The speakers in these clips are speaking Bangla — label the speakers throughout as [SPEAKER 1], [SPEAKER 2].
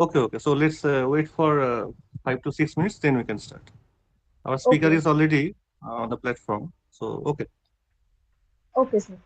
[SPEAKER 1] Okay. So let's wait for 5 to 6 minutes, then we can start. Our speaker
[SPEAKER 2] Okay,
[SPEAKER 1] is already on the platform. So, okay.
[SPEAKER 2] okay, sir.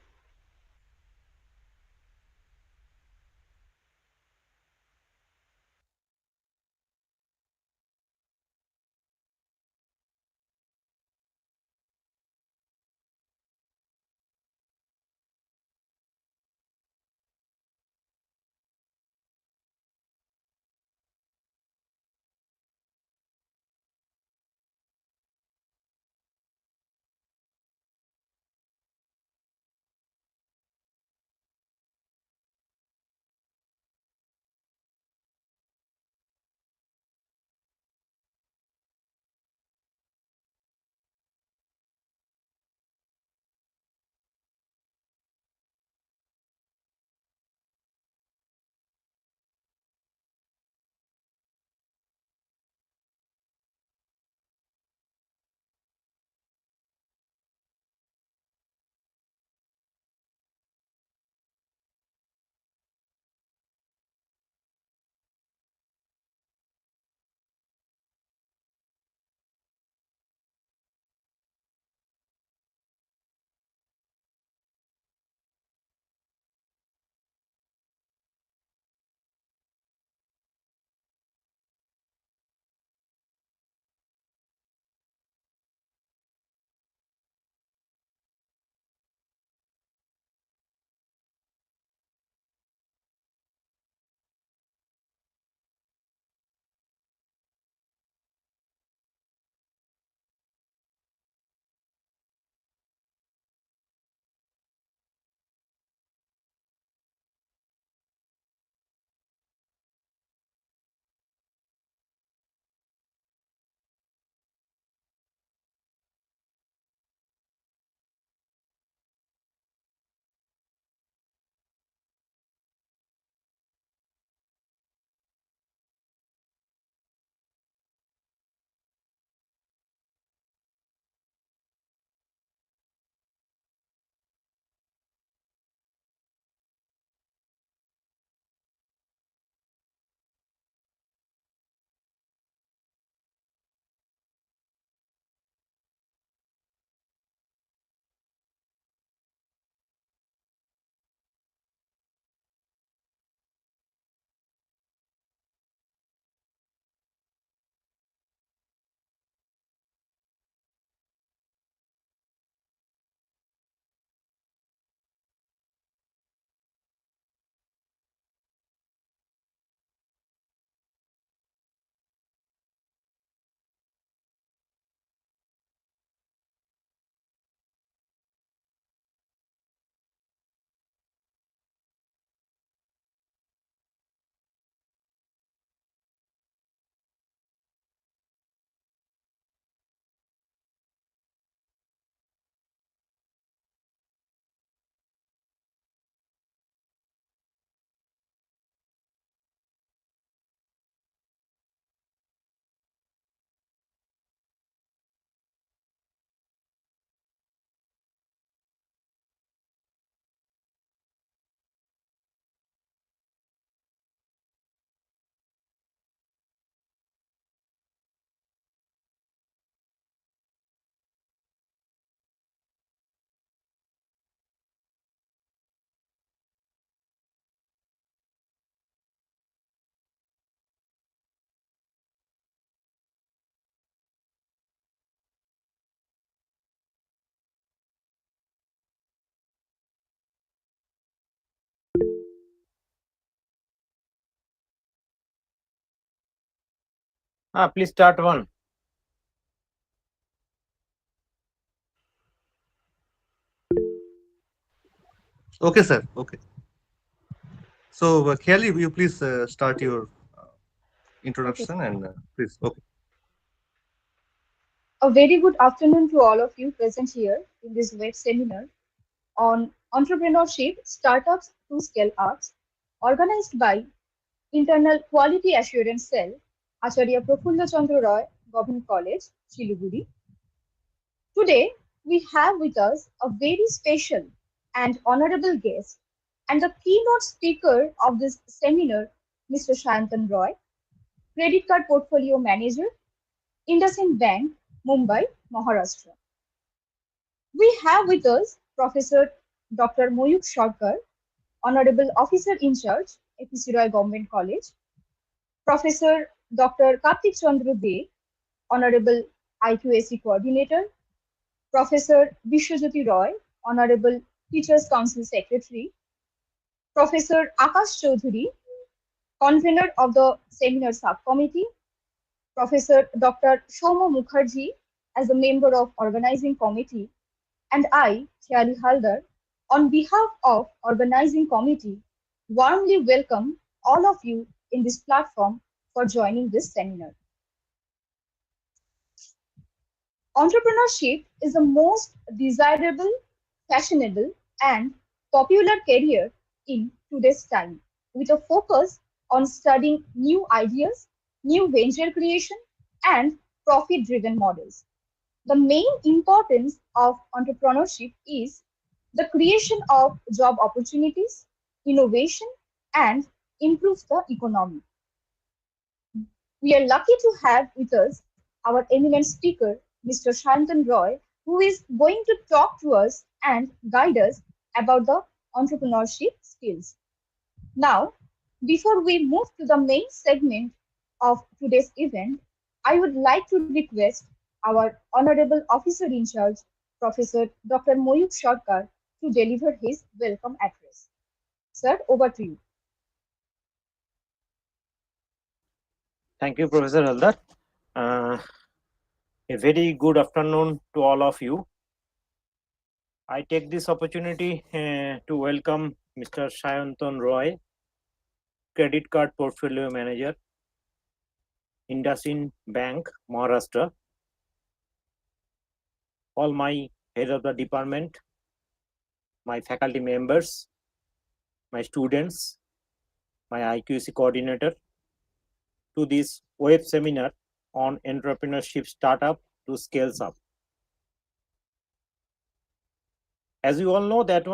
[SPEAKER 3] Please start one.
[SPEAKER 1] Okay, sir. Okay. So, Khali, you please start your uh,
[SPEAKER 2] Okay,
[SPEAKER 1] introduction
[SPEAKER 2] sir.
[SPEAKER 1] and please. Okay.
[SPEAKER 2] A very good afternoon to all of you present here in this web seminar on entrepreneurship, startups to scale ups, organized by Internal Quality Assurance Cell, Acharya Prafulla Chandra Roy, Government College, Siliguri. Today, we have with us a very special and honorable guest and the keynote speaker of this seminar, Mr. Sayantan Roy. Credit Card Portfolio Manager, IndusInd Bank, Mumbai, Maharashtra. We have with us Professor Dr. Moyuk Sarkar, Honorable Officer in Charge, APCRGC Government College, Professor Dr. Kartik Chandra De, Honorable IQAC Coordinator, Professor Vishwajyoti Roy, Honorable Teachers Council Secretary, Professor Akash Chaudhary, Convener of the Seminar Subcommittee, Professor Dr. Shoma Mukherjee as a member of Organizing Committee, and I, Khyali Haldar, on behalf of Organizing Committee, warmly welcome all of you in this platform for joining this seminar. Entrepreneurship is the most desirable, fashionable, and popular career in today's time, with a focus on studying new ideas, new venture creation, and profit driven models. The main importance of entrepreneurship is the creation of job opportunities, innovation, and improves the economy. We are lucky to have with us our eminent speaker, Mr. Sayantan Roy, who is going to talk to us and guide us about the entrepreneurship skills. Now, before we move to the main segment of today's event, I would like to request our Honorable Officer in Charge, Professor Dr. Moyuk Sarkar, to deliver his welcome address. Sir, over to you.
[SPEAKER 3] Thank you, Professor Haldar. A very good afternoon to all of you. I take this opportunity to welcome Mr. Sayantan Roy, Credit Card Portfolio Manager, INDUSIND Bank, Maharashtra. All my head of the department, my faculty members, my students, my IQAC coordinator, to this web seminar on entrepreneurship startup to scales up. As you all know that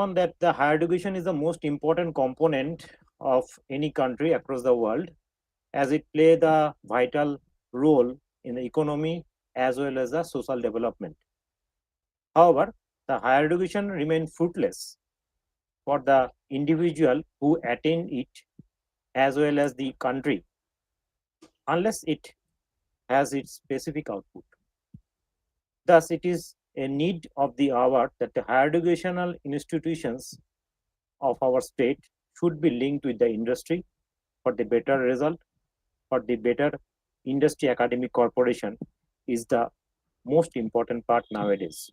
[SPEAKER 3] the higher education is the most important component of any country across the world, as it play the vital role in the economy as well as the social development. However, the higher education remains fruitless for the individual who attain it as well as the country unless it has its specific output. Thus, it is a need of the hour that the higher educational institutions of our state should be linked with the industry for the better result, for the better industry academic corporation is the most important part nowadays.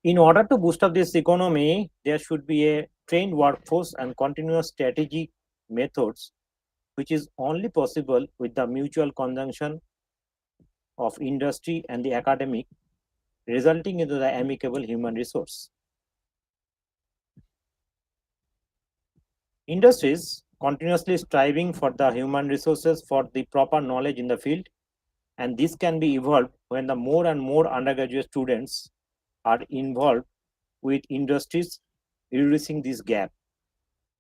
[SPEAKER 3] In order to boost up this economy, there should be a trained workforce and continuous strategic methods, which is only possible with the mutual conjunction of industry and the academic, resulting into the amicable human resource. Industries continuously striving for the human resources for the proper knowledge in the field, and this can be evolved when the more and more undergraduate students are involved with industries, reducing this gap.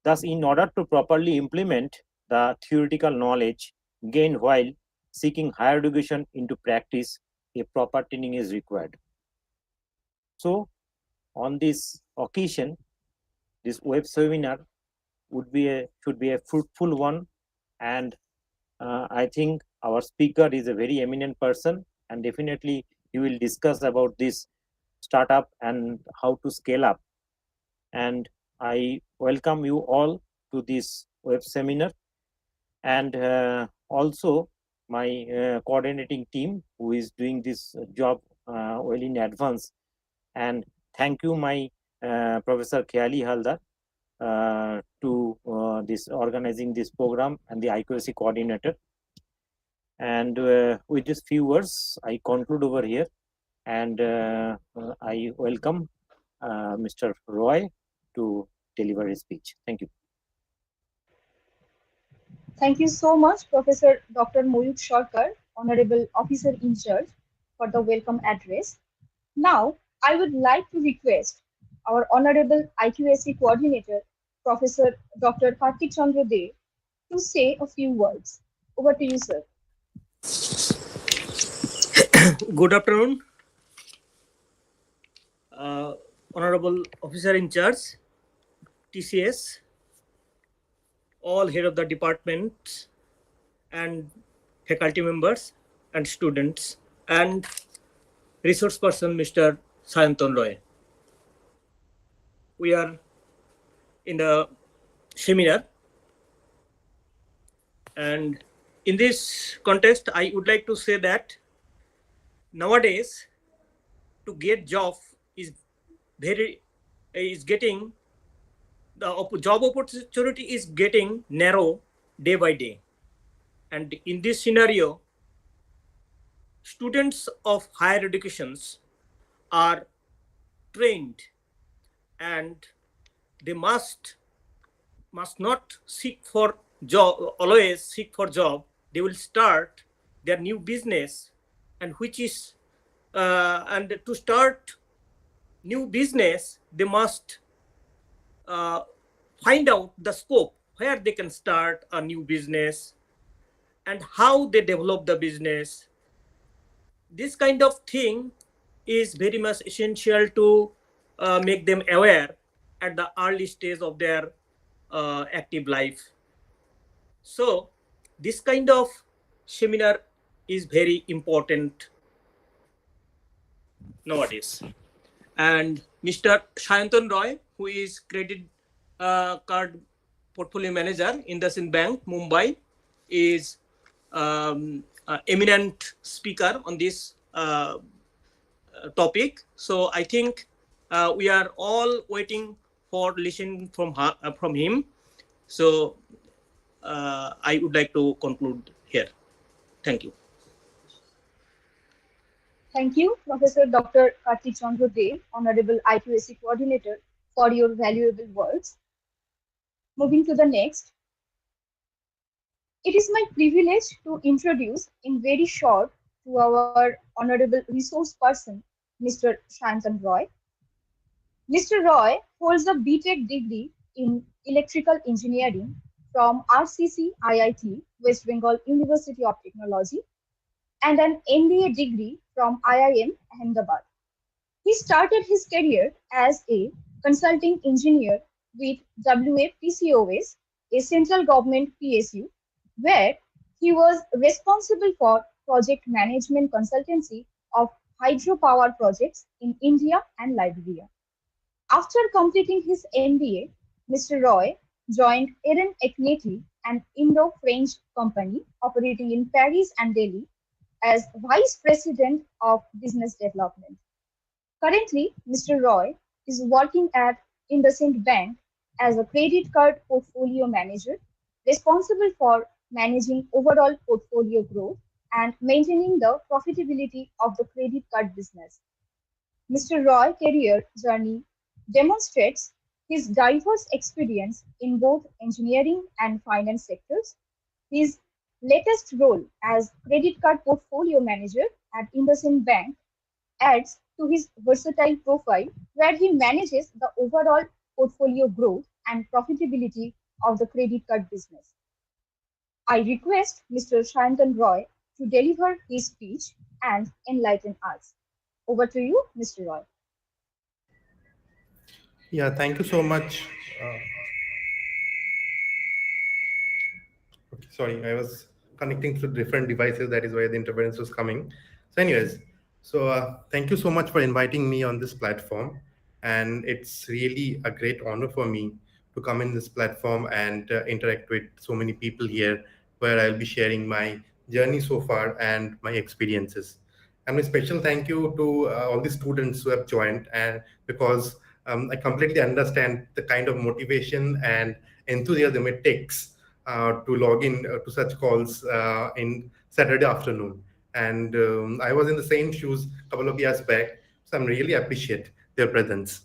[SPEAKER 3] Thus, in order to properly implement the theoretical knowledge gained while seeking higher education into practice, a proper training is required. So, on this occasion, this web seminar should be a fruitful one, and I think our speaker is a very eminent person, and definitely he will discuss about this startup and how to scale up. And I welcome you all to this web seminar, and also my coordinating team who is doing this job well in advance. And thank you, my Professor Khyali Haldar, to this organizing this program and the IQAC coordinator. And with these few words, I conclude over here, and I welcome Mr. Roy to deliver his speech. Thank you.
[SPEAKER 2] Thank you so much, Professor Dr. Moyuk Sarkar, Honorable Officer in Charge, for the welcome address. Now, I would like to request our Honorable IQAC Coordinator, Professor Dr. Kartik Chandra De, to say a few words. Over to you, sir.
[SPEAKER 4] Good afternoon, Honorable Officer in Charge, TCS, all head of the departments and faculty members and students, and resource person Mr. Sayantan Roy. We are in the seminar, and in this context, I would like to say that nowadays to get job is getting the job opportunity is getting narrow day by day, and in this scenario, students of higher educations are trained, and they must not seek for job, always seek for job. They will start their new business, and which is and to start new business they must find out the scope where they can start a new business and how they develop the business. This kind of thing is very much essential to make them aware at the early stage of their active life. So this kind of seminar is very important nowadays. And Mr. Sayantan Roy, who is credit card portfolio manager in INDUSIND Bank, Mumbai, is eminent speaker on this topic. So I think we are all waiting for listening from him. So I would like to conclude here. Thank you.
[SPEAKER 2] Thank you, Professor Dr. Kartik Chandra Dey, Honorable IQAC Coordinator, for your valuable words. Moving to the next. It is my privilege to introduce in very short to our Honorable Resource Person, Mr. Sayantan Roy. Mr. Roy holds a BTech degree in Electrical Engineering from RCC IIT, West Bengal University of Technology, and an MBA degree from IIM Ahmedabad. He started his career as a consulting engineer with WAPCOS, a central government PSU, where he was responsible for project management consultancy of hydropower projects in India and Liberia. After completing his MBA, Mr. Roy joined Eren Ekneti, an Indo-French company operating in Paris and Delhi, as Vice President of Business Development. Currently, Mr. Roy is working at IndusInd Bank as a credit card portfolio manager, responsible for managing overall portfolio growth and maintaining the profitability of the credit card business. Mr. Roy's career journey demonstrates his diverse experience in both engineering and finance sectors. His latest role as credit card portfolio manager at IndusInd Bank adds to his versatile profile, where he manages the overall portfolio growth and profitability of the credit card business. I request Mr. Sayantan Roy to deliver his speech and enlighten us. Over to you, Mr. Roy.
[SPEAKER 5] Yeah, thank you so much. Okay, sorry, I was connecting to different devices. That is why the interference was coming. So, anyways, thank you so much for inviting me on this platform, and it's really a great honor for me to come in this platform and interact with so many people here, where I'll be sharing my journey so far and my experiences. And a special thank you to all the students who have joined, and because I completely understand the kind of motivation and enthusiasm it takes to log in to such calls in Saturday afternoon. And I was in the same shoes a couple of years back, so I'm really appreciate their presence.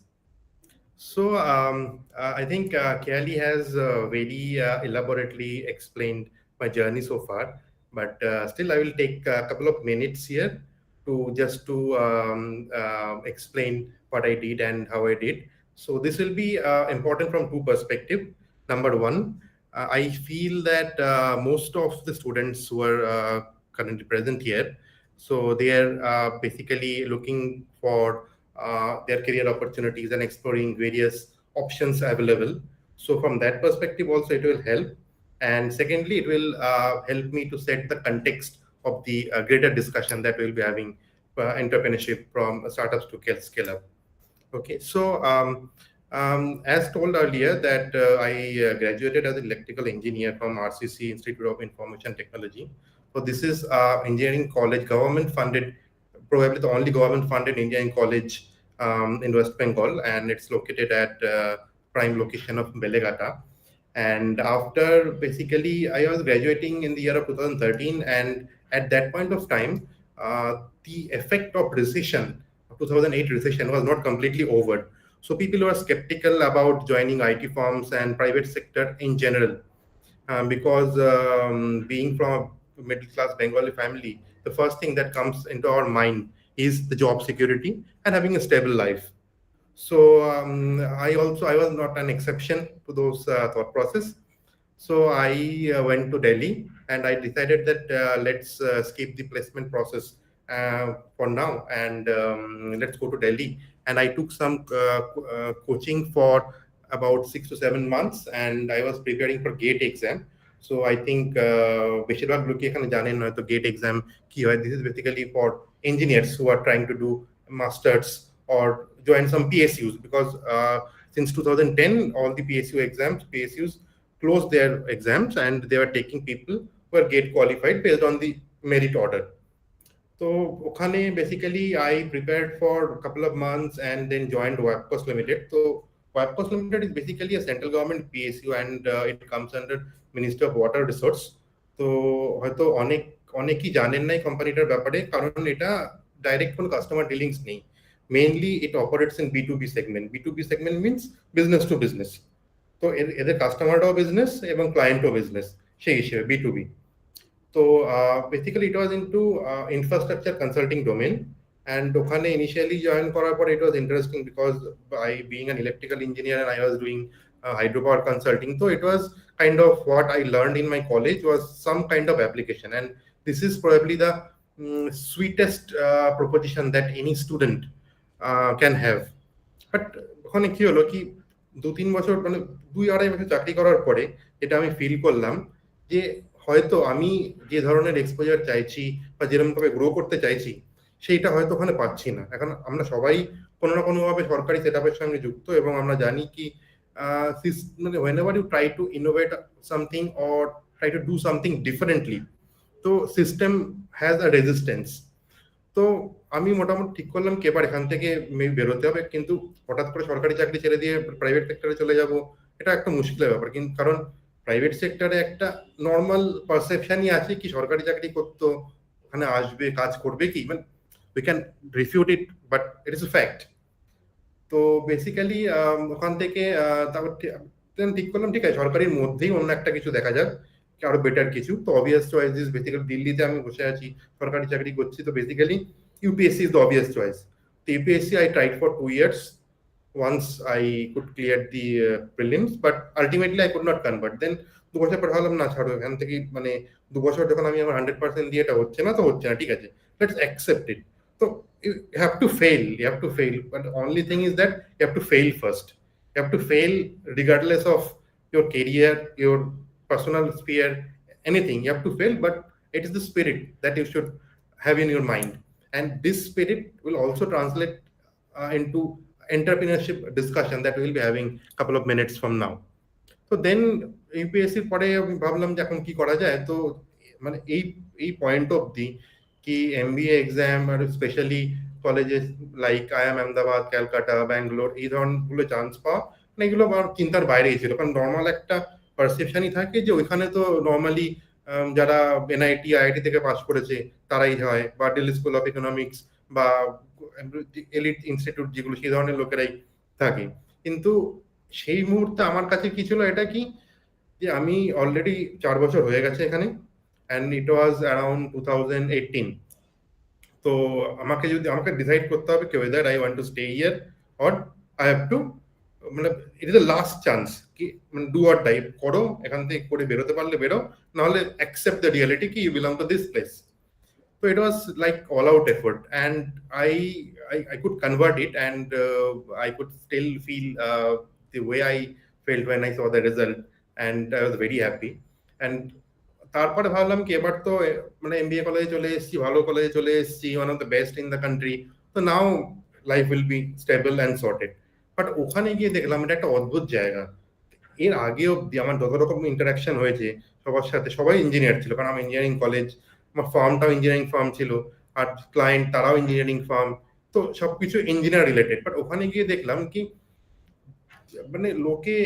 [SPEAKER 5] So I think Kelly has very elaborately explained my journey so far, but still I will take a couple of minutes here to just to explain what I did and how I did. So this will be important from two perspectives. Number one, I feel that most of the students who are currently present here, so they are basically looking for their career opportunities and exploring various options available. So from that perspective also it will help. And secondly, it will help me to set the context of the greater discussion that we'll be having entrepreneurship from startups to scale up. Okay, so as told earlier that I graduated as an electrical engineer from RCC Institute of Information Technology. So this is engineering college, government funded, probably the only government funded engineering college in West Bengal, and it's located at prime location of Belegata. And after basically, I was graduating in the year of 2013, and at that point of time, the effect of recession, 2008 recession, was not completely over. So people were skeptical about joining IT firms and private sector in general, because being from a middle class Bengali family, the first thing that comes into our mind is the job security and having a stable life. So I was not an exception to those thought process. So I went to Delhi and I decided that let's skip the placement process for now, and let's go to Delhi. And I took some coaching for about 6 to 7 months, and I was preparing for GATE exam. So I think বেশিরভাগ লোকই এখানে জানেন হয়তো GATE exam কি হয়. This is basically for engineers who are trying to do masters or join some PSUs, because since 2010 all the PSUs closed their exams and they were taking people who are GATE qualified based on the merit order. So okhane basically I prepared for a couple of months and then joined Wapcos Limited. So Wapcos Limited is basically a central government PSU, and it comes under Ministry of Water Resource. তো হয়তো অনেকই জানেন না এই কোম্পানিটার ব্যাপারে, কারণ এটা ডাইরেক্ট কোনো কাস্টমার ডিলিংস নেই। Mainly it operates in B2B segment. B2B segment means business to business. তো এদের কাস্টমারটাও বিজনেস এবং ক্লায়েন্টও বিজনেস সেই হিসেবে B2B. তো basically it was into infrastructure consulting domain, and ওখানে ইনিশিয়ালি জয়েন করার পর it was interesting because I being an electrical engineer and I was doing hydropower consulting, so it was kind of what I learned in my college was some kind of application, and this is probably the sweetest proposition that any student can have. But ওখানে কি হলো কি 2-3 বছর মানে 2-2.5 বছর চাকরি করার পরে এটা আমি ফিল করলাম যে হয়তো আমি যে ধরনের এক্সপোজার চাইছি বা যেরকম ভাবে গ্রো করতে চাইছি সেইটা হয়তো ওখানে পাচ্ছি না। এখন আমরা সবাই কোনো না কোনোভাবে সরকারি সেটআপের সঙ্গে যুক্ত, এবং আমরা জানি কি মানে whenever you try to innovate something or try to do something differently, তো সিস্টেম হ্যাজ আ রেজিস্ট্যান্স। তো আমি মোটামুটি ঠিক করলাম কি এবার এখান থেকে মেবি বেরোতে হবে, কিন্তু হঠাৎ করে সরকারি চাকরি ছেড়ে দিয়ে প্রাইভেট সেক্টরে চলে যাব এটা একটা মুশকিলের ব্যাপার। কিন্তু কারণ প্রাইভেট সেক্টরে একটা নর্মাল পারসেপশনই আছে কি সরকারি চাকরি করতো ওখানে আসবে কাজ করবে কি, মানে we can refute it but it is A fact. তো বেসিক্যালি ওখান থেকে তারপর ঠিক করলাম ঠিক আছে সরকারির মধ্যেই অন্য একটা কিছু দেখা যাক আরো বেটার কিছু। তো অবভিয়াস চয়েস ইজ বেসিক্যালি দিল্লিতে আমি বসে আছি সরকারি চাকরি করছি, তো basically UPSC is the obvious choice. The UPSC I tried for 2 years. Once I could clear the prelims, but ultimately I could not convert. Then 2 বছর পর ভাবলাম না ছাড়ো এখান থেকে, মানে 2 বছর যখন আমি আমার 100% দিয়ে এটা হচ্ছে না তো হচ্ছে না, ঠিক আছে let's accept it. So you have to fail, but the only thing is that you have to fail first. You have to fail regardless of your career, your personal sphere, anything. You have to fail, but it is the spirit that you should have in your mind, and this spirit will also translate into entrepreneurship discussion that we will be having a couple of minutes from now. So then UPSC পরে আমি ভাবলাম যে এখন কি করা যায়। তো মানে এই পয়েন্ট অবধি কি MBA এক্সাম আর specially colleges like IIM Ahmedabad, Calcutta, Bangalore এই ধরনগুলো চান্স পাওয়া মানে এগুলো আমার চিন্তার বাইরেই ছিল। কারণ নর্মাল একটা পারসেপশনই থাকে যে ওইখানে তো নর্মালি যারা NIT IIT থেকে পাস করেছে তারাই হয়, বা দিল্লি স্কুল অফ ইকোনমিক্স বা এলিট ইনস্টিটিউট যেগুলো সেই ধরনের লোকেরাই থাকে। কিন্তু সেই মুহূর্তে আমার কাছে কি ছিল এটা কি যে আমি অলরেডি 4 বছর হয়ে গেছে এখানে, and it was around 2018. তো আমাকে ডিসাইড করতে হবে কি whether I want to stay here or I have to মানে it is the last chance কি মানে ডু অর ডাই করো, এখান থেকে করে বেরোতে পারলে বেরো, নাহলে অ্যাকসেপ্ট দ্য রিয়ালিটি কি you belong to this place. So it was like all out effort, and I could convert it, and I could still feel the way I felt when I saw the result, and I was very happy. And তারপরে ভাবলাম কি এবার তো মানে এমবিএ কলেজে চলে এসেছি, ভালো কলেজে চলে এসেছি, one of the best in the country, তো now life will be stable and sorted. But ওখানে গিয়ে দেখলাম এটা একটা অদ্ভুত জায়গা। এর আগে অব্দি আমার যত রকম ইন্টারাকশন হয়েছে সবার সাথে, সবাই ইঞ্জিনিয়ার ছিল, কারণ আমার ইঞ্জিনিয়ারিং কলেজ, আমার ফার্মটাও ইঞ্জিনিয়ারিং ফার্ম ছিল, আর ক্লায়েন্ট তারাও ইঞ্জিনিয়ারিং ফার্ম, তো সবকিছু ইঞ্জিনিয়ার রিলেটেড। বাট ওখানে গিয়ে দেখলাম কি মানে লোকে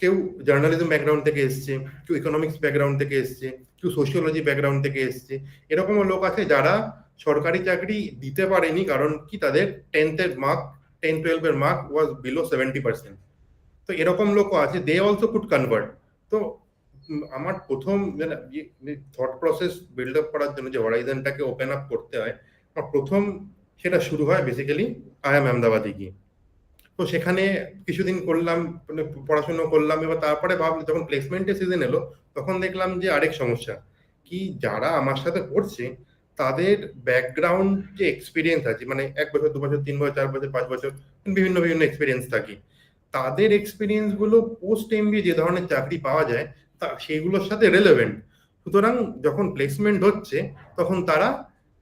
[SPEAKER 5] কেউ জার্নালিজম ব্যাকগ্রাউন্ড থেকে এসছে, কেউ ইকোনমিক্স ব্যাকগ্রাউন্ড থেকে এসছে, কেউ সোশিওলজি ব্যাকগ্রাউন্ড থেকে এসছে, এরকমও লোক আছে যারা সরকারি চাকরি দিতে পারেনি কারণ কি তাদের 10th-এর মার্ক 10-12-এর মার্ক ওয়াজ বিলো 70%। তো এরকম লোকও আছে, দে অলসো কুড কনভার্ট। তো আমার প্রথম থট প্রসেস বিল্ড আপ করার জন্য যে হরাইজনটাকে ওপেন আপ করতে হয়, আমার প্রথম সেটা শুরু হয় বেসিক্যালি আইএম আহমেদাবাদে গিয়ে। তো সেখানে কিছুদিন করলাম, মানে পড়াশোনা করলাম। এবার তারপরে ভাবলাম, যখন প্লেসমেন্টের সিজন এলো তখন দেখলাম যে আরেক সমস্যা কি, যারা আমার সাথে পড়ছে তাদের ব্যাকগ্রাউন্ড যে এক্সপিরিয়েন্স আছে, মানে 1 বছর 2 বছর 3 বছর 4 বছর 5 বছর বিভিন্ন বিভিন্ন এক্সপিরিয়েন্স থাকে, তাদের এক্সপিরিয়েন্স গুলো পোস্ট এমবিএ যে ধরনের চাকরি পাওয়া যায় তা সেগুলোর সাথে রেলেভেন্ট। সুতরাং যখন প্লেসমেন্ট হচ্ছে তখন তারা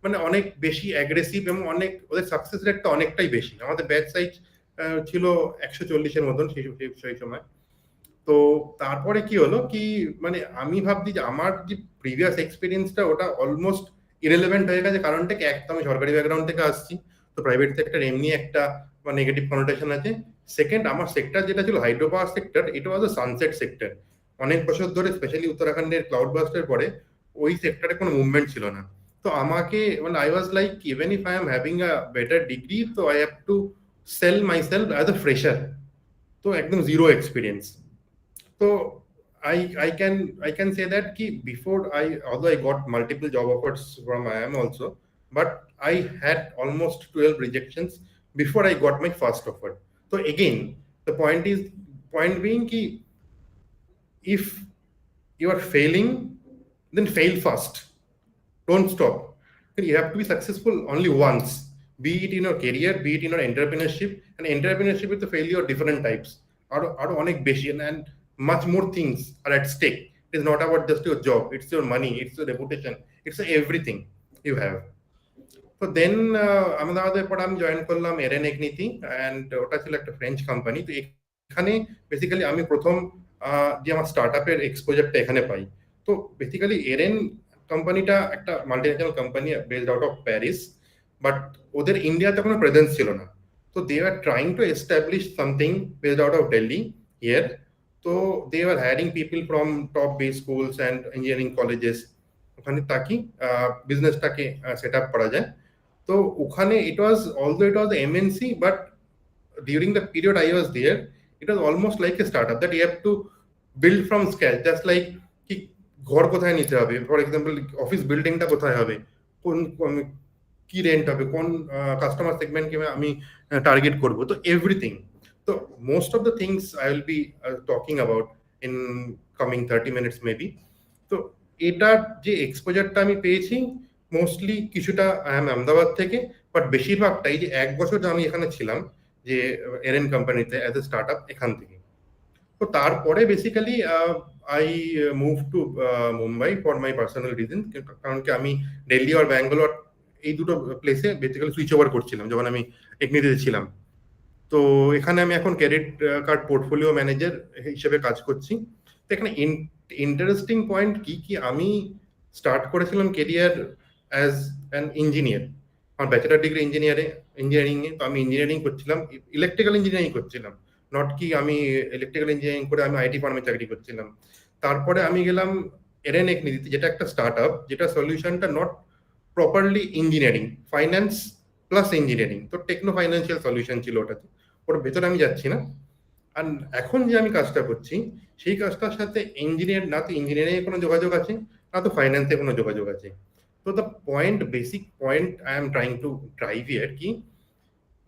[SPEAKER 5] মানে অনেক বেশি অ্যাগ্রেসিভ এবং অনেক ওদের সাকসেস রেটটা অনেকটাই বেশি। আমাদের ব্যাচ সাইজ ছিল 140-এর মতন সেই সময়। তো তারপরে কি হলো কি, মানে আমি ভাবছি যে আমার যে প্রিভিয়াস এক্সপিরিয়েন্সটা ওটা অলমোস্ট ইরেলেভেন্ট হয়ে গেছে। কারণটা কি, এক তো আমি সরকারি ব্যাকগ্রাউন্ড থেকে আসছি, তো প্রাইভেট সেক্টর এমনি একটা নেগেটিভ কনোটেশন আছে। সেকেন্ড, আমার সেক্টর যেটা ছিল হাইড্রো পাওয়ার সেক্টর, এটা ওয়াজ আ সানসেট সেক্টর। অনেক বছর ধরে স্পেশালি উত্তরাখণ্ডের ক্লাউড বাস্টের পরে ওই সেক্টরে কোনো মুভমেন্ট ছিল না। তো আমাকে মানে I was like, even if I am having a better degree, তো I have to sell myself as a fresher, so ekdom zero experience. So I can say that ki before although I got multiple job offers from IIM also, but I had almost 12 rejections before I got my first offer. So again, the point being ki if you are failing, then fail fast, don't stop. You have to be successful only once, be it in your career, be it in your entrepreneurship. And entrepreneurship is the failure of different types, are onek beshi, and much more things are at stake. It is not about just your job, it's your money, it's your reputation, it's everything you have. So then ahmedabad পর আমি জয়েন করলাম এরেন এগনিতি, অ্যান্ড ওটা ছিল একটা ফ্রেঞ্চ কোম্পানি। তো এখানে বেসিক্যালি আমি প্রথম যে আমার স্টার্টআপের এক্সপোজারটা এখানে পাই। তো বেসিক্যালি এরেন কোম্পানিটা একটা multinational company based out of Paris, but ওদের ইন্ডিয়াতে কোনো প্রেজেন্স ছিল না। তো they are trying to establish something based out of Delhi here. তো they are hiring people from top B schools and engineering colleges ওখানে, তাকি বিজনেসটাকে সেট আপ করা যায়। তো ওখানে it was MNC, but during the period I was there, it was almost like a startup that you have to build from scratch, just like কি ঘর কোথায় নিতে হবে, ফর এক্সাম্পল অফিস বিল্ডিংটা কোথায় হবে, কোন কি রেন্ট হবে, কোন কাস্টমার সেগমেন্টকে আমি টার্গেট করব, তো এভরিথিং। তো most of the things I will be talking about in coming 30 minutes maybe. তো এটার যে এক্সপোজারটা আমি পেয়েছি মোস্টলি কিছুটা আহমেদাবাদ থেকে, বাট বেশিরভাগটাই যে 1 বছর আমি এখানে ছিলাম যে এরেন কোম্পানিতে অ্যাজ এ স্টার্টআপ, এখান থেকে। তো তারপরে basically I move to Mumbai for my personal reason, কারণ কি আমি দিল্লি আর ব্যাঙ্গালোর এই দুটো প্লেসে বেসিক্যালি সুইচ ওভার করছিলাম যখন আমি এগনিতে ছিলাম। তো এখানে আমি এখন ক্রেডিট কার্ড পোর্টফোলিও ম্যানেজার হিসেবে কাজ করছি। তো এখানে ইন্টারেস্টিং পয়েন্ট কি আমি স্টার্ট করেছিলাম কেরিয়ার অ্যাজ অ্যান ইঞ্জিনিয়ার। আমার ব্যাচেলার ডিগ্রি ইঞ্জিনিয়ারিং এ, তো আমি ইঞ্জিনিয়ারিং করছিলাম, ইলেকট্রিক্যাল ইঞ্জিনিয়ারিং করছিলাম, নট কি আমি ইলেকট্রিক্যাল ইঞ্জিনিয়ারিং করে আমি আইটি ফার্মে চাকরি করছিলাম। তারপরে আমি গেলাম এরেন এগনিতে, যেটা একটা স্টার্টআপ, যেটা সলিউশনটা not properly engineering, finance plus engineering, তো টেকনো ফাইন্যান্সিয়াল সলিউশন ছিল ওটাতে, ওর ভেতরে আমি যাচ্ছি না। আর এখন যে আমি কাজটা করছি সেই কাজটার সাথে ইঞ্জিনিয়ার না তো ইঞ্জিনিয়ারিং কোনো যোগাযোগ আছে, না তো ফাইন্যান্সে কোনো যোগাযোগ আছে। So the basic point I am trying to drive here, ki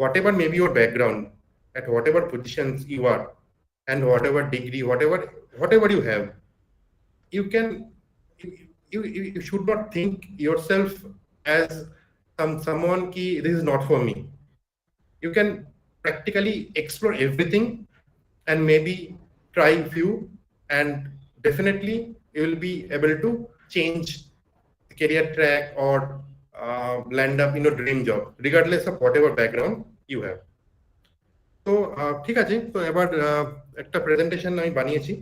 [SPEAKER 5] whatever may be your background, at whatever positions you are and whatever degree, whatever you have, you can you should not think yourself as someone ki this is not for me. You can practically explore everything and maybe try few, and definitely you will be able to change the career track or land up in a dream job regardless of whatever background you have. তো ঠিক আছে, তো এবার একটা প্রেজেন্টেশন আমি বানিয়েছি,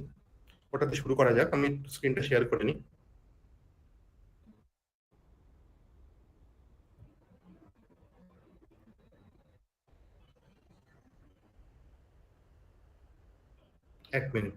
[SPEAKER 5] ওটাতে শুরু করা যাক। আমি স্ক্রিনটা শেয়ার করে নিই। এক minute.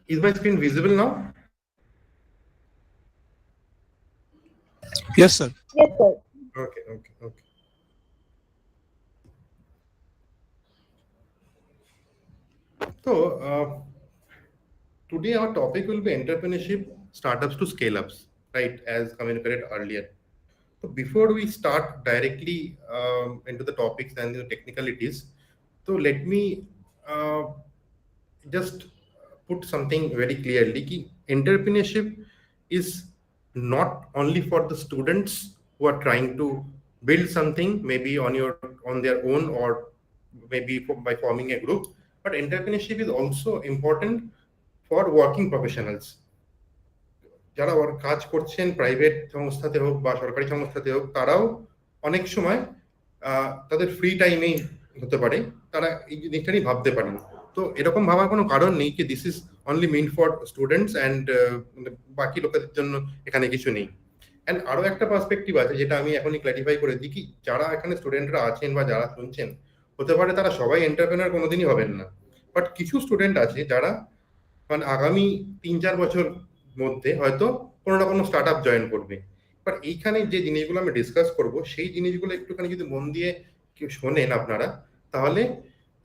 [SPEAKER 5] Is my screen visible now?
[SPEAKER 6] Yes, sir.
[SPEAKER 2] Yes, sir.
[SPEAKER 5] Okay. So today our topic will be entrepreneurship startups to scale ups, right, as communicated earlier. So before we start directly into the topics and the technicalities, so let me just put something very clearly ki entrepreneurship is not only for the students who are trying to build something maybe on their own or maybe by forming a group, but entrepreneurship is also important for working professionals. যারা কাজ করছেন প্রাইভেট সংস্থাতে হোক বা সরকারি সংস্থাতে হোক, তারাও অনেক সময় তাদের ফ্রি টাইমেই হতে পারে তারা এই জিনিসটা নিয়ে ভাবতে পারেন। তো এরকম ভাবার কোনো কারণ নেই কি this is only mean for students and বাকি লোকেদের জন্য এখানে কিছু নেই। অ্যান্ড আরো একটা পার্সপেক্টিভ আছে যেটা আমি এখনই ক্ল্যারিফাই করে দিই কি যারা এখানে স্টুডেন্টরা আছেন বা যারা শুনছেন, হতে পারে তারা সবাই এন্টারপ্রেনার কোনোদিনই হবেন না, বাট কিছু স্টুডেন্ট আছে যারা মানে আগামী 3-4 বছর মধ্যে হয়তো কোনো না কোনো স্টার্ট আপ জয়েন করবে। বাট এইখানে যে জিনিসগুলো আমি ডিসকাস করব সেই জিনিসগুলো একটুখানি যদি মন দিয়ে কেউ শোনেন আপনারা, তাহলে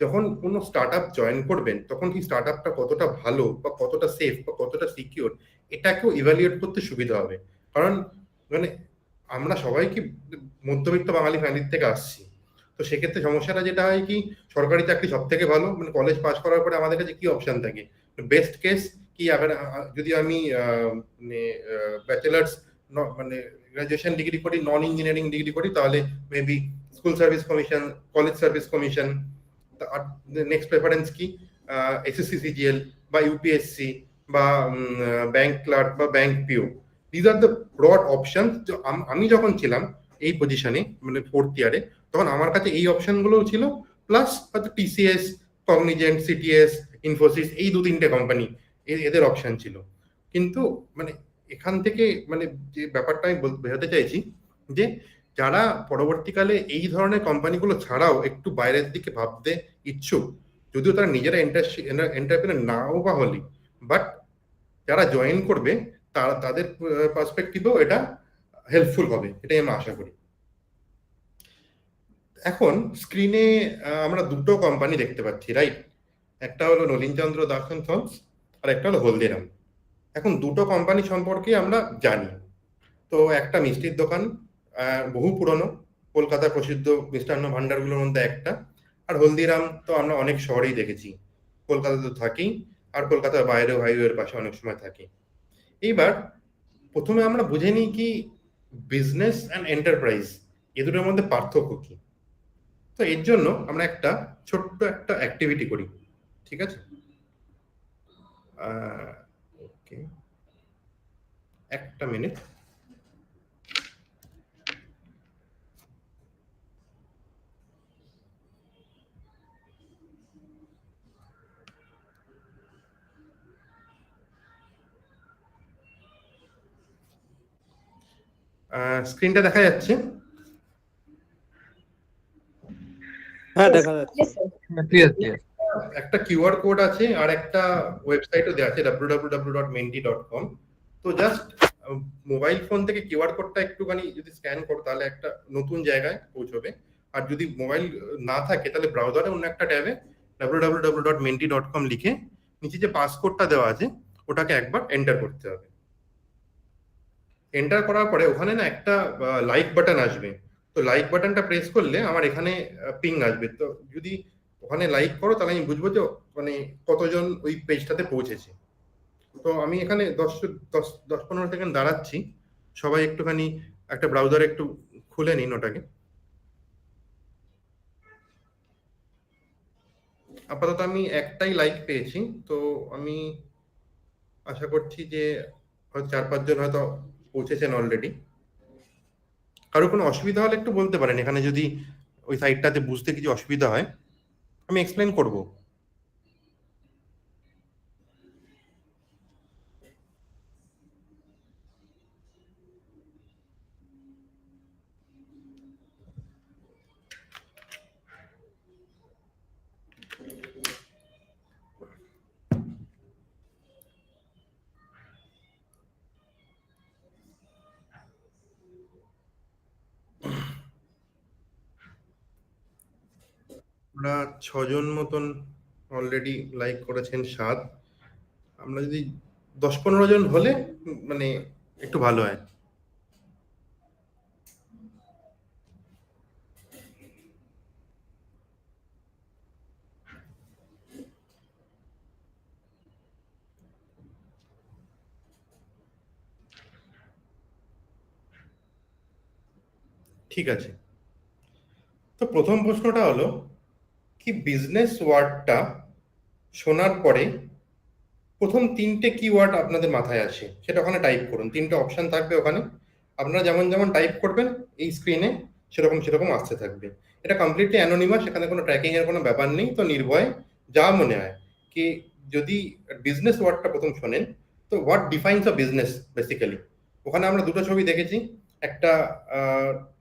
[SPEAKER 5] যখন কোনো স্টার্ট আপ জয়েন করবেন তখন কি স্টার্ট আপটা কতটা ভালো বা কতটা সেফ বা কতটা সিকিউর এটাকেও ইভ্যালুয়েট করতে সুবিধা হবে। কারণ মানে আমরা সবাই কি মধ্যবিত্ত বাঙালি ফ্যামিলি থেকে আসছি, তো সেক্ষেত্রে সমস্যাটা যেটা হয় কি সরকারি চাকরি সব থেকে ভালো, মানে কলেজ পাস করার পরে আমাদের কাছে কি অপশন থাকে, বেস্ট কেস কি যদি আমি ব্যাচেলার্স মানে গ্রাজুয়েশন ডিগ্রি করি, নন ইঞ্জিনিয়ারিং ডিগ্রি করি, তাহলে maybe school service commission, college service commission, next preference কি এসএসসি সিজিএল বা ইউপিএসসি বা ব্যাংক ক্লার্ক বা bank PO. These are the broad option. আমি যখন ছিলাম এই পজিশনে মানে 4th ইয়ারে, তখন আমার কাছে এই অপশনগুলোও ছিল, প্লাস হয়তো টিসিএস, কগনিজেন্ট, সিটিএস, ইনফোসিস, এই 2-3টে কোম্পানি এদের অপশন ছিল। কিন্তু মানে এখান থেকে মানে যে ব্যাপারটা আমি বোঝাতে চাইছি যে যারা পরবর্তীকালে এই ধরনের কোম্পানিগুলো ছাড়াও একটু বাইরের দিকে ভাবতে ইচ্ছুক, যদিও তারা নিজেরা এন্টারপ্রেনার নাও বা হলে, বাট যারা জয়েন করবে তাদের পার্সপেক্টিভেও এটা হেল্পফুল হবে, এটাই আমরা আশা করি। এখন স্ক্রিনে আমরা দুটো কোম্পানি দেখতে পাচ্ছি, রাইট? একটা হলো নলিন চন্দ্র দাস এন্ড সন্স আর একটা হলো হলদিরাম। এখন দুটো কোম্পানি সম্পর্কে আমরা জানি। তো একটা মিষ্টির দোকান, বহু পুরনো, কলকাতার প্রসিদ্ধ মিষ্টান্ন ভান্ডারগুলোর মধ্যে একটা। আর হলদিরাম তো আমরা অনেক শহরেই দেখেছি, কলকাতাতে তো থাকি, আর কলকাতার বাইরেও হাইওয়ের পাশে অনেক সময় থাকি। এইবার প্রথমে আমরা বুঝে নিই কি বিজনেস অ্যান্ড এন্টারপ্রাইজ এ দুটোর মধ্যে পার্থক্য কি। তো এর জন্য আমরা একটা ছোট্ট একটা অ্যাক্টিভিটি করি, ঠিক আছে? ওকে, একটা মিনিট। স্ক্রিনটা দেখা যাচ্ছে?
[SPEAKER 4] হ্যাঁ, দেখা যাচ্ছে।
[SPEAKER 2] Yes, sir.
[SPEAKER 1] Clear, clear.
[SPEAKER 5] একটা কিউআর কোড আছে আর একটা ওয়েবসাইটও দেওয়া আছে www.menti.com। তো জাস্ট মোবাইল ফোন থেকে কিউআর কোডটা একটুখানি যদি স্ক্যান করো তাহলে একটা নতুন জায়গায় পৌঁছবে। আর যদি মোবাইল না থাকে তাহলে ব্রাউজারে অন্য একটা ট্যাবে www.menti.com লিখে নিচে যে পাসকোডটা দেওয়া আছে ওটাকে একবার এন্টার করতে হবে। এন্টার করার পরে ওখানে না একটা লাইক বাটন আসবে। তো লাইক বাটনটা প্রেস করলে আমার এখানে পিং আসবে। তো যদি ওখানে লাইক করো তাহলে আমি বুঝবো যে মানে কতজন ওই পেজটাতে পৌঁছেছে। তো আমি এখানে 10-15 সেকেন্ড দাঁড়াচ্ছি, সবাই একটুখানি একটা ব্রাউজার একটু খুলে নিন ওটাকে। আপাতত আমি একটাই লাইক পেয়েছি, তো আমি আশা করছি যে হয়তো 4-5 জন হয়তো পৌঁছেছেন অলরেডি। কারো কোনো অসুবিধা হলে একটু বলতে পারেন, এখানে যদি ওই সাইটটাতে বুঝতে কিছু অসুবিধা হয় আমি এক্সপ্লেন করব। আমরা 6 জন মতন অলরেডি লাইক করেছেন, 7। আমরা যদি 10-15 জন হলে মানে একটু ভালো হয়। ঠিক আছে, তো প্রথম প্রশ্নটা হলো কি বিজনেস ওয়ার্ডটা শোনার পরে প্রথম 3টে কিওয়ার্ড আপনাদের মাথায় আসে সেটা ওখানে টাইপ করুন। 3টে অপশন থাকবে ওখানে, আপনারা যেমন যেমন টাইপ করবেন এই স্ক্রিনে সেরকম সেরকম আসতে থাকবে। এটা কমপ্লিটলি অ্যানোনিমাস, এখানে কোনো ট্র্যাকিং এর কোনো ব্যাপার নেই। তো নির্ভয় যা মনে হয় কি যদি বিজনেস ওয়ার্ডটা প্রথম শোনেন তো what defines a business basically. ওখানে আমরা দুটো ছবি দেখেছি, একটা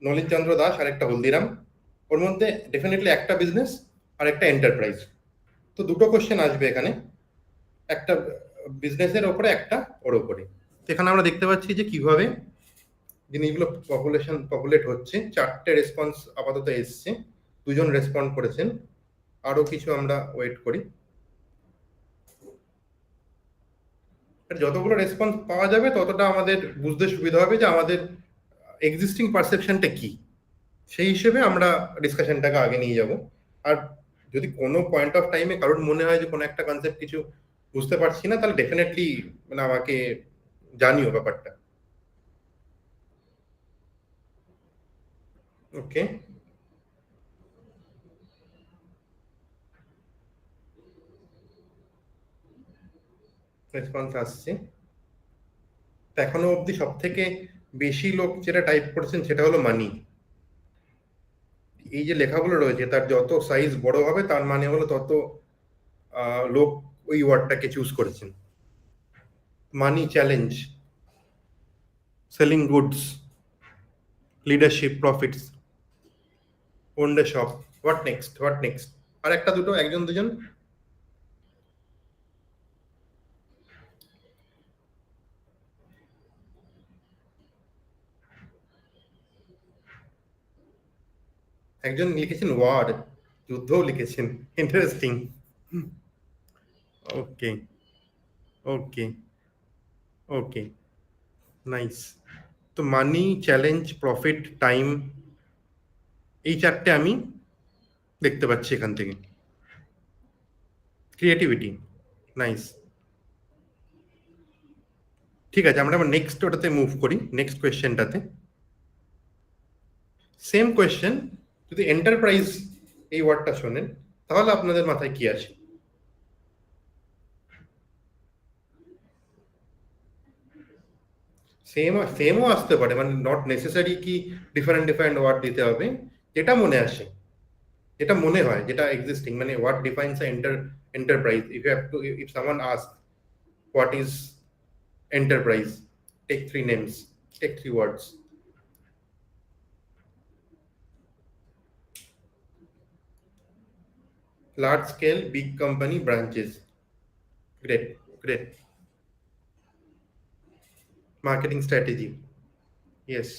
[SPEAKER 5] নলিন চন্দ্র দাস আর একটা হলদিরাম। ওর মধ্যে ডেফিনেটলি একটা বিজনেস আর একটা এন্টারপ্রাইজ। তো দুটো কোশ্চেন আসবে এখানে, একটা বিজনেসের ওপরে একটা ওর ওপরে। এখানে আমরা দেখতে পাচ্ছি যে কিভাবে জিনিসগুলো পপুলেট হচ্ছে। 4টে রেসপন্স আপাতত এসছে, 2 জন রেসপন্ড করেছেন, আরো কিছু আমরা ওয়েট করি। যতগুলো রেসপন্স পাওয়া যাবে ততটা আমাদের বুঝতে সুবিধা হবে যে আমাদের এক্সিস্টিং পারসেপশনটা কি, সেই হিসেবে আমরা ডিসকাশনটাকে আগে নিয়ে যাব। আর যদি কোনো পয়েন্ট অফ টাইমে কারোর মনে হয় যে কোনো একটা কনসেপ্ট কিছু বুঝতে পারছি না তাহলে ডেফিনেটলি মানে আমাকে জানিও ব্যাপারটা। ওকে, রেসপন্স আসছে। এখনো অবধি সব থেকে বেশি লোক যেটা টাইপ করেছেন সেটা হলো মানি। এই যে লেখাগুলো রয়েছে তার যত সাইজ বড় হবে তার মানে হলো তত লোক ওই ওয়ার্ডটাকে চুজ করেছেন। Money challenge, selling goods, leadership, profits, own the shop, what next, what next. আর একটা দুটো, একজন দুজন। একজন লিখেছেন ওয়ার, যুদ্ধও লিখেছেন, ইন্টারেস্টিং। ওকে ওকে ওকে, নাইস। তো মানি, চ্যালেঞ্জ, প্রফিট, টাইম, এই চারটে আমি দেখতে পাচ্ছি এখান থেকে। Creativity, nice. ঠিক আছে, আমরা নেক্সট ওটাতে মুভ করি, নেক্সট কোয়েশ্চেনটাতে। সেম কোয়েশ্চেন, যদি এন্টারপ্রাইজ এই ওয়ার্ডটা শোনেন তাহলে আপনাদের মাথায় কি আসে? সেমও আসতে পারে, মানে নট নেসেসারি কি ডিফারেন্ট ওয়ার্ড দিতে হবে, যেটা মনে আসে, যেটা মনে হয়, যেটা এক্সিস্টিং, মানে what defines enterprise. If you have to, if someone ask what is enterprise, take 3 names, take 3 words. Large scale, big company, branches. Great. Marketing strategy. Yes.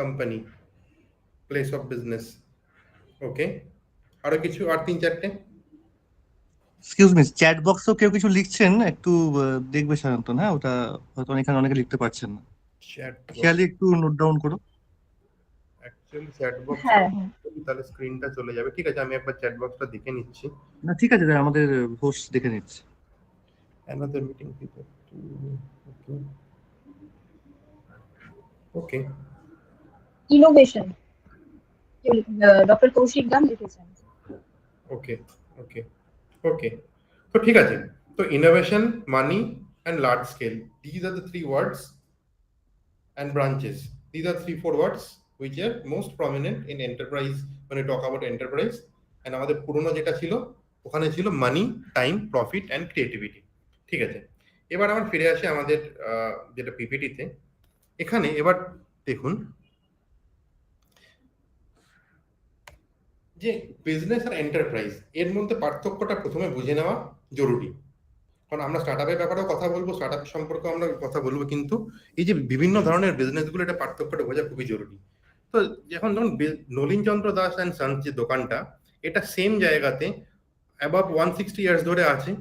[SPEAKER 5] Company, place of business. Okay. আরো কিছু, আর 3-4টে?
[SPEAKER 1] এক্সকিউজ মি, চ্যাট বক্সেও কেউ কিছু লিখছেন, একটু দেখবে সায়ন্তন। হ্যাঁ, ওটা হয়তো এখানে অনেকে লিখতে পারছেন না,
[SPEAKER 5] চ্যাট
[SPEAKER 1] খেয়ালি একটু নোট ডাউন করো।
[SPEAKER 5] অ্যাকচুয়ালি চ্যাট বক্স,
[SPEAKER 2] হ্যাঁ,
[SPEAKER 5] তাহলে স্ক্রিনটা চলে যাবে। ঠিক আছে, আমি একবার চ্যাট বক্সটা দেখে নিচ্ছি।
[SPEAKER 1] না ঠিক আছে, আমাদের হোস্ট দেখে নিচ্ছে।
[SPEAKER 5] Another meeting people. Okay.
[SPEAKER 2] Innovation, doctor Kaushik গান লিখেছেন।
[SPEAKER 5] Okay. তো ঠিক আছে, তো innovation, money and large scale, these are the 3 words, and branches, these are 3-4 words which are most prominent in enterprise when we talk about enterprise. And আমাদের পুরনো যেটা ছিল ওখানে ছিল মানি, টাইম, প্রফিট এন্ড ক্রিয়েটিভিটি। ঠিক আছে, এবার আমরা ফিরে আসি আমাদের যেটা পিপিটিতে। এখানে এবার দেখুন যে বিজনেস আর এন্টারপ্রাইজ এর মধ্যে পার্থক্যটা প্রথমে বুঝে নেওয়া জরুরি। কারণ আমরা স্টার্টআপের ব্যাপারেও কথা বলবো, স্টার্টআপ সম্পর্কে আমরা কথা বলবো, কিন্তু এই যে বিভিন্ন ধরনের বিজনেসগুলো, এটা পার্থক্যটা বোঝা খুবই জরুরি। তো যখন নলিন চন্দ্র দাস অ্যান্ড সন্স যে দোকানটা, এটা সেম জায়গাতে অ্যাবাভ 160 ইয়ার্স ধরে আছে।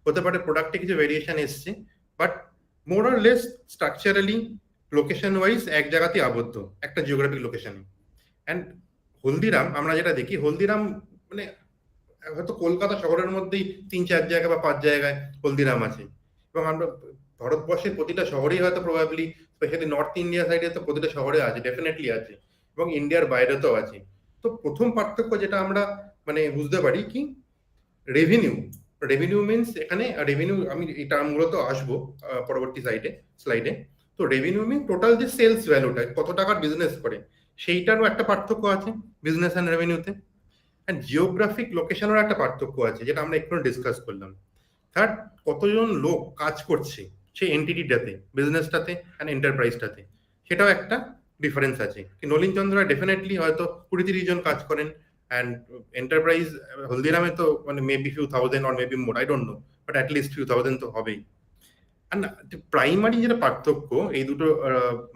[SPEAKER 5] হতে পারে প্রোডাক্টে কিছু ভেরিয়েশন এসছে, but more or less structurally, location wise এক জায়গাতেই আবদ্ধ, একটা জিওগ্রাফিক লোকেশনে। অ্যান্ড হলদিরাম, আমরা যেটা দেখি, হলদিরাম মানে হয়তো কলকাতা শহরের মধ্যেই 3-4 জায়গা বা 5 জায়গায় হলদিরাম আছে, এবং আমরা ভারতবর্ষের প্রতিটা শহরেই হয়তো প্রবাবলি, স্পেশালি নর্থ ইন্ডিয়া সাইডে তো প্রতিটা শহরে আছে, ডেফিনেটলি আছে, এবং ইন্ডিয়ার বাইরেতেও আছে। তো প্রথম পার্থক্য যেটা আমরা মানে বুঝতে পারি কি, রেভিনিউ মিনস, এখানে রেভিনিউ, আমি এই টার্মগুলো তো আসবো পরবর্তী স্লাইডে। তো রেভিনিউ মিন টোটাল যে সেলস ভ্যালুটা, কত টাকার বিজনেস করে, সেইটারও একটা পার্থক্য আছে বিজনেস অ্যান্ড রেভিনিউতে। অ্যান্ড জিওগ্রাফিক লোকেশনেরও একটা পার্থক্য আছে, যেটা আমরা একটু ডিসকাস করলাম। থার্ড, কতজন লোক কাজ করছে সেই এন্টিটিটাতে, বিজনেসটাতে অ্যান্ড এন্টারপ্রাইজটাতে, সেটাও একটা ডিফারেন্স আছে। নলিন চন্দ্রা ডেফিনেটলি হয়তো 20-30 জন কাজ করেন, অ্যান্ড এন্টারপ্রাইজ হলদিরামে তো মানে maybe few thousand or maybe more, I don't know, but at least few thousand তো হবেই। অ্যান্ড প্রাইমারি যেটা পার্থক্য এই দুটো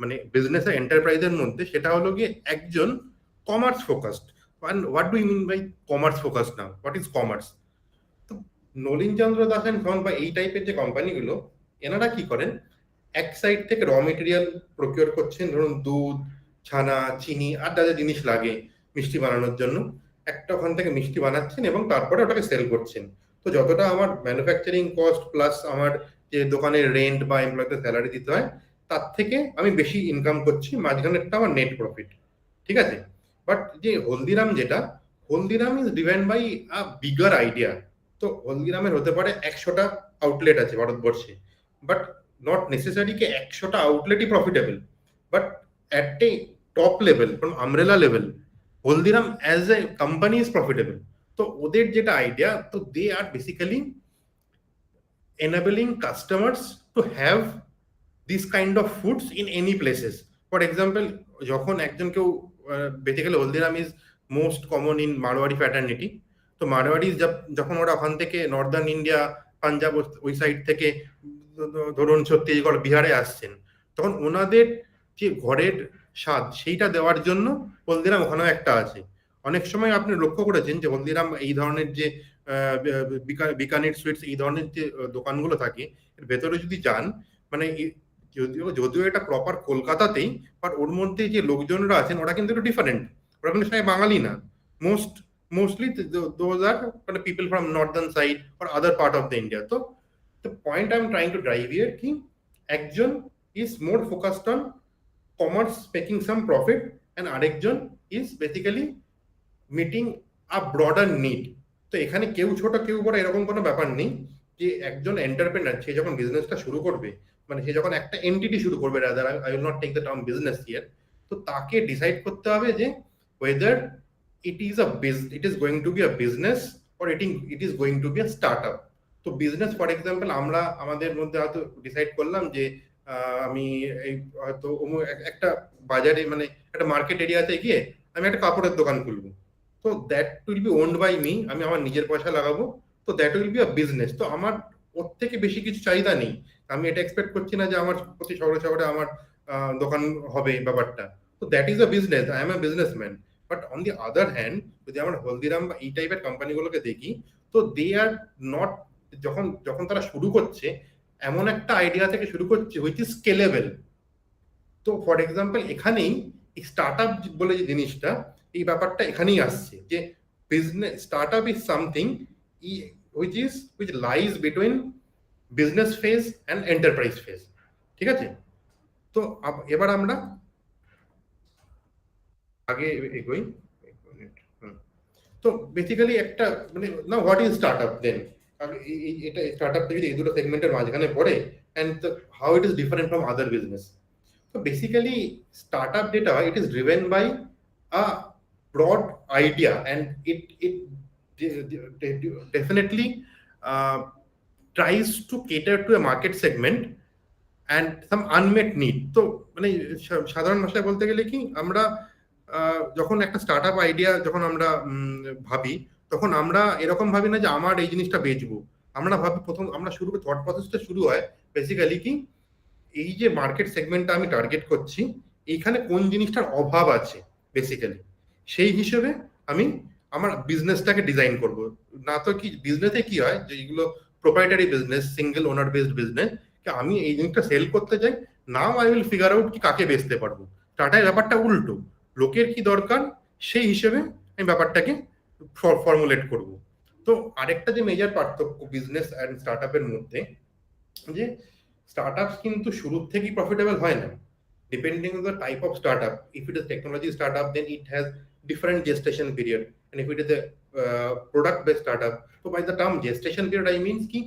[SPEAKER 5] মানে বিজনেস আর এন্টারপ্রাইজের মধ্যে, সেটা হলো গিয়ে একজন commerce focused. And what do you mean by commerce focus now? What is commerce? তো নলিন চন্দ্র দাস এন্ড সন বা এই টাইপের যে কোম্পানিগুলো, এনারা কি করেন, এক সাইড থেকে র মেটেরিয়াল প্রকিওর করছেন, ধরুন দুধ, ছানা, চিনি আর যা যা জিনিস লাগে মিষ্টি বানানোর জন্য, একটা ওখান থেকে মিষ্টি বানাচ্ছেন এবং তারপরে ওটাকে সেল করছেন। তো যতটা আমার ম্যানুফ্যাকচারিং কস্ট প্লাস আমার যে দোকানের রেন্ট বা এমপ্লয়ীদের স্যালারি দিতে হয়, তার থেকে আমি বেশি ইনকাম করছি, মাঝখানেরটা আমার নেট প্রফিট। ঠিক আছে, বাট যে হলদিরাম যেটা, Haldiram is driven by a bigger idea. তো হলদিরামের হতে পারে 100টা আউটলেট আছে ভারতবর্ষে, বাট নট নেসেসারি কে 100টা আউটলেটই profitable, but at a top level, from umbrella level, Haldiram as a company is profitable. তো ওদের যেটা আইডিয়া, তো they are basically enabling customers to have this kind of foods in any places. For example, যখন একজন কেউ basically Haldiram is most common in Marwari fraternity. তো মারোয়ারি যখন ওরা ওখান থেকে নর্দার্ন ইন্ডিয়া, পাঞ্জাব ওই সাইড থেকে ধরুন ছত্তিশগড়, বিহারে আসছেন, তখন ওনাদের যে ঘরের স্বাদ সেইটা দেওয়ার জন্য হলদিরাম ওখানেও একটা আছে। অনেক সময় আপনি লক্ষ্য করেছেন যে হলদিরাম এই ধরনের যে বিকানির সুইটস, এই ধরনের যে দোকানগুলো থাকে, এর ভেতরে যদি যান, মানে যদিও এটা প্রপার কলকাতাতেই, বাট ওর মধ্যে যে লোকজনরা আছেন ওরা কিন্তু একটু ডিফারেন্ট, ওরা কিন্তু সবাই বাঙালি না, mostly those are kind of people from northern side or other part of the India. So the point I'm trying to drive here ki ekjon is more focused on commerce making some profit and arekjon is basically meeting a broader need. তো এখানে কেউ ছোট কেউ বড় এরকম কোনো ব্যাপার নেই, যে একজন এন্টারপ্রেনার সে যখন বিজনেসটা শুরু করবে, মানে সে যখন একটা এন্টিটি শুরু করবে, rather I will not take the term business here, তো তাকে ডিসাইড করতে হবে যে whether it is going to be a business or it is going to be a startup. তো বিজনেস ফর এক্সাম্পল আমরা আমাদের মধ্যে হয়তো ডিসাইড করলাম যে আমি এই হয়তো একটা বাজারে মানে একটা মার্কেট এরিয়াতে গিয়ে আমি একটা কাপড়ের দোকান খুলবো, তো that will be owned by me, আমি আমার নিজের পয়সা লাগাবো, তো that will be a business. তো আমার ওর থেকে বেশি কিছু চাহিদা নেই, আমি এটা এক্সপেক্ট করছি না যে আমার প্রতি শহরে শহরে আমার দোকান হবে ব্যাপারটা, তো that is a business, I am a businessman. But on the other hand যদি আমরা হলদিরাম বা এই টাইপের কোম্পানিগুলোকে দেখি, তো দে আর নট, যখন তারা শুরু করছে এমন একটা আইডিয়া থেকে শুরু করছে হুইচ ইজ স্কেলেবল। তো ফর এক্সাম্পল এখানেই স্টার্টআপ বলে যে জিনিসটা, এই ব্যাপারটা এখানেই আসছে যে business startup is something which lies between business phase and enterprise phase, ঠিক আছে? তো এবার আমরা আগে এগোই। তো বেসিক্যালি একটা মানে না, হোয়াট ইজ স্টার্টআপ দেন, এটা স্টার্টআপ যদি এই দুটো সেগমেন্টের মাঝখানে পড়ে, and how it is different from other business. So basically startup data, it is driven by a broad idea and it definitely tries to cater to a market segment and some unmet need. তো মানে সাধারণ ভাষায় বলতে গেলে কি, আমরা যখন একটা স্টার্টআপ আইডিয়া যখন আমরা ভাবি, তখন আমরা এরকম ভাবি না যে আমার এই জিনিসটা বেচবো, আমরা ভাবি প্রথম আমরা শুরু থট প্রসেসটা শুরু হয় বেসিক্যালি কি এই যে মার্কেট সেগমেন্টটা আমি টার্গেট করছি এইখানে কোন জিনিসটার অভাব আছে বেসিক্যালি, সেই হিসেবে আমি আমার বিজনেসটাকে ডিজাইন করব। না তো কি বিজনেসে কি হয় যে এগুলো প্রোপ্রাইটারি বিজনেস, সিঙ্গেল ওনার বেসড বিজনেস, আমি এই জিনিসটা সেল করতে চাই, now I will figure out কি কাকে বেচতে পারবো। টাটায় ব্যাপারটা উল্টো, লোকের কি দরকার সেই হিসেবে আমি ব্যাপারটাকে ফর্মুলেট করব। তো আরেকটা যে মেজর পার্থক্য বিজনেস অ্যান্ড স্টার্টআপের মধ্যে, যে startups কিন্তু শুরু থেকেই প্রফিটেবল হয় না, depending on the type of startup. If it is technology startup then it has different gestation period, and if it is a product based startup, তো by the term gestation period I means কি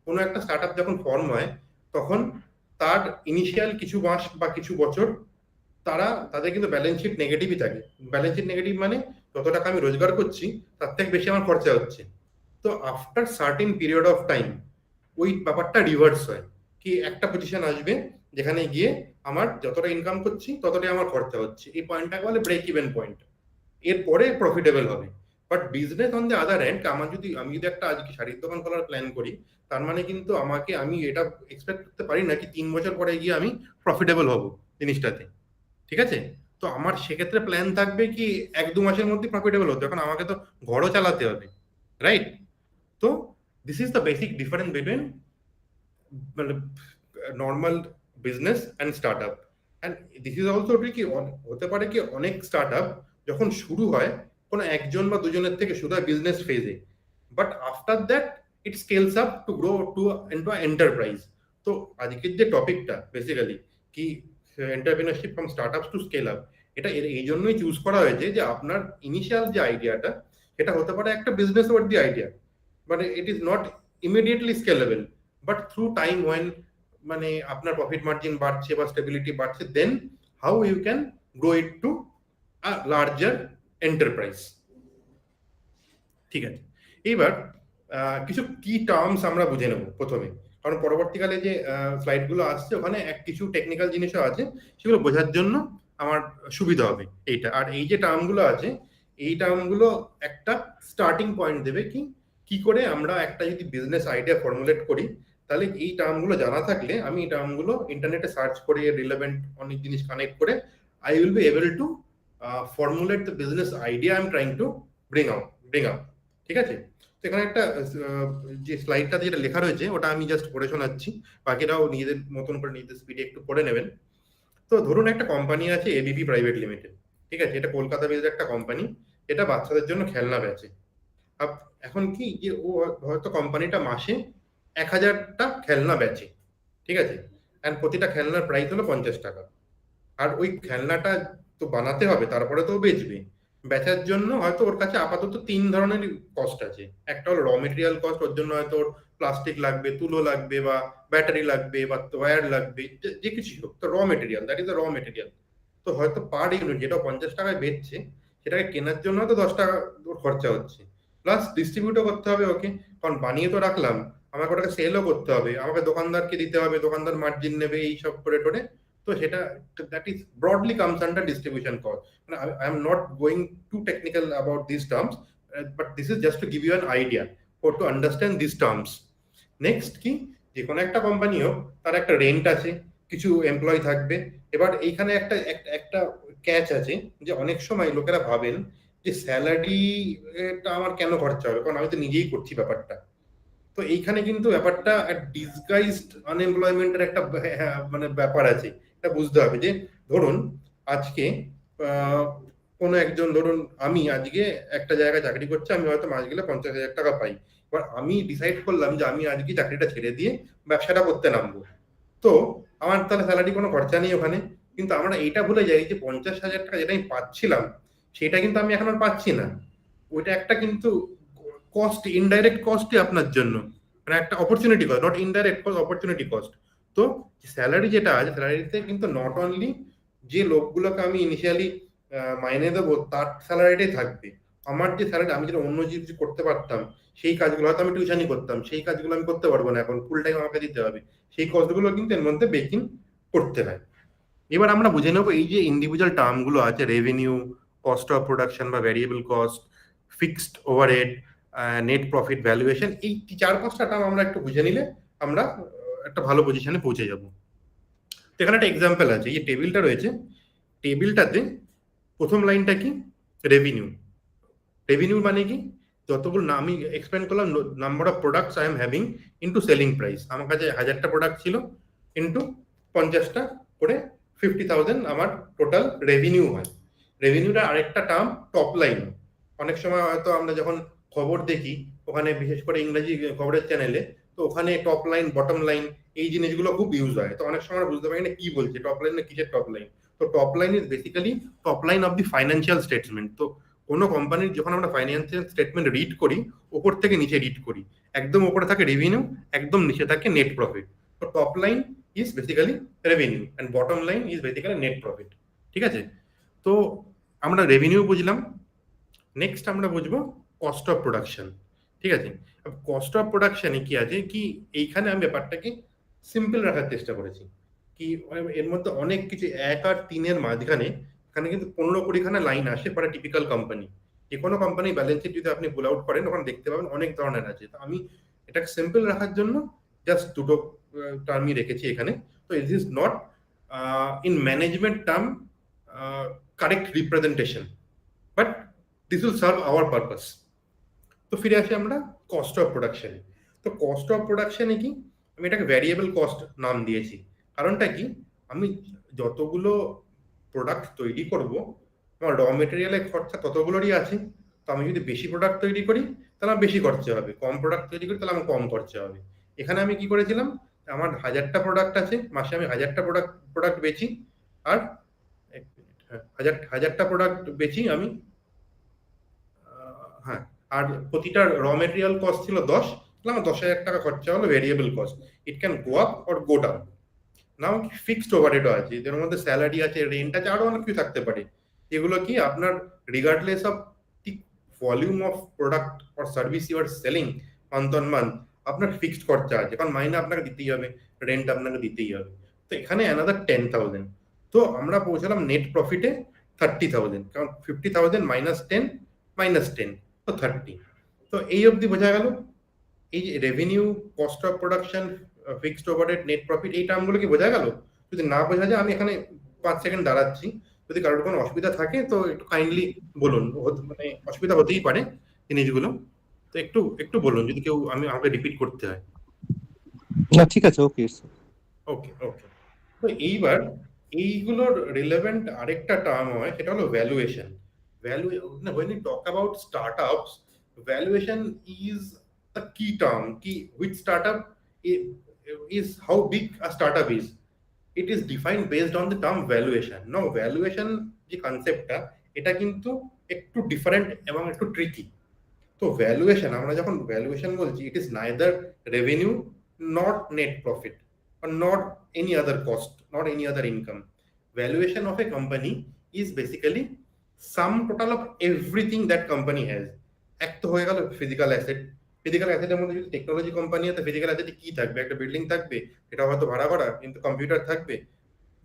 [SPEAKER 5] কোনো একটা স্টার্টআপ যখন ফর্ম হয় তখন তার ইনিশিয়াল কিছু মাস বা কিছু বছর তাদের কিন্তু ব্যালেন্স শিট নেগেটিভই থাকে। ব্যালেন্স শিট নেগেটিভ মানে যত টাকা আমি রোজগার করছি তার থেকে বেশি আমার খরচা হচ্ছে। তো after certain period of time ওই ব্যাপারটা রিভার্স হয়, কি একটা পজিশন আসবে যেখানে গিয়ে আমার যতটা ইনকাম করছি ততটাই আমার খরচা হচ্ছে, এই পয়েন্টটাকে বলে ব্রেক ইভেন পয়েন্ট, এরপরে প্রফিটেবল হবে। But business on the other hand, আমি যদি একটা আজকে শাড়ির দোকান খোলার প্ল্যান করি, তার মানে কিন্তু আমি এটা এক্সপেক্ট করতে পারি না কি 3 বছর পরে গিয়ে আমি প্রফিটেবল হব জিনিসটাতে, ঠিক আছে? তো আমার সেক্ষেত্রে প্ল্যান থাকবে কি 1-2 মাসের মধ্যে প্রফিটেবল হতে, এখন আমাকে তো ঘরও চালাতে হবে, রাইট? তো this is the basic difference between normal business and startup. And this is also true কি হতে পারে কি অনেক স্টার্টআপ যখন শুরু হয় কোনো একজন বা দুজনের থেকে শুরু হয় বিজনেস ফেজে, but after that it scales up to grow into enterprise. তো আজকের যে টপিকটা বেসিক্যালি কি entrepreneurship from startups to scale up, এটা এই জন্যই চুজ করা হয়েছে যে আপনার ইনিশিয়াল যে আইডিয়াটা সেটা হতে পারে একটা business worthy idea, but it is not immediately scalable, but through time when মানে আপনার প্রফিট মার্জিন বাড়ছে বা স্টেবিলিটি বাড়ছে, then how you can grow it to a larger enterprise. ঠিক আছে, এইবার কিছু কি টার্মস আমরা বুঝে নেব প্রথমে, কারণ পরবর্তীকালে যে স্লাইডগুলো আসছে ওখানে কিছু টেকনিক্যাল জিনিসও আছে, সেগুলো বোঝার জন্য আমার সুবিধা হবে এইটা। আর এই যে টার্মগুলো আছে এই টার্মগুলো একটা স্টার্টিং পয়েন্ট দেবে কি করে আমরা একটা যদি বিজনেস আইডিয়া ফর্মুলেট করি, তাহলে এই টার্মগুলো জানা থাকলে আমি এই টার্মগুলো ইন্টারনেটে সার্চ করে রিলেভেন্ট অনেক জিনিস কানেক্ট করে I will be able to formulate the business idea I am trying to bring up, ঠিক আছে? তো এখানে একটা যে স্লাইডটাতে যেটা লেখা রয়েছে ওটা আমি জাস্ট পড়ে শোনাচ্ছি, বাকিরাও নিজেদের মতন করে নিজেদের স্পিডে একটু পড়ে নেবেন। তো ধরুন একটা কোম্পানি আছে এবিপি প্রাইভেট লিমিটেড, ঠিক আছে, এটা কলকাতা বেসড একটা কোম্পানি, এটা বাচ্চাদের জন্য খেলনা বেচে। এখন কি যে ও হয়তো কোম্পানিটা মাসে 1000টা খেলনা বেচে, ঠিক আছে, এন্ড প্রতিটা খেলনার প্রাইস হলো 50 টাকা। আর ওই খেলনাটা তো বানাতে হবে, তারপরে তো ও বেচবে। বেচার জন্য হয়তো ওর কাছে আপাতত 3 ধরনের কস্ট আছে। একটা হলো র মেটেরিয়াল কস্ট, ওর জন্য হয়তো ওর প্লাস্টিক লাগবে, তুলো লাগবে, বা ব্যাটারি লাগবে, বা ওয়্যার লাগবে, যে কিছু হোক, তো র মেটেরিয়াল, দ্যাট ইজ দ্য র মেটেরিয়াল। তো হয়তো পার ইউনিট যেটা 50 টাকায় বেচছে, সেটাকে কেনার জন্য হয়তো 10 টাকা ওর খরচা হচ্ছে, প্লাস ডিস্ট্রিবিউটও করতে হবে ওকে, কারণ বানিয়ে তো রাখলাম, আমাকে ওটাকে সেলও করতে হবে, আমাকে দোকানদারকে দিতে হবে, দোকানদার মার্জিন নেবে, এই সব করে টোরে। তো সেটা, that is broadly comes under distribution cost. I am not going too technical about these terms, but this is just to give you an idea for to understand these terms. Next কি, যে কোনো একটা কোম্পানি হোক, তার একটা রেন্ট আছে, কিছু এমপ্লয় থাকবে। এবার এইখানে একটা ক্যাচ আছে, যে অনেক সময় লোকেরা ভাবেন যে স্যালারিটা আমার কেন খরচা হবে, কারণ আমি তো নিজেই করছি ব্যাপারটা। তো এইখানে কিন্তু ব্যাপারটা ডিসগাইজড আনএমপ্লয়মেন্টের একটা মানে ব্যাপার আছে, এটা বুঝতে হবে। যে ধরুন আজকে কোনো একজন, ধরুন আমি আজকে একটা জায়গায় চাকরি করছি, আমি হয়তো মাস গেলে 50,000 টাকা পাই। এবার আমি ডিসাইড করলাম যে আমি আজকে চাকরিটা ছেড়ে দিয়ে ব্যবসাটা করতে নামবো, তো আমার তাহলে স্যালারি কোনো খরচা নেই ওখানে। কিন্তু আমরা এইটা ভুলে যাই যে 50,000 টাকা যেটা আমি পাচ্ছিলাম, সেটা কিন্তু আমি এখন আর পাচ্ছি না। ওইটা একটা কিন্তু কস্ট, ইনডাইরেক্ট কস্টই আপনার জন্য, মানে একটা opportunity cost, not indirect cost, opportunity cost. তো স্যালারি যেটা আছে, স্যালারিতে কিন্তু নট অনলি যে লোকগুলোকে আমি ইনিশিয়ালি মাইনে দেবো তার স্যালারিটাই থাকবে, আমার যে স্যালারি, আমি যেটা অন্য কিছু করতে পারতাম সেই কাজগুলো, হয়তো আমি টিউশনই করতাম, সেই কাজগুলো আমি করতে পারবো না, এখন ফুল টাইম আমাকে দিতে হবে, সেই কস্টগুলো কিন্তু এর মধ্যে বেকিং করতে হয়। এবার আমরা বুঝে নেবো এই যে ইন্ডিভিজুয়াল টার্মগুলো আছে, রেভিনিউ, কস্ট অফ প্রোডাকশন বা variable cost, fixed overhead, net profit valuation, এই 4-5টা টার্ম আমরা একটু বুঝে নিলে আমরা একটা ভালো পজিশনে পৌঁছে যাব। এখানে একটা এক্সাম্পল আছে, এই টেবিলটা রয়েছে, টেবিলটাতে প্রথম লাইনটা কি, রেভিনিউ। রেভিনিউ মানে কি, যতগুলো আমি এক্সপ্লেন করলাম, number of products I am having into selling price. আমার কাছে 1000টা প্রোডাক্ট ছিল, ইন্টু 50টা করে 50,000 আমার টোটাল রেভিনিউ হয়। রেভিনিউটা আরেকটা টার্ম টপ লাইন। অনেক সময় হয়তো আমরা যখন খবর দেখি, ওখানে বিশেষ করে ইংরেজি খবরের চ্যানেলে, তো ওখানে টপ লাইন, বটম লাইন, এই জিনিসগুলো খুব ইউজ হয়। তো অনেক সময় বুঝতে পারি না কি বলছে, টপ লাইন না কিসের টপ লাইন। তো top line is basically top line of the financial statement. তো কোনো কোম্পানির যখন আমরা ফাইন্যান্সিয়াল স্টেটমেন্ট রিড করি, ওপর থেকে নিচে রিড করি, একদম ওপরে থাকে রেভিনিউ, একদম নিচে থাকে নেট প্রফিট। তো top line is basically revenue and bottom line is basically net profit, ঠিক আছে। তো আমরা রেভিনিউ বুঝলাম, নেক্সট আমরা বুঝবো কস্ট অফ প্রোডাকশন, ঠিক আছে। কস্ট অফ প্রোডাকশনে কি আছে, কি এইখানে আমি ব্যাপারটাকে সিম্পল রাখার চেষ্টা করেছি, কি এর মধ্যে অনেক কিছু 1 আর 3-এর মাঝখানে এখানে কিন্তু 15-20খানা লাইন আসে ফর টিপিক্যাল কোম্পানি। যে কোনো কোম্পানি ব্যালেন্স শিট যদি আপনি পুল আউট করেন, ওখানে দেখতে পাবেন অনেক ধরনের আছে। তো আমি এটাকে সিম্পল রাখার জন্য জাস্ট দুটো টার্মই রেখেছি এখানে। তো it is not in management term correct representation, but this will serve our purpose. তো ফিরে আসি আমরা কস্ট অফ প্রোডাকশনে। তো কস্ট অফ প্রোডাকশনে কি, আমি এটাকে ভ্যারিয়েবল কস্ট নাম দিয়েছি। কারণটা কি, আমি যতগুলো প্রোডাক্ট তৈরি করব, আমার র মেটেরিয়ালের খরচা ততগুলোরই আছে। তো আমি যদি বেশি প্রোডাক্ট তৈরি করি তাহলে আমার বেশি খরচা হবে, কম প্রোডাক্ট তৈরি করি তাহলে আমার কম খরচা হবে। এখানে আমি কি করেছিলাম, আমার 1000টা প্রোডাক্ট আছে, মাসে আমি 1000টা প্রোডাক্ট বেচি, আর 1000টা প্রোডাক্ট বেচি আমি, হ্যাঁ, আর প্রতিটা র মেটেরিয়াল কস্ট ছিল 10, তাহলে আমার 10,000 টাকা খরচা হলো variable cost. It can go up or go down. Now fixed ওভারহেডও আছে, এর মধ্যে স্যালারি আছে, রেন্ট আছে, আরো অনেক কিছু থাকতে পারে। এগুলো কি আপনার regardless of the volume of product or service you are selling month on month, আপনার ফিক্সড খরচা আছে, কারণ মাইনে আপনাকে দিতেই হবে, রেন্ট আপনাকে দিতেই হবে। তো এখানে অ্যানাদার 10,000। তো আমরা পৌঁছালাম নেট প্রফিটে 30,000, কারণ 50,000 মাইনাস 10 মাইনাস 10, তো 30। তো এই অবধি বোঝা গেল এই যে revenue, cost of production, fixed overhead, net profit, এই টার্মগুলো কি বোঝা গেল? যদি না বোঝা যায় আমি এখানে 5 সেকেন্ড দাঁড়াচ্ছি, যদি কারোর কোনো অসুবিধা থাকে তো একটু কাইন্ডলি বলুন, মানে অসুবিধা হতেই পারে জিনিসগুলো। তো একটু বলুন যদি কেউ আমাকে রিপিট করতে হয়।
[SPEAKER 1] না ঠিক আছে, ওকে।
[SPEAKER 5] ওকে। তো এইবার এইগুলোর রিলেভেন্ট আরেকটা টার্ম হয়, সেটা হলো valuation. When you talk about startups, valuation is a key term. Which startup is how big a startup is. It is defined based on the term valuation. Now valuation যে কনসেপ্টটা, এটা কিন্তু একটু ডিফারেন্ট এবং একটু ট্রিকি। তো ভ্যালুয়েশন, আমরা যখন ভ্যালুয়েশন বলছি, it is neither revenue, not net profit, or not any other cost, not any other income. Valuation of a company is basically sum total of everything that company has. এক তো হয়ে গেল ফিজিক্যাল অ্যাসেট। ফিজিক্যাল অ্যাসেটের মধ্যে যদি টেকনোলজি কোম্পানি আছে, ফিজিক্যাল অ্যাসেটে কি থাকবে? একটা বিল্ডিং থাকবে, এটা হয়তো ভাড়া করা, কিন্তু কম্পিউটার থাকবে,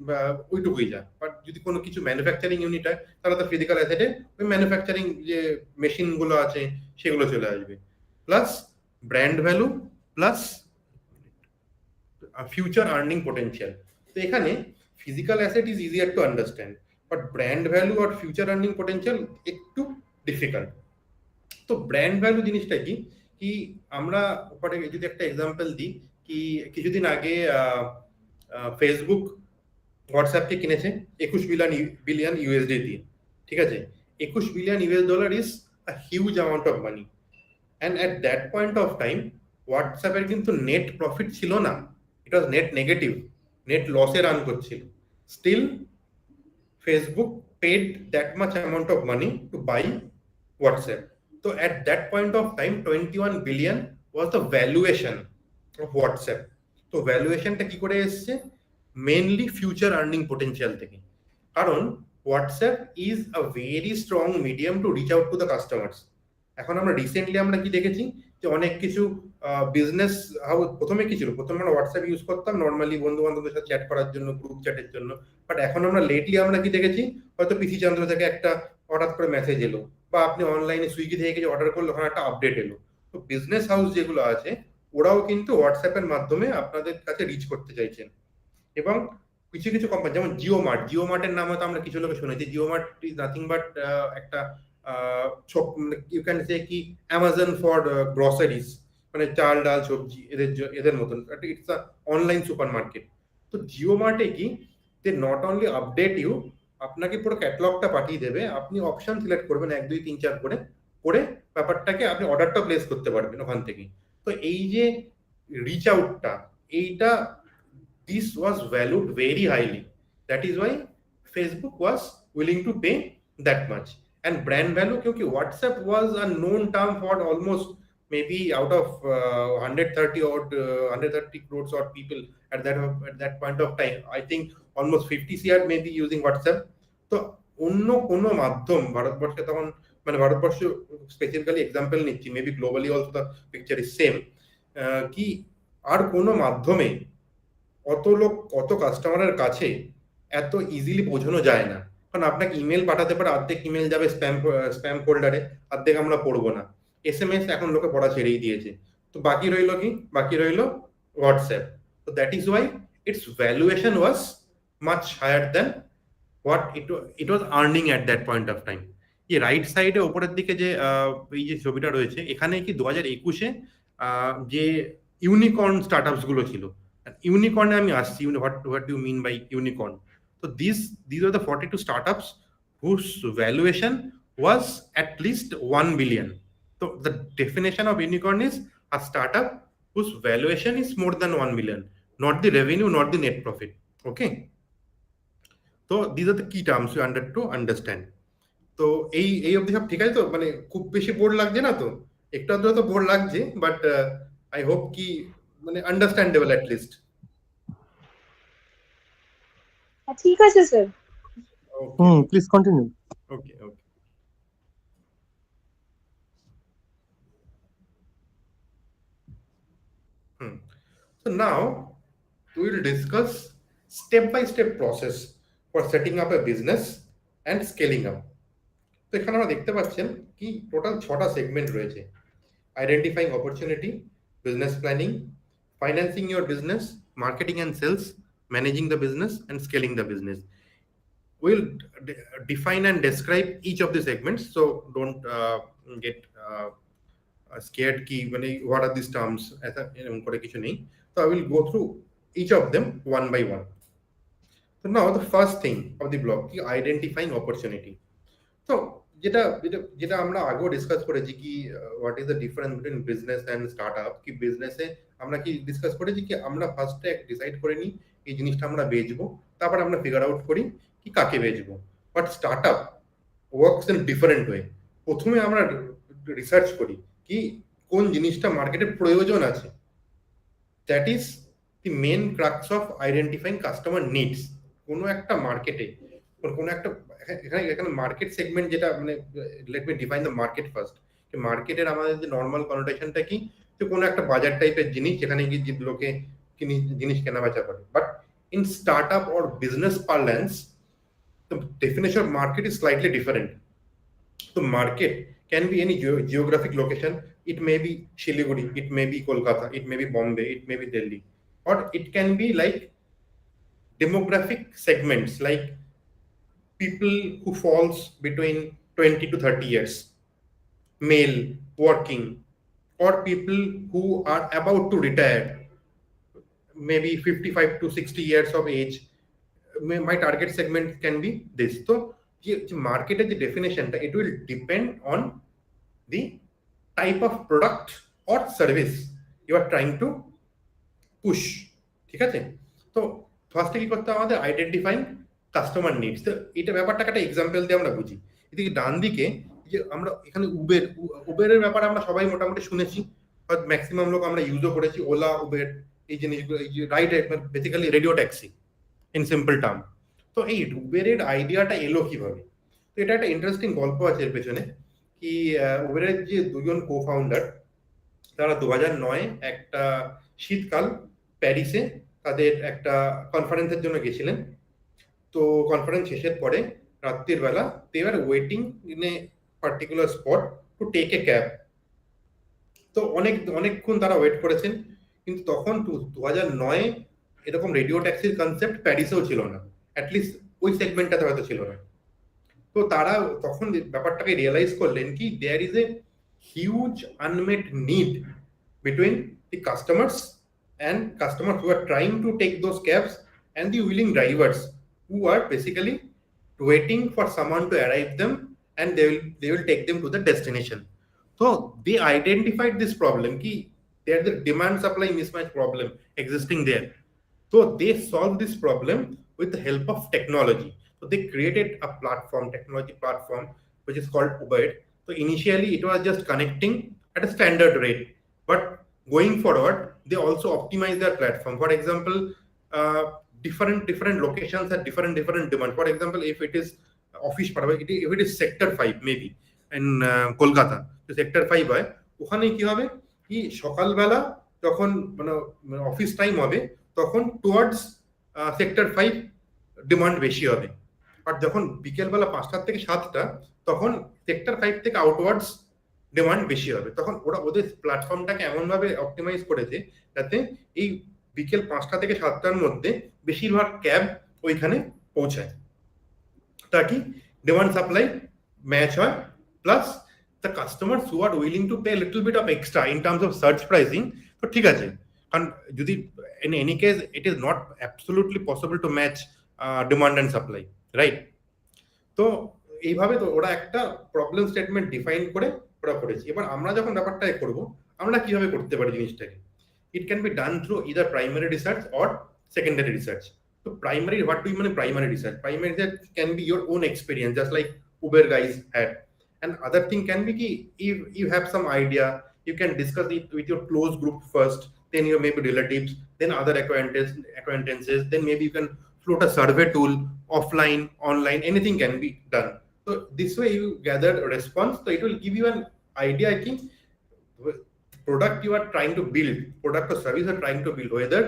[SPEAKER 5] বা ওইটুকুই যা। বাট যদি কোনো কিছু ম্যানুফ্যাকচারিং ইউনিট হয়, তাহলে তো ফিজিক্যাল অ্যাসেটে ওই ম্যানুফ্যাকচারিং যে মেশিন গুলো আছে সেগুলো চলে আসবে, plus brand value, plus future earning potential. তো এখানে physical asset is easier to understand, but brand value আর ফিউচার আর্নিং পোটেনশিয়াল একটু ডিফিকাল্ট। তো ব্র্যান্ড ভ্যালু জিনিসটা কি, আমরা ওপরে যদি একটা এক্সাম্পল দিই, কিছুদিন আগে ফেসবুক হোয়াটসঅ্যাপকে কিনেছে 21 বিলিয়ন ইউএসডি দিয়ে, ঠিক আছে? 21 billion US dollar is a huge amount of money. And at that point of time হোয়াটসঅ্যাপের কিন্তু নেট প্রফিট ছিল না, it was net negative, net লসে রান করছিল। Still Facebook paid that much amount of money to buy WhatsApp. তো at that point of time 21 billion was the valuation of WhatsApp. তো ভ্যালুয়েশনটা কি করে এসছে? মেনলি ফিউচার আর্নিং পোটেনশিয়াল থেকে। কারণ WhatsApp is a very strong medium to reach out to the customers. এখন আমরা রিসেন্টলি আমরা কি দেখেছি যে অনেক কিছু বিজনেস, প্রথমে কি ছিল, প্রথমে আমরা হোয়াটসঅ্যাপ ইউজ করতাম নর্মালি বন্ধু বান্ধবদের সাথে চ্যাট করার জন্য, গ্রুপ চ্যাটের জন্য। বাট এখন আমরা লেটলি আমরা কি দেখেছি, হয়তো পিসি চন্দ্র থেকে একটা হঠাৎ করে মেসেজ এলো, বা আপনি অনলাইনে সুইগি থেকে কিছু অর্ডার করলে ওখানে একটা আপডেট এলো। তো বিজনেস হাউস যেগুলো আছে ওরাও কিন্তু হোয়াটসঅ্যাপের মাধ্যমে আপনাদের কাছে রিচ করতে চাইছেন। এবং কিছু কিছু কোম্পানি যেমন জিও মার্টের নাম হয়তো আমরা কিছু লোক শুনেছি। Jio mart is nothing but একটা ইউ ক্যান সে কি অ্যামাজন ফর গ্রসারিজ, মানে চাল ডাল সবজি এদের মতন। It's a online super market. তো জিও মার্টে কি, যে নট অনলি আপডেট ইউ, আপনাকে পুরো ক্যাটালগটা পাঠিয়ে দেবে, আপনি অপশন সিলেক্ট করবেন 1 2 3 4 করে ব্যাপারটাকে আপনি অর্ডারটা প্লেস করতে পারবেন ওখান থেকে। তো এই যে রিচ আউটটা, এইটা this was valued very highly. That is why Facebook was willing to pay that much. And brand value, क्योंकि WhatsApp was a known term for almost maybe out of 130 crores or people at that point of time. I think almost 50 CR may be using WhatsApp. তো অন্য কোনো মাধ্যম ভারতবর্ষে তখন, মানে ভারতবর্ষ স্পেসিফিক্যালি এক্সাম্পল নিচ্ছি, maybe globally also the picture is same, কি আর কোনো মাধ্যমে অত কাস্টমারের কাছে এত ইজিলি পৌঁছানো যায় না। কারণ আপনাকে ইমেল পাঠাতে পারে, অর্ধেক ইমেল যাবে স্প্যাম ফোল্ডারে, অর্ধেক আমরা পড়বো না। SMS এখন লোকে পড়া ছেড়েই দিয়েছে। তো বাকি রইল কি? বাকি রইল হোয়াটসঅ্যাপ। তো that is why its valuation was much higher than what it was earning at that point of time. এই রাইট সাইডে ওপরের দিকে যে এই যে ছবিটা রয়েছে, এখানে কি 2021-এ যে ইউনিকর্ন স্টার্টআপস গুলো ছিল, ইউনিকর্নে আমি আসছি, what do you mean by unicorn? So these are the 42 startups whose valuation was at least 1 billion. So the definition of unicorn is a startup whose valuation is more than 1 billion, not the revenue, not the net profit. Okay, so these are the key terms you to understand. তো এই অবধি সব ঠিক আছে তো? মানে খুব বেশি বোর্ড লাগছে না তো? একটু আধটু তো বোর্ড লাগছে, বাট আই হোপ কি মানে আন্ডারস্ট্যান্ডেবল অ্যাট লিস্ট।
[SPEAKER 2] ঠিক আছে sir.
[SPEAKER 1] Please continue.
[SPEAKER 5] Okay. So now we will discuss step-by-step process for setting up a business and scaling up. তো এখানে আমরা দেখতে পাচ্ছেন কি টোটাল 6টা সেগমেন্ট রয়েছে: identifying opportunity, business planning, financing your business, marketing and sales, managing the business and scaling the business. We'll define and describe each of the segments, so don't get scared কি মানে what are these terms এরকম করে কিছু নেই। So I will go through each of them one by one. So now the first thing of the block কি identifying opportunity. তো যেটা যেটা যেটা আমরা আগেও ডিসকাস করেছি কি what is the difference between business and startup, কি বিজনেসে আমরা কি ডিসকাস করেছি কি আমরা ফার্স্টে ডিসাইড করে নিই এই জিনিসটা আমরা বেচবো, তারপর আমরা ফিগার আউট করি কি কাকে বেচবো। But startup works in different way. প্রথমে আমরা রিসার্চ করি কি কোন জিনিসটা মার্কেটে প্রয়োজন আছে, that is the main crux of identifying customer needs. কোনো একটা মার্কেটে কোনো একটা এখানে মার্কেট সেগমেন্ট যেটা মানে let me define the market first. মার্কেটের আমাদের যে নর্মাল কনোটেশনটা কি, তো কোনো একটা বাজার টাইপের জিনিস যেখানে গিয়ে যে লোকে জিনিস কেনা বেচা করে। But in startup or business parlance the definition of market is slightly different. So market can be any geographic location. It may be Siliguri, it may be Kolkata, it may be Bombay, it may be Delhi, or it can be like demographic segments, like people who falls between 20 to 30 years, male, working, or people who are about to retire, maybe 55 to 60 years of age. My target segment can be this. So market as the definition, it will depend on the type of product or service you are trying to push. ঠিক আছে? তো ফার্স্টে কি করতে আমাদের আইডেন্টিফাইং কাস্টমার নিডস। তো এটা ব্যাপারটাকে একটা এক্সাম্পল দিয়ে আমরা বুঝি। এদিকে ডান দিকে যে আমরা এখানে উবেরের ব্যাপারে আমরা সবাই মোটামুটি শুনেছি, ম্যাক্সিমাম লোক আমরা ইউজও করেছি, ওলা, উবের, এই জিনিসগুলো, এই যে ride basically radio taxi in simple term. তো এই উবেরের আইডিয়াটা এলো কিভাবে? তো এটা একটা ইন্টারেস্টিং গল্প আছে এর পেছনে। কি উবেরের যে দুজন কো ফাউন্ডার, তারা 2009 একটা শীতকাল প্যারিসে তাদের একটা কনফারেন্সের জন্য গেছিলেন। তো কনফারেন্স শেষের পরে রাত্রির বেলা they are waiting in a particular spot to take a cab. তো অনেকক্ষণ তারা ওয়েট করেছেন, কিন্তু তখন 2009 এরকম রেডিও ট্যাক্সির কনসেপ্ট প্যারিসেও ছিল না, অ্যাটলিস্ট ওই সেগমেন্টটাতে হয়তো ছিল না। তো তারা তখন ব্যাপারটাকে রিয়েলাইজ করলেন কি there is a huge unmet need between the customers and customers who are trying to take those cabs and the willing drivers who are basically waiting for someone to arrive them and they will take them to the destination. So they identified this problem ki there is a demand supply mismatch problem existing there. So they solved this problem with the help of technology. So they created a technology platform, which is called Uber. So initially it was just connecting at a standard rate, but going forward, they also optimize their platform. For example, different locations have different demand. For example, if it is office, if it is sector 5 maybe in Kolkata, so sector 5 হয়, ওখানে কি হবে কি সকালবেলা যখন মানে অফিস টাইম হবে তখন টুয়ার্ডস সেক্টর 5 ডিমান্ড বেশি হবে, আর যখন বিকেলবেলা 5টা থেকে 7টা তখন সেক্টর 5 থেকে আউটওয়ার্ডস ডিমান্ড বেশি হবে। তখন ওরা ওদের প্ল্যাটফর্মটাকে এমনভাবে অপটিমাইজ করেছে যাতে এই বিকেল 5টা থেকে 7টার মধ্যে বেশিরভাগ ক্যাব ওইখানে পৌঁছায়, তাকি ডিমান্ড সাপ্লাই ম্যাচ হয়, plus the customers who are willing to pay a little bit of extra in terms of surge pricing. তো ঠিক আছে, কারণ যদি in any case it is not absolutely possible to match demand and supply, right? তো এইভাবে তো ওরা একটা প্রবলেম স্টেটমেন্ট ডিফাইন করে ওরা করেছে। এবার আমরা যখন ব্যাপারটা করব, আমরা কিভাবে করতে পারি জিনিসটাকে? It can be done through either primary research or secondary research. So primary, what do you mean primary research? Primary research can be your own experience, just like Uber guys had. And other thing can be if you have some idea, you can discuss it with your close group first, then your maybe relatives, then other acquaintances, then maybe you can float a survey tool, offline, online, anything can be done. So this way you gather a response, so it will give you an idea, I think, product you are trying to build, product or service you are trying to build, whether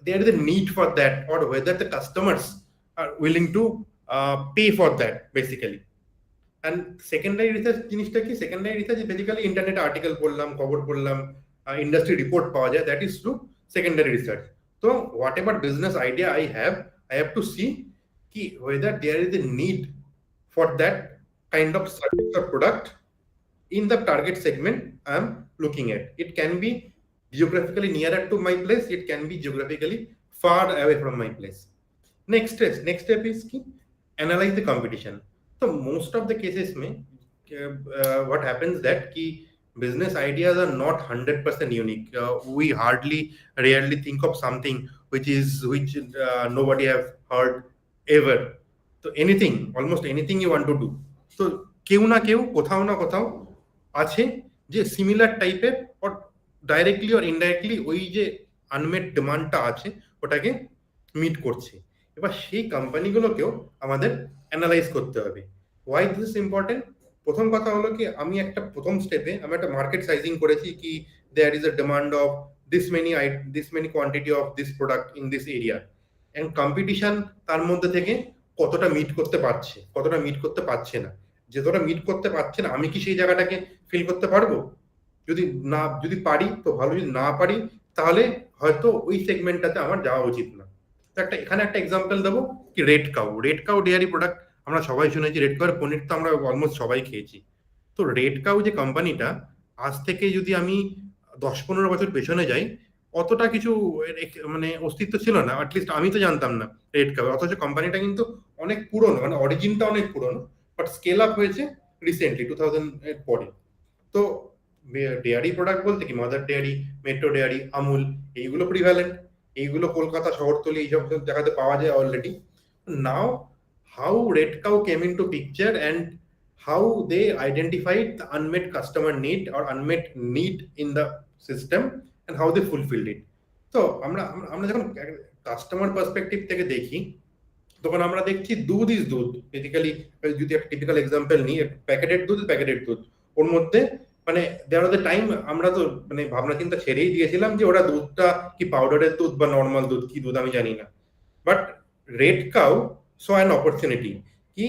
[SPEAKER 5] there is a need for that or whether the customers are willing to pay for that, basically. And secondary research জিনিসটা কি? secondary research is basically internet article পড়লাম, খবর পড়লাম, industry report পাওয়া যায়, that is through secondary research. So whatever business idea I have to see ki whether there is a need for that kind of service or product in the target segment I'm looking at. It can be geographically nearer to my place, it can be geographically far away from my place. Next step is ki analyze the competition. So most of the cases mein what happens that ki business ideas are not 100% unique. We rarely think of something which nobody have heard ever. So almost anything you want to do, তো কেউ না কেউ কোথাও না কোথাও আছে যে সিমিলার টাইপের অর ডাইরেক্টলি অর ইনডাইরেক্টলি ওই যে আনমেট ডিমান্ডটা আছে ওটাকে মিট করছে। এবার সেই কোম্পানিগুলোকেও আমাদের অ্যানালাইজ করতে হবে। Why this is important? প্রথম কথা হলো কি আমি প্রথম স্টেপে আমি একটা মার্কেট সাইজিং করেছি কি there is a demand of this many quantity of this product in this area, and competition তার মধ্যে থেকে কতটা মিট করতে পারছে কতটা মিট করতে পারছে না। যতটা মিট করতে পারছে না আমি কি সেই জায়গাটাকে ফিল করতে পারবো? যদি পারি তো ভালো, যদি না পারি তাহলে হয়তো ওই সেগমেন্টটাতে আমার যাওয়া উচিত না। তো এখানে একটা এক্সাম্পল দেবো কি রেড কাউ ডেয়ারি প্রোডাক্ট আমরা সবাই শুনেছি, রেড কাউয়ের পনির তো আমরা অলমোস্ট সবাই খেয়েছি। তো রেড কাউ যে কোম্পানিটা আজ থেকে যদি আমি 10-15 বছর পেছনে যাই অতটা কিছু মানে অস্তিত্ব ছিল না, অ্যাটলিস্ট আমি তো জানতাম না রেড কাউ। অথচ কোম্পানিটা কিন্তু অনেক পুরনো, মানে অরিজিনটা অনেক পুরনো, বাট স্কেল আপ হয়েছে রিসেন্টলি 2000 এর পরে। তো ডেয়ারি প্রোডাক্ট বলতে কি mother dairy, metro dairy, Amul এইগুলো প্রিভ্যালেন্ট, এইগুলো কলকাতা শহরতলি এইসব জায়গাতে পাওয়া যায় already. Now how red cow came into picture and how they identified the unmet customer need or unmet need in the system and how they fulfilled it. তো আমরা যখন কাস্টমার পার্সপেক্টিভ থেকে দেখি তখন আমরা দেখছি দুধ ইজ দুধ। বেসিক্যালি যদি একটা টিপিক্যাল এক্সাম্পল নিই, প্যাকেটেড দুধ ওর মধ্যে মানে দেয়ার দ্য টাইম আমরা তো মানে ভাবনা চিন্তা ছেড়েই দিয়েছিলাম যে ওরা দুধটা কি পাউডারের দুধ বা নর্মাল দুধ কি দুধ আমি জানি না। But red cow so an opportunity কি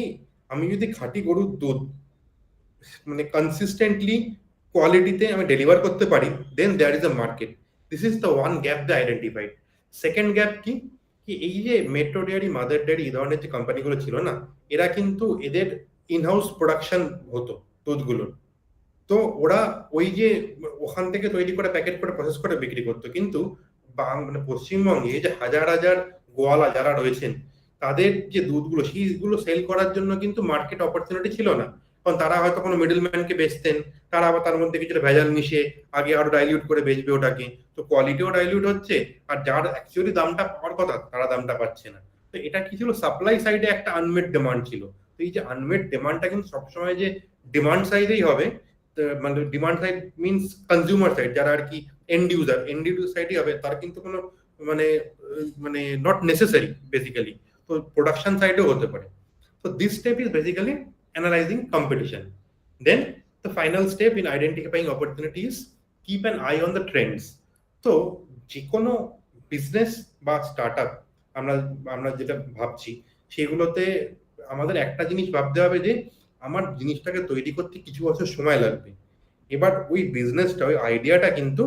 [SPEAKER 5] আমি যদি খাঁটি গরুর দুধ মানে কনসিস্টেন্টলি কোয়ালিটিতে আমি ডেলিভার করতে পারি, then there is a market. This is the one gap they identified. Second gap কি এই যে মেট্রো ডেয়ারি, মাদার ডেয়ারি এই ধরনের যে কোম্পানিগুলো ছিল না, এরা কিন্তু এদের ইনহাউস প্রোডাকশন হতো দুধগুলোর। তো ওরা ওই যে ওখান থেকে তৈরি করে প্যাকেট করে প্রসেস করে বিক্রি করতো। কিন্তু মানে পশ্চিমবঙ্গে যে হাজার হাজার গোয়ালা যারা রয়েছেন তাদের যে দুধগুলো সেইগুলো সেল করার জন্য কিন্তু মার্কেট অপরচুনিটি ছিল না। কারণ তারা হয়তো কোনো মিডলম্যানকে বেচতেন, তারা আবার তার মধ্যে কিছুটা ভেজাল মিশিয়ে আগে আরো ডাইলিউট করে বেচবে ওটাকে। তো কোয়ালিটিও ডাইলিউট হচ্ছে, আর যার অ্যাকচুয়ালি দামটা পাওয়ার কথা তারা দামটা পাচ্ছে না। তো এটা কি ছিল, সাপ্লাই সাইডে একটা আনমেট ডিমান্ড ছিল। তো এই যে আনমেট ডিমান্ডটা কিন্তু সবসময় যে ডিমান্ড সাইডেই হবে, মানে demand side means consumer side, যারা আর কি এন্ড ইউজার সাইডই হবে, তার কিন্তু কোনো মানে নট নেসেসারি বেসিক্যালি। তো প্রোডাকশন সাইডেও হতে পারে। So this step is basically analyzing competition. Then the final step in identifying opportunities, keep an eye on the trends. তো যে কোনো বিজনেস বা স্টার্টআপ আমরা যেটা ভাবছি সেগুলোতে আমাদের একটা জিনিস ভাবতে হবে যে আমার জিনিসটাকে তৈরি করতে কিছু বছর সময় লাগবে। এবার ওই বিজনেসটা, ওই আইডিয়াটা কিন্তু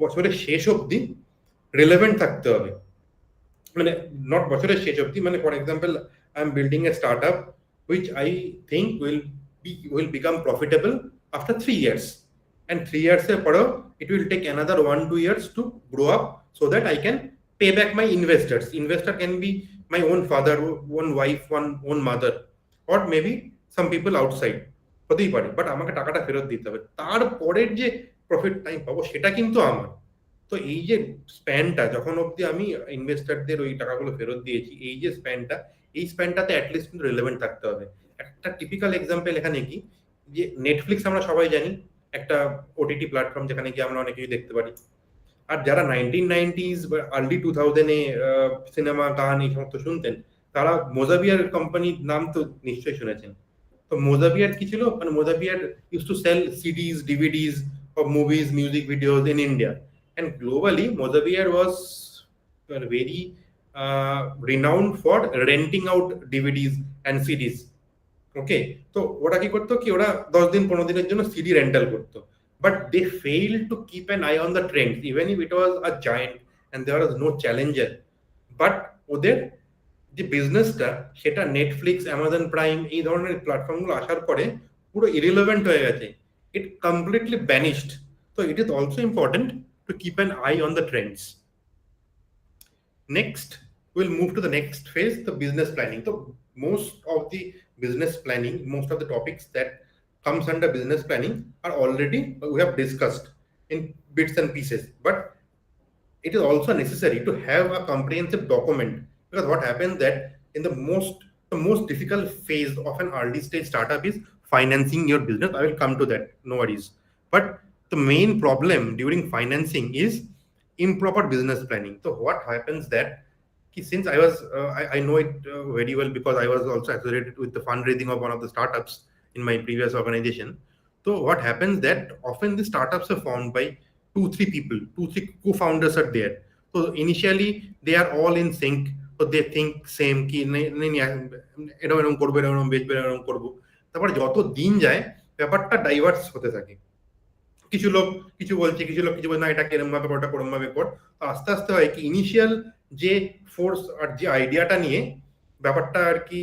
[SPEAKER 5] বছরের শেষ অবধি রিলেভেন্ট থাকতে হবে। মানে নট বছরের শেষ অবধি, মানে for example I am building a startup which I think will become profitable after 3 years, and 3 years পরেও it will take another 1-2 years to grow up so that I can pay back my investors. Investor can be my own father, own wife, own mother, or maybe some people outside হতেই পারে, বাট আমাকে টাকাটা ফেরত দিতে হবে। তারপরের যে প্রফিট টাইম পাবো সেটা কিন্তু আমার। তো এই যে স্প্যানটা যখন অবধি আমি ইনভেস্টরদের ওই টাকাগুলো ফেরত দিয়েছি, এই যে এই স্প্যানটাতে অ্যাটলিস্ট কিন্তু রিলেভেন্ট থাকতে হবে। একটা টিপিক্যাল এক্সাম্পল এখানে কি, যে নেটফ্লিক্স আমরা সবাই জানি একটা ওটিটি প্ল্যাটফর্ম যেখানে গিয়ে আমরা অনেক কিছু দেখতে পারি। আর যারা 1990s বা আর্লি 2000-এ সিনেমা গান এই সমস্ত শুনতেন, তারা মোজাভিয়ার কোম্পানির নাম তো নিশ্চয়ই শুনেছেন। তো মোজাভিয়ার কি ছিল, মানে Moser Baer used to sell CDs, DVDs of movies, music videos in India, and globally Mozaviar was very renowned for renting out DVDs and CDs. Okay, তো ওরা কি করতো কি, ওরা 10 দিন 15 দিনের জন্য সিডি রেন্টাল করতো, but they failed to keep an eye on the trends even if it was a giant and there was no challenger. But ওদের যে বিজনেসটা সেটা নেটফ্লিক্স, অ্যামাজন প্রাইম এই ধরনের প্ল্যাটফর্মগুলো আসার পরে পুরো ইরিলেভেন্ট হয়ে গেছে। it completely vanished. So it is also important to keep an eye on the trends. Next, we'll move to the next phase, the business planning. So most of the business planning, most of the topics that comes under business planning are already we have discussed in bits and pieces, but it is also necessary to have a comprehensive document, because what happens that in the most difficult phase of an early stage startup is financing your business. I will come to that, no worries. But the main problem during financing is improper business planning. So what happens that since I know it very well, because I was also associated with the fundraising of one of the startups in my previous organization. So what happens that often the startups are formed by 2-3 people, 2-3 co-founders are there. So initially they are all in sync, so they think same ki এরকম করবো, এরকম বেচবো, এরকম করবো। তারপরে যত দিন যায় ব্যাপারটা ডাইভার্স হতে থাকে। কিছু লোক কিছু বলছে, কিছু লোক কিছু বলছে না এটা কেরম ভাবে কর, ওটা কোরম ভাবে কর। তো আস্তে আস্তে হয় কি ইনিশিয়াল যে ফোর্স আর যে আইডিয়াটা নিয়ে ব্যাপারটা আর কি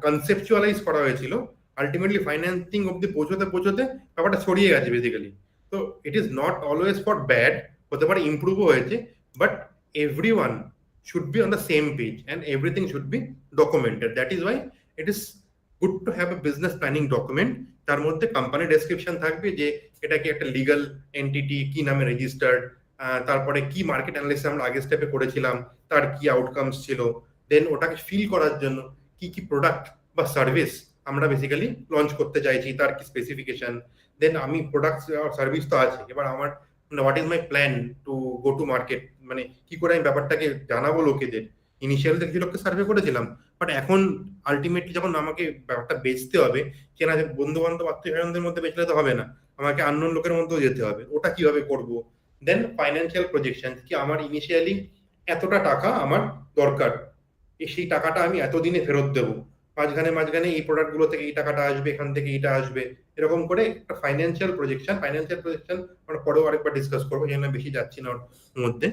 [SPEAKER 5] কনসেপচুয়ালাইজ করা হয়েছিল, আলটিমেটলি ফাইন্যান্সিং অব্দি পৌঁছতে পৌঁছতে ব্যাপারটা ছড়িয়ে গেছে বেসিক্যালি। তো it is not always for bad, হতে পারে ইমপ্রুভও হয়েছে, but everyone should be on the same page and everything should be documented. That is why it is good to have a business planning document. তার মধ্যে কোম্পানি ডেসক্রিপশন থাকবে যে এটা কি একটা লিগ্যাল এন্টিটি, কি নামে রেজিস্টার্ড, তারপরে কি মার্কেট অ্যানালিসিস আমরা আগের স্টেপে করেছিলাম, তার কি আউটকামস ছিল, দেন ওটাকে ফিল করার জন্য কি কি প্রোডাক্ট বা সার্ভিস আমরা বেসিক্যালি লঞ্চ করতে চাইছি, তার কি স্পেসিফিকেশন, দেন আমি প্রোডাক্ট সার্ভিস তো আছে, এবার আমার what is my plan to go to market, মানে কি করে আমি ব্যাপারটাকে জানাবো লোকেদের। ইনিশিয়াল কিছু লোককে সার্ভে করেছিলাম, বাট এখন আলটিমেটলি যখন আমাকে ব্যাপারটা বেচতে হবে, কেনা বন্ধু বান্ধব আত্মীয় মধ্যে বেচলে তো হবে না, আমাকে আননোন লোকের মধ্যেও যেতে হবে, ওটা কিভাবে করব। দেন ফাইন্যান্সিয়াল প্রজেকশন, কি আমার ইনিশিয়ালি এতটা টাকা আমার দরকার, সেই টাকাটা আমি এতদিনে ফেরত দেবো, মাঝখানে এই প্রোডাক্টগুলো থেকে এই টাকাটা আসবে, এখান থেকে এইটা আসবে, এরকম করে একটা ফাইন্যান্সিয়াল প্রজেকশন আমরা পরেও আরেকবার ডিসকাস করবো, এখানে বেশি যাচ্ছি না ওর মধ্যে।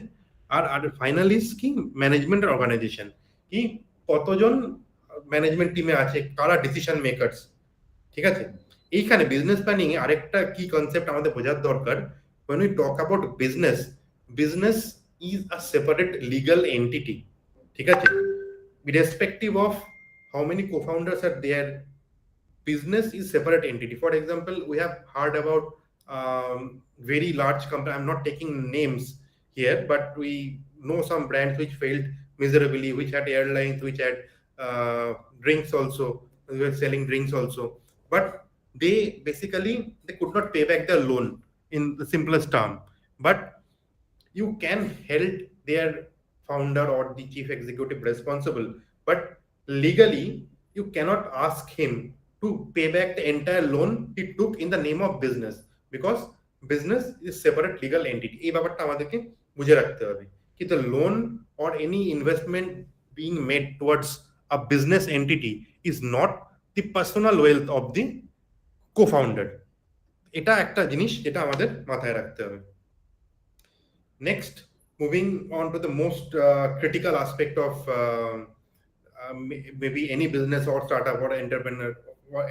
[SPEAKER 5] আর ফাইনালি কি ম্যানেজমেন্ট আর অর্গানাইজেশন, কি কতজন ম্যানেজমেন্ট টিমে আছে, কারা ডিসিশন মেকারস, ঠিক আছে। এইখানে বিজনেস প্ল্যানিং এ আরেকটা কি কনসেপ্ট আমাদের বোঝার দরকার। when we talk about business is a separate legal entity, ঠিক আছে, irrespective of how many co-founders are there, business is separate entity. For example, we have heard about very large company, I'm not taking names here, but we know some brands which failed miserably, which had airlines, which had drinks also, we were selling drinks also, but they could not pay back their loan in the simplest term. But you can help their founder or the chief executive responsible, but legally you cannot ask him to pay back the entire loan he took in the name of business, because business is separate legal entity. এই ব্যাপারটা আমাদেরকে বুঝে রাখতে হবে কি the loan or any investment being made towards a business entity is not the personal wealth of the co-founder. এটা একটা জিনিস যেটা আমাদের মাথায় রাখতে হবে। Next, moving on to the most critical aspect of maybe any business or startup or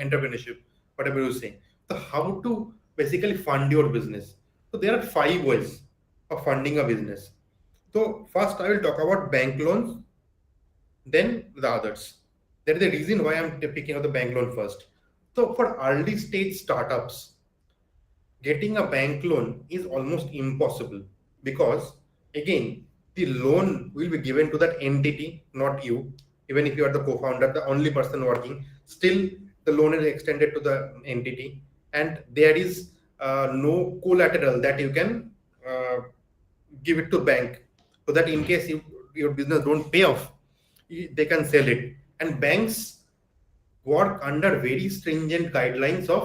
[SPEAKER 5] entrepreneurship, whatever you say. So how to basically fund your business. So there are 5 ways of funding a business. So first I will talk about bank loans, then the others. There is a reason why I'm picking up the bank loan first. So for early stage startups, getting a bank loan is almost impossible, because again the loan will be given to that entity, not you. Even if you are the co-founder, the only person working, still the loan is extended to the entity, and there is no collateral that you can give it to bank, so that in case your business don't pay off, they can sell it. And banks work under very stringent guidelines of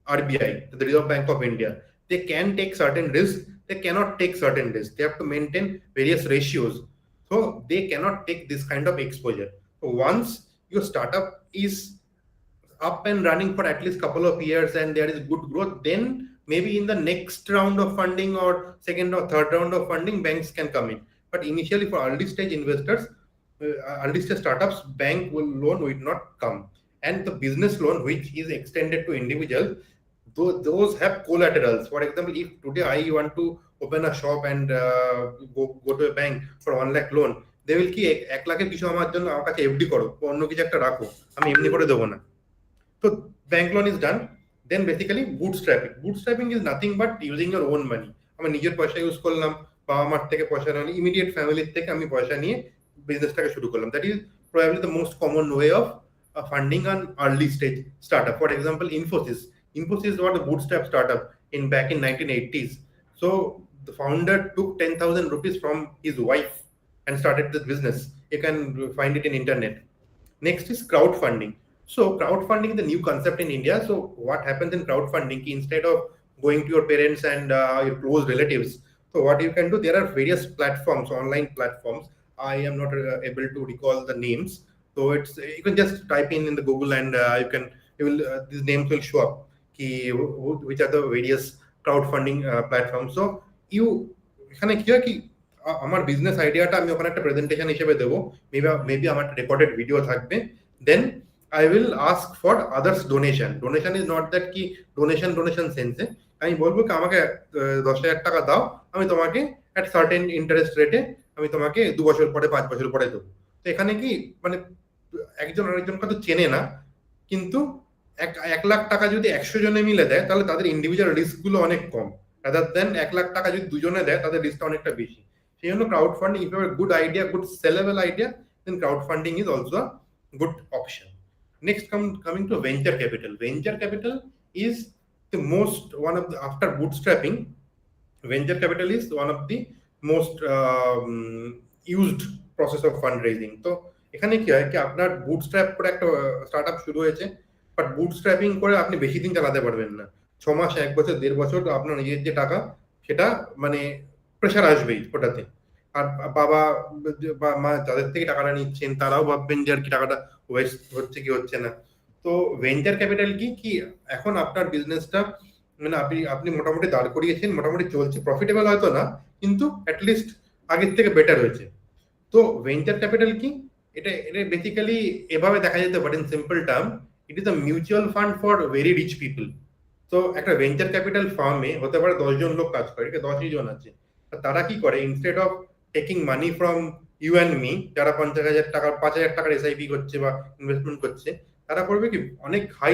[SPEAKER 5] RBI, the Reserve Bank of India. They can take certain risks, they cannot take certain risks. They have to maintain various ratios, so they cannot take this kind of exposure. So once your startup is up and running for at least couple of years and there is good growth, then maybe in the next round of funding or second or third round of funding, banks can come in. But initially for early stage investors, early stage startups, bank loan will not come. And the business loan which is extended to individuals, those have collaterals. For example, if today I want to open a shop and go to a bank for 1 lakh loan, they will কি 1 লাখের কিছু আমার জন্য আমার কাছে এফডি করো, অন্য কিছু একটা রাখো, আমি এমনি করে দেবো না। তো bank loan is done. Then basically bootstrapping is nothing but using your own money. আমি নিজের পয়সা ইউজ করলাম, বাবা মার থেকে পয়সা নিয়ে, ইমিডিয়েট ফ্যামিলির থেকে আমি পয়সা নিয়ে বিজনেসটাকে শুরু করলাম। That is probably the most common way of funding an early stage startup. For example, Infosys was a bootstrap startup back in 1980s. So the founder took 10,000 rupees from his wife and started the business. You can find it in internet. Next is crowdfunding. So crowdfunding is the new concept in India. So what happens in crowdfunding, instead of going to your parents and your close relatives, so what you can do, there are various platforms, online platforms. I am not able to recall the names. So it's, you can just type in the Google and these names will show up, which are the various crowdfunding platforms. So you এখানে কি হয় কি, আমার বিজনেস আইডিয়াটা আমি ওখানে একটা প্রেজেন্টেশন হিসেবে দেবো, মেবি আমার রেকর্ডেড ভিডিও থাকবে। দেন I will ask for others donation. Donation is not that কি donation সেন্সে, আমি বলবো কি আমাকে 10,000 টাকা দাও, আমি তোমাকে at certain interest rate আমি তোমাকে 2 বছর পরে 5 বছর পরে দেবো। তো এখানে কি মানে একজন আরেকজনকে তো চেনে না, কিন্তু 1 লাখ টাকা যদি 100 জনে মিলে দেয় তাহলে তাদের ইন্ডিভিজুয়াল রিস্ক গুলো অনেক কম, রাদার দেন 1 লাখ টাকা যদি দুজনে দেয় তাদের রিস্কটা অনেকটা বেশি। সেই জন্য crowdfunding, if you have good idea, good saleable idea, then crowdfunding is also a good option. Next, coming to venture capital. Venture capital is the most one of the, after bootstrapping, venture capital is one of the most used process of fundraising. তো এখানে কি হয় কি, আপনার বুটস্ট্র্যাপ করে একটা স্টার্টআপ শুরু হয়েছে, বাট বুটস্ট্র্যাপিং করে আপনি বেশি দিন চালাতে পারবেন না। 6 মাস, 1 বছর, 1.5 বছর আপনার নিজের যে টাকা, সেটা মানে প্রেশার আসবেই ওটাতে। আর বাবা বা মা যাদের থেকে টাকাটা নিচ্ছেন তারাও ভাববেন যে আর কি টাকাটা ওয়েস্ট হচ্ছে কি হচ্ছে না। তো ভেঞ্চার ক্যাপিটাল কি এখন আপনার বিজনেসটা মানে আপনি মোটামুটি দাঁড় করিয়েছেন, মোটামুটি চলছে, প্রফিটেবল হয়তো না, কিন্তু অ্যাটলিস্ট আগের থেকে বেটার হয়েছে। তো ভেঞ্চার ক্যাপিটাল কি, এটা বেসিক্যালি এভাবে দেখা যেতে পারে, in simple term, it is a mutual fund for very rich people. তো একটা ভেঞ্চার ক্যাপিটাল ফার্মে হতে পারে 10 জন লোক কাজ করে, 10ই জন আছে, তারা কি করে, instead of taking money from you and me, যারা 50,000 টাকা 5,000 টাকার এসআইপি করছে বা ইনভেস্টমেন্ট করছে, তারা করবে কি অনেক হাই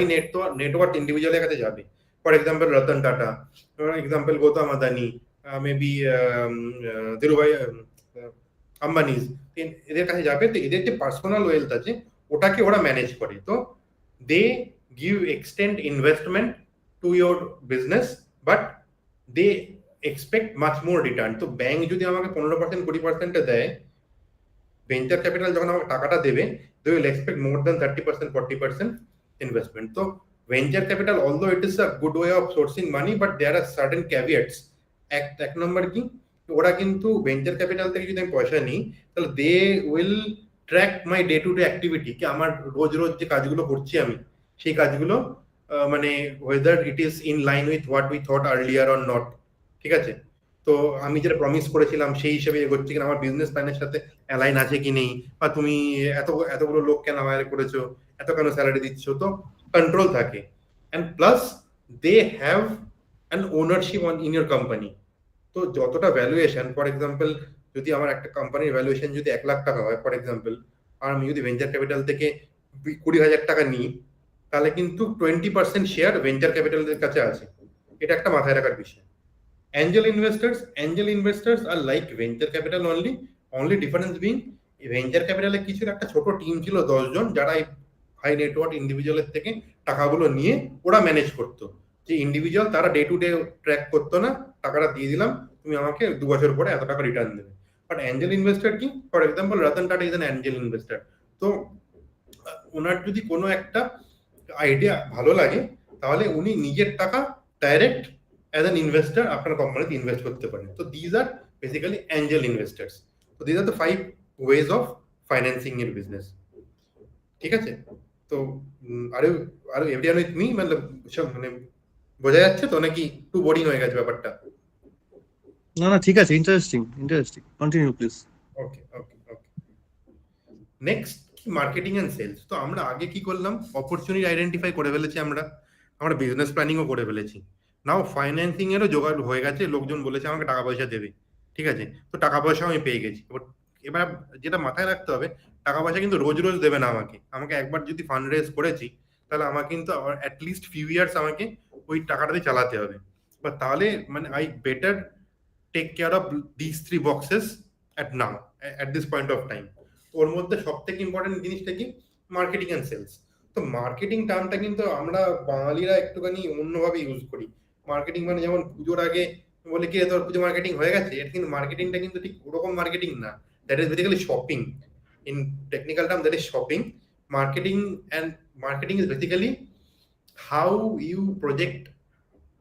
[SPEAKER 5] নেটওয়ার্থ ইন্ডিভিজুয়ালের কাছে যাবে। For example Ratan Tata, example Gautam Adani, maybe Dhirubhai Ambanis, এদের কাছে যাবে। তো এদের যে পার্সোনাল ওয়েলথ আছে ওটাকে ওরা ম্যানেজ করে। তো they give extend investment to your business, but they expect much more return. তো ব্যাংক যদি আমাকে 15% 20% দেয়, ভেঞ্চার ক্যাপিটাল যখন আমাকে টাকাটা দেবে, they will expect more than 30% 40% investment. তো venture capital, although it is a good way of sourcing money, but there are certain caveats. এক নম্বর কি, ওরা কিন্তু ভেঞ্চার ক্যাপিটাল থেকে যদি আমি পয়সা নিই, তাহলে they will track my day to day activity, কি আমার রোজ যে কাজগুলো করছি আমি, সেই কাজগুলো মানে weather it is in line with what we thought earlier or not, ঠিক আছে। তো আমি যেটা প্রমিস করেছিলাম সেই হিসেবে এগোচ্ছি কিনা, আমার বিজনেস প্ল্যানের সাথে অ্যালাইন আছে কি নেই, বা তুমি এতগুলো লোক কেন হায়ার করেছো, এত কেন স্যালারি দিচ্ছ, তো কন্ট্রোল থাকে। And plus they have an ownership in your company. তো যতটা ভ্যালুয়েশন, ফর এক্সাম্পল যদি আমার একটা কোম্পানির ভ্যালুয়েশন যদি 1 লাখ টাকা হয় ফর এক্সাম্পল, আর আমি যদি ভেঞ্চার ক্যাপিটাল থেকে 20,000 টাকা নিই, তাহলে কিন্তু 20% শেয়ার ভেঞ্চার ক্যাপিটালের কাছে আছে। এটা একটা মাথায় রাখার বিষয়। Angel investors are like venture capital only difference being venture capital এ কিছুর একটা ছোট টিম ছিল 10 জন, যারা হাই নেটওয়ার্থ ইন্ডিভিজুয়ালের থেকে টাকাগুলো নিয়ে ওরা ম্যানেজ করতো। যে ইন্ডিভিজুয়াল তারা ডে টু ডে ট্র্যাক করতো না, টাকাটা দিয়ে দিলাম, তুমি আমাকে 2 বছর পরে এত টাকা রিটার্ন দেবে। বাট অ্যাঞ্জেল ইনভেস্টর কি, for example Ratan tata is an Angel investor. তো ওনার যদি কোনো একটা আইডিয়া ভালো লাগে, তাহলে উনি নিজের টাকা ডাইরেক্ট as an investor আপনার কোম্পানিতে ইনভেস্ট করতে পারেন। তো these are basically angel investors. So these are the 5 ways of financing your business. ঠিক আছে। তো আরে এভরিওয়ান উইথ মি, মানে বোঝা যাচ্ছে তো নাকি একটু বোরিং হয়ে গেছে ব্যাপারটা?
[SPEAKER 1] না ঠিক আছে, interesting continue please.
[SPEAKER 5] Okay. Next কি, মার্কেটিং এন্ড সেলস। তো আমরা আগে কি করলাম, অপরচুনিটি আইডেন্টিফাই করে ফেলেছি আমরা। আমরা বিজনেস প্ল্যানিংও করে ফেলেছি, নাও ফাইন্যান্সিং এরও জোগাড় হয়ে গেছে, লোকজন বলেছে আমাকে টাকা পয়সা দেবে, ঠিক আছে, তো টাকা পয়সাও আমি পেয়ে গেছি। এবার যেটা মাথায় রাখতে হবে, টাকা পয়সা কিন্তু রোজ রোজ দেবে না আমাকে, আমাকে একবার যদি ফান্ড রেজ করেছি তাহলে আমাকে কিন্তু অ্যাটলিস্ট ফিউ ইয়ার্স আমাকে ওই টাকাটাতে চালাতে হবে। বা তাহলে মানে I better take care of this 3 boxes at now, at this point of time. ওর মধ্যে সব থেকে ইম্পর্টেন্ট জিনিসটা কি, মার্কেটিং অ্যান্ড সেলস। তো মার্কেটিং টার্মটা কিন্তু আমরা বাঙালিরা একটুখানি অন্যভাবে ইউজ করি। মার্কেটিং মানে যেমন পুজোর আগে বলে কি তোর পুজো মার্কেটিং হয়ে গেছে, এটা কিন্তু মার্কেটিংটা কিন্তু ঠিক ওরকম মার্কেটিং না, that is basically shopping. In technical term that is shopping. Marketing is basically how you project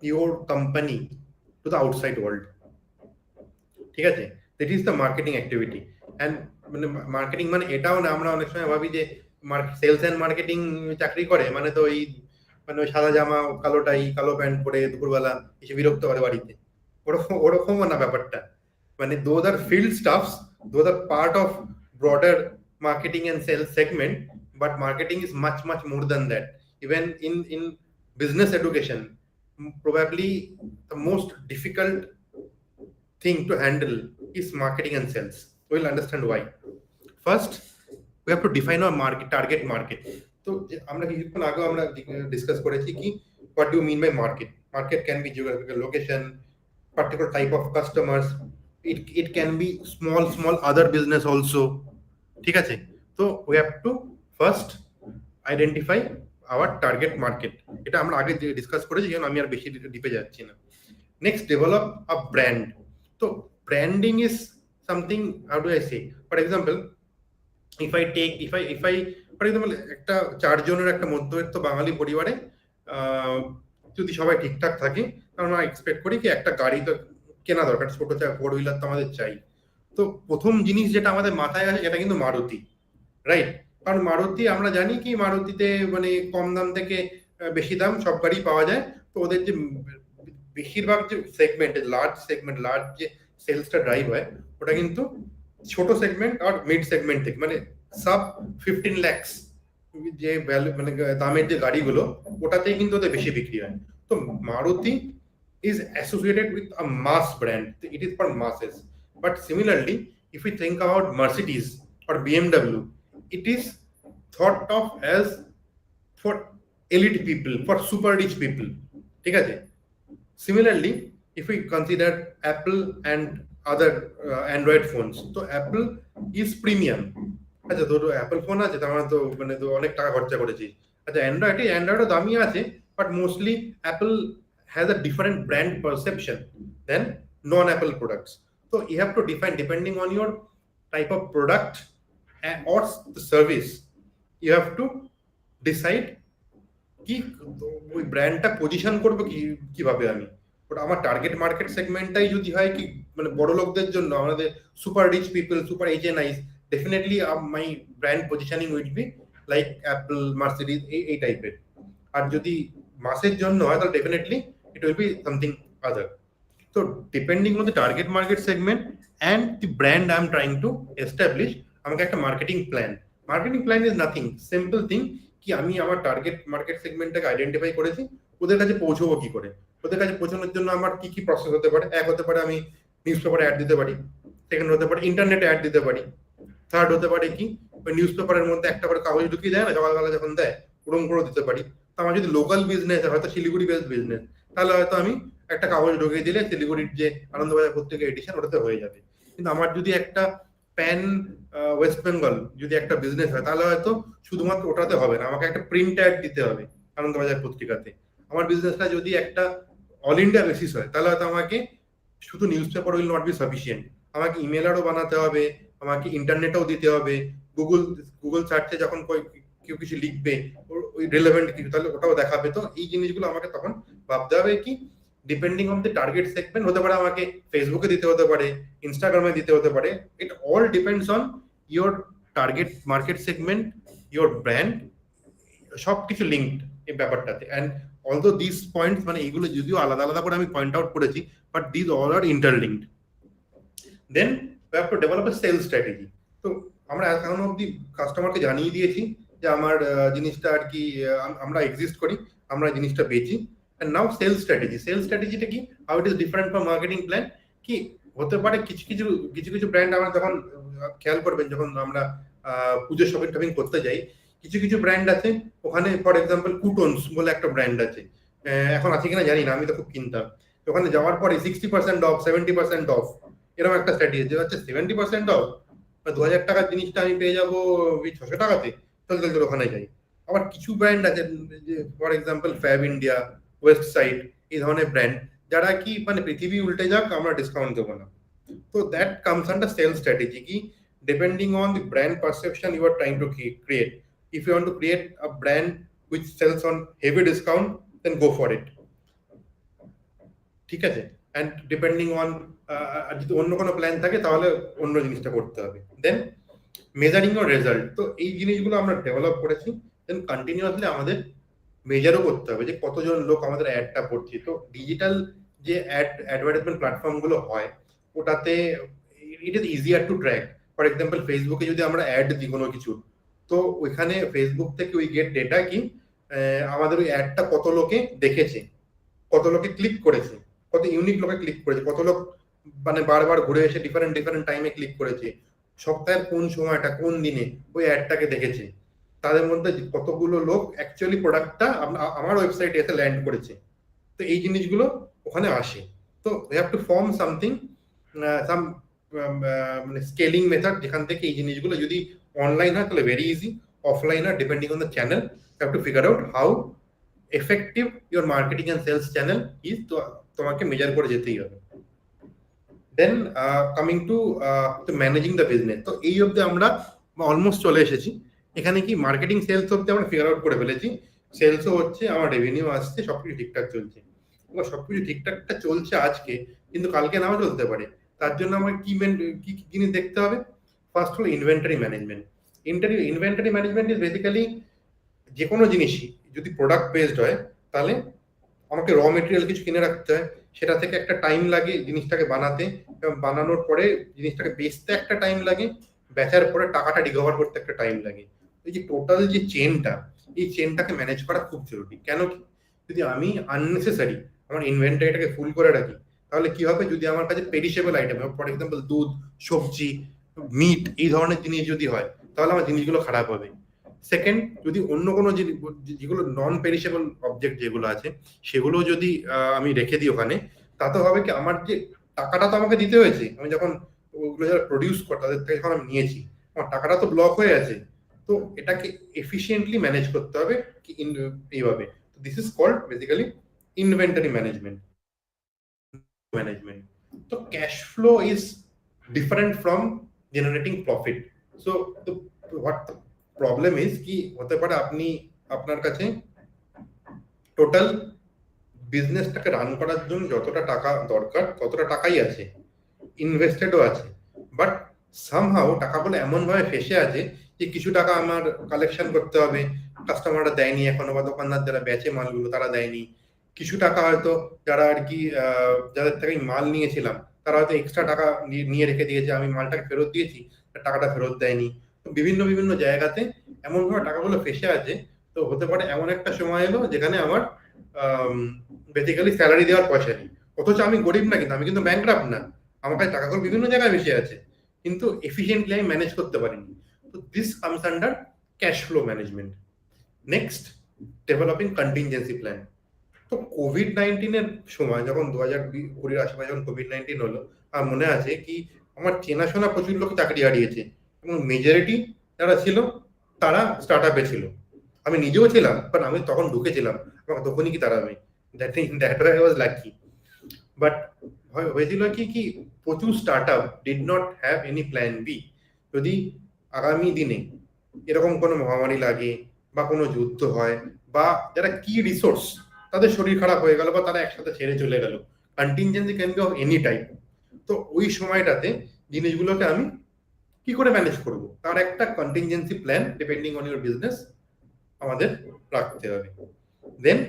[SPEAKER 5] your company to the outside world, ঠিক আছে, that is the marketing activity. And মানে মার্কেটিং মানে এটাও না, আমরা অনেক সময় ভাবি যে সেলস অ্যান্ড মার্কেটিং চাকরি করে মানে তো এই মানে ওই সাদা জামা কালো টাই কালো প্যান্ট পরে দুপুরবেলা এসে বিরক্ত করে বাড়িতে, ওরকমও না ব্যাপারটা। মানে those are field stuffs, those are part of broader marketing and sales segment, but marketing is much more than that. Even in business education, probably the most difficult thing to handle is marketing and sales. We'll understand why. First, we have to define our target market. So আমরা কিছুক্ষণ আগে আমরা ডিসকাস করেছি কি what do you mean by market can be geographical location, particular type of customers, it can be small other business also, ঠিক আছে। তো we have to first identify our target market, এটা আমরা আগে ডিসকাস করেছি, কারণ আমি আর বেশি ডিপে যাচ্ছি না। Next, develop a brand. তো branding is something, how do I say, for example if I for example একটা 4 জনের একটা মধ্যবিত্ত বাঙালি পরিবারে যদি সবাই ঠিকঠাক থাকে, কারণ আমরা এক্সপেক্ট করি কি একটা গাড়ি তো কেনা দরকার, ছোট 4 হুইলার তো আমাদের চাই। তো প্রথম জিনিস যেটা আমাদের মাথায় আসে সেটা কিন্তু মারুতি, রাইট? কারণ মারুতি আমরা জানি কি মারুতিতে মানে কম দাম থেকে বেশি দাম সব গাড়ি পাওয়া যায়। তো ওদের যে বেশিরভাগ যে সেগমেন্ট, লার্জ যে সেলসটা ড্রাইভ হয় ওটা কিন্তু ছোট সেগমেন্ট আর মিড সেগমেন্ট থেকে, মানে সাব 15 lakhs যে ভ্যালু মানে দামের যে গাড়িগুলো ওটাতেই কিন্তু ওদের বেশি বিক্রি হয়। তো Maruti is associated with a mass brand, it is for masses. But similarly, if we think about Mercedes or BMW, it is thought of as for elite people, for super rich people, ঠিক আছে। Similarly, if we consider Apple and other Android phones, so Apple is premium, আচ্ছা ধরো অ্যাপল ফোন আছে তার মানে তো মানে তো অনেক টাকা খরচা করেছি। আচ্ছা অ্যান্ড্রয়েডও দামি আছে, but mostly Apple has a different brand perception than non-Apple products. So you have to define, depending on your type of product or the service, you have to decide কি ওই ব্র্যান্ডটা পজিশন করবো কিভাবে আমি। ওটা আমার টার্গেট মার্কেট সেগমেন্টটাই যদি হয় কি মানে বড় লোকদের জন্য, আমাদের super rich people, super HNIs, definitely my brand positioning will be like Apple, Mercedes, এই টাইপের। আর যদি মাসের জন্য হয় তাহলে definitely it will be something other. So depending on the target market segment and the brand I am trying to establish, আমাকে একটা marketing plan is nothing, simple thing কি আমি আমার টার্গেট মার্কেট সেগমেন্টটাকে আইডেন্টিফাই করেছি, ওদের কাছে পৌঁছবো কি করে, ওদের কাছে পৌঁছানোর জন্য আমার কি কি প্রসেস হতে পারে। এক হতে পারে আমি নিউজ পেপারে অ্যাড দিতে পারি, সেকেন্ড হতে পারে ইন্টারনেটে অ্যাড দিতে পারি, থার্ড হতে পারে কি ওই নিউজ পেপারের মধ্যে একটা করে কাগজ ঢুকিয়ে দেয় না সকালবেলা যখন দেয়, ওরকম করে দিতে পারি। তো আমার যদি লোকাল বিজনেস হয়, হয়তো শিলিগুড়ি বেসড বিজনেস, তাহলে হয়তো আমি একটা কাগজ ঢুকিয়ে দিলে শিলিগুড়ির যে আনন্দবাজার পত্রিকা এডিশন ওটাতে হয়ে যাবে। কিন্তু আমার যদি একটা প্যান ওয়েস্ট বেঙ্গল যদি একটা বিজনেস হয়, তাহলে হয়তো শুধুমাত্র ওটাতে হবে না, আমাকে একটা প্রিন্ট অ্যাড দিতে হবে আনন্দবাজার পত্রিকাতে। আমার বিজনেসটা যদি একটা অল ইন্ডিয়া বেসিস হয়, তাহলে হয়তো আমাকে শুধু newspaper will not be sufficient, আমাকে ইমেলারও বানাতে হবে, আমাকে ইন্টারনেটেও দিতে হবে, গুগল সার্চে যখন কেউ কিছু লিখবে ওই রিলেভেন্ট কিছু, তাহলে ওটাও দেখাবে। তো এই জিনিসগুলো আমাকে তখন ভাবতে হবে কি depending on the target segment, হতে পারে আমাকে ফেসবুকে দিতে হতে পারে, ইনস্টাগ্রামে দিতে হতে পারে। It all depends on your target market segment, your brand, সবকিছু লিঙ্কড এই ব্যাপারটাতে। অ্যান্ড অলদো দিস পয়েন্টস মানে এইগুলো যদিও আলাদা আলাদা করে আমি পয়েন্ট আউট করেছি, but this all are interlinked. দেন we have to develop a sales strategy. তো আমরা এখন অব্দি কাস্টমারকে জানিয়ে দিয়েছি যে যে আমার জিনিসটা আর কি আমরা এক্সিস্ট করি, আমরা জিনিসটা বেচি। এন্ড নাও সেলস স্ট্র্যাটেজিটা কি, how it is different from marketing plan. কি হতে পারে কিছু কিছু ব্র্যান্ড আমরা যখন খেয়াল করবেন, যখন আমরা পুজো শপিং করতে যাই, কিছু ব্র্যান্ড আছে ওখানে, ফর এক্সাম্পল কুটনস বলে একটা ব্র্যান্ড আছে, এখন আছে কিনা জানি না, আমি তো খুব কিনতাম। ওখানে যাওয়ার পরে 60% অফ, 70% অফ, এরকম একটা স্ট্র্যাটেজি যে হচ্ছে 70% অফ, 2000 টাকার জিনিসটা আমি পেয়ে যাবো 600 টাকাতে, চল ওখানে যাই। আবার কিছু ব্র্যান্ড আছে, for example fab India, West side, এই ধরনের ব্র্যান্ড, যারা কি মানে পৃথিবী উল্টে যাক আমরা ডিসকাউন্ট দেবো না। তো that comes under sales strategy, কি depending on the brand perception you are trying to create. If you want to create a brand which sells on heavy discount, then go for it. ঠিক আছে, and depending on যদি অন্য কোনো প্ল্যান থাকে তাহলে অন্য জিনিসটা করতে হবে। দেন মেজারিং your রেজাল্ট, তো এই জিনিসগুলো আমরা ডেভেলপ করেছি। দেন কন্টিনিউয়াসলি আমাদের মেজারও করতে হবে যে কতজন লোক আমাদের অ্যাডটা পড়ছে। তো ডিজিটাল যে অ্যাডভার্টাইজমেন্ট প্ল্যাটফর্ম গুলো হয়, ওটাতে it is easier two track. For example ফেসবুকে যদি আমরা অ্যাড দিই কোনো কিছু, তো ওইখানে ফেসবুক থেকে উই গেট ডেটা কি আমাদের ওই অ্যাডটা কত লোকে দেখেছে, কত লোকে ক্লিক করেছে, কত ইউনিক লোকে ক্লিক করেছে, কত লোক মানে বারবার ঘুরে এসে ডিফারেন্ট টাইমে ক্লিক করেছে, সপ্তাহের কোন সময়টা কোন দিনে ওই অ্যাডটাকে দেখেছে, তাদের মধ্যে কতগুলো লোক অ্যাকচুয়ালি প্রোডাক্টটা আমার ওয়েবসাইটে এসে ল্যান্ড করেছে। তো এই জিনিসগুলো ওখানে আসে। তো we have to form something, some মানে স্কেলিং মেথড, যেখান থেকে এই জিনিসগুলো যদি অনলাইন হয় তাহলে ভেরি ইজি, অফলাইন হয় depending on the channel, you have to figure out how effective your marketing and sales channel is. তো তোমাকে মেজার করে যেতেই হবে। Then coming to managing the business, তো এই অবধি আমরা অলমোস্ট চলে এসেছি। এখানে কি মার্কেটিং সেলস অবধি আমরা ফিগার আউট করে ফেলেছি, সেলসও হচ্ছে, আমার রেভিনিউ আসছে, সবকিছু ঠিকঠাক চলছে। সবকিছু ঠিকঠাকটা চলছে আজকে, কিন্তু কালকে নাও চলতে পারে। তার জন্য আমার কি জিনিস দেখতে হবে? ফার্স্ট হলো inventory management. Inventory management is basically যে কোনো জিনিসই যদি প্রোডাক্ট বেসড হয়, তাহলে আমাকে র মেটেরিয়াল কিছু কিনে রাখতে হয়, সেটা থেকে একটা টাইম লাগে জিনিসটাকে বানাতে, এবং বানানোর পরে জিনিসটাকে বেচতে একটা টাইম লাগে, বেচার পরে টাকাটা রিকভার করতে একটা টাইম লাগে। এই যে টোটাল যে চেনটা, এই চেনটাকে ম্যানেজ করা খুব জরুরি। কেন কি, যদি আমি আননেসেসারি আমার ইনভেন্টরিটাকে ফুল করে রাখি, তাহলে কি হবে, যদি আমার কাছে পেরিশেবল আইটেম, ফর এক্সাম্পল দুধ, সবজি, মিট, এই ধরনের জিনিস যদি হয়, তাহলে আমার জিনিসগুলো খারাপ হবে। সেকেন্ড, যদি অন্য কোনো যেগুলো নন পেরিশেবল অবজেক্ট যেগুলো আছে, সেগুলো যদি আমি রেখে দিই ওখানে, তাতে হবে কি, আমার যে টাকাটা তো আমাকে দিতে হয়েছে, আমি যখন ওগুলো যারা প্রডিউস করে তাদের থেকে যখন আমি নিয়েছি, আমার টাকাটা তো ব্লক হয়ে আছে। তো এটাকে এফিসিয়েন্টলি ম্যানেজ করতে হবে কি এইভাবে। This is called basically inventory management. তো cash flow is different from generating profit. So what problem is কি হতে পারে, আপনি আপনার কাছে টোটাল বিজনেসটাকে রান করার জন্য যতটা টাকা দরকার ততটা টাকাই আছে, ইনভেস্টেডও আছে, বাট সামহাউ টাকাগুলো এমন ভাবে ফেসে আছে যে কিছু টাকা আমার কালেকশন করতে হবে, কাস্টমাররা দেয়নি এখনো, বা দোকানদার যারা বেচে মালগুলো তারা দেয়নি। কিছু টাকা হয়তো যারা আর কি যাদের থেকে মাল নিয়েছিলাম তারা হয়তো এক্সট্রা টাকা নিয়ে রেখে দিয়েছে, আমি মালটাকে ফেরত দিয়েছি, টাকাটা ফেরত দেয়নি। তো বিভিন্ন জায়গাতে এমন ভাবে টাকাগুলো ফেসে আছে। তো হতে পারে এমন একটা সময় এলো যেখানে আমার বেসিক্যালি স্যালারি দেওয়ার পয়সা নেই, অথচ আমি গরিব না, কিন্তু আমি কিন্তু ব্যাংকরাপ্ট না, আমার কাছে টাকাগুলো বিভিন্ন জায়গায় ভেসে আছে, কিন্তু এফিসিয়েন্টলি আমি ম্যানেজ করতে পারিনি। তো this comes under cash flow management. Next, developing contingency plan. তো কোভিড-19 সময় যখন 2020 আশেপাশে যখন কোভিড-19 হলো, আমার মনে আছে কি আমার চেনাশোনা প্রচুর লোক চাকরি হারিয়েছে, এবং মেজরিটি যারা ছিল তারা স্টার্ট আপে ছিল। আমি নিজেও ছিলাম, বাট আমি তখন ঢুকেছিলাম, আমাকে তখনই কি তারা that why I was lucky. But হয়েছিল কি প্রচুর startup did not have any plan B. যদি আগামী দিনে এরকম কোনো মহামারী লাগে বা কোনো যুদ্ধ হয়, বা যারা কি রিসোর্স তাদের শরীর খারাপ হয়ে গেল, বা তারা একসাথে ছেড়ে চলে গেল, contingency can be of any type. তো ওই সময়টাতে জিনিসগুলোকে আমি কি করে ম্যানেজ করব, তার একটা contingency plan depending on your business আমাদের রাখতে হবে। দেন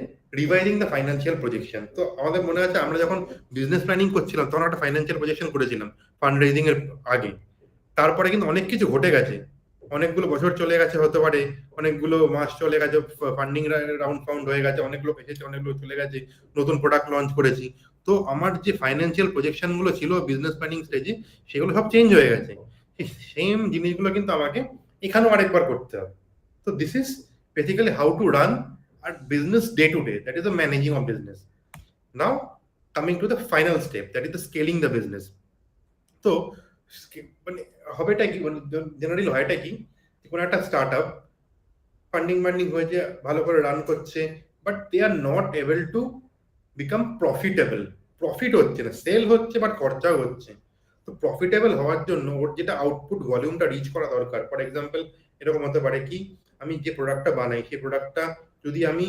[SPEAKER 5] রিভাইজিং দ্য ফাইন্যান্সিয়াল প্রজেকশন। তো আমাদের মনে আছে আমরা যখন বিজনেস প্ল্যানিং করছিলাম তখন একটা ফাইন্যান্সিয়াল প্রজেকশন করেছিলাম ফান্ড রেজিং এর আগে, তারপরে কিন্তু অনেক কিছু ঘটে গেছে। অনেকগুলো বছর চলে গেছে, হতে পারে অনেকগুলো মাস চলে গেছে, ফান্ডিং রাউন্ড ফাউন্ড হয়ে গেছে, অনেক লোক এসেছে, অনেক লোক চলে গেছে, নতুন প্রোডাক্ট লঞ্চ করেছি। তো আমার যে ফাইন্যান্সিয়াল প্রজেকশন গুলো ছিল বিজনেস প্ল্যানিং স্টেজে, সেগুলো সব চেঞ্জ হয়ে গেছে। সেম জিনিসগুলো কিন্তু আমাকে এখানেও আরেকবার করতে হবে। তো this is basically how to run our business day to day, that is the managing of business. Now coming to the final step, that is the scaling the business. তো মানে হবেটা কি, মানে জেনারেলি হয়টা কি, কোনো একটা স্টার্ট আপ ফান্ডিং হয়েছে, ভালো করে রান করছে, but they are not able to become profitable. Profit হচ্ছে না, সেল হচ্ছে বাট খরচাও হচ্ছে। তো প্রফিটেবল হওয়ার জন্য ওর যেটা আউটপুট ভলিউমটা রিচ করা দরকার, ফর এক্সাম্পল এরকম হতে পারে কি, আমি যে প্রোডাক্টটা বানাই সেই প্রোডাক্টটা যদি আমি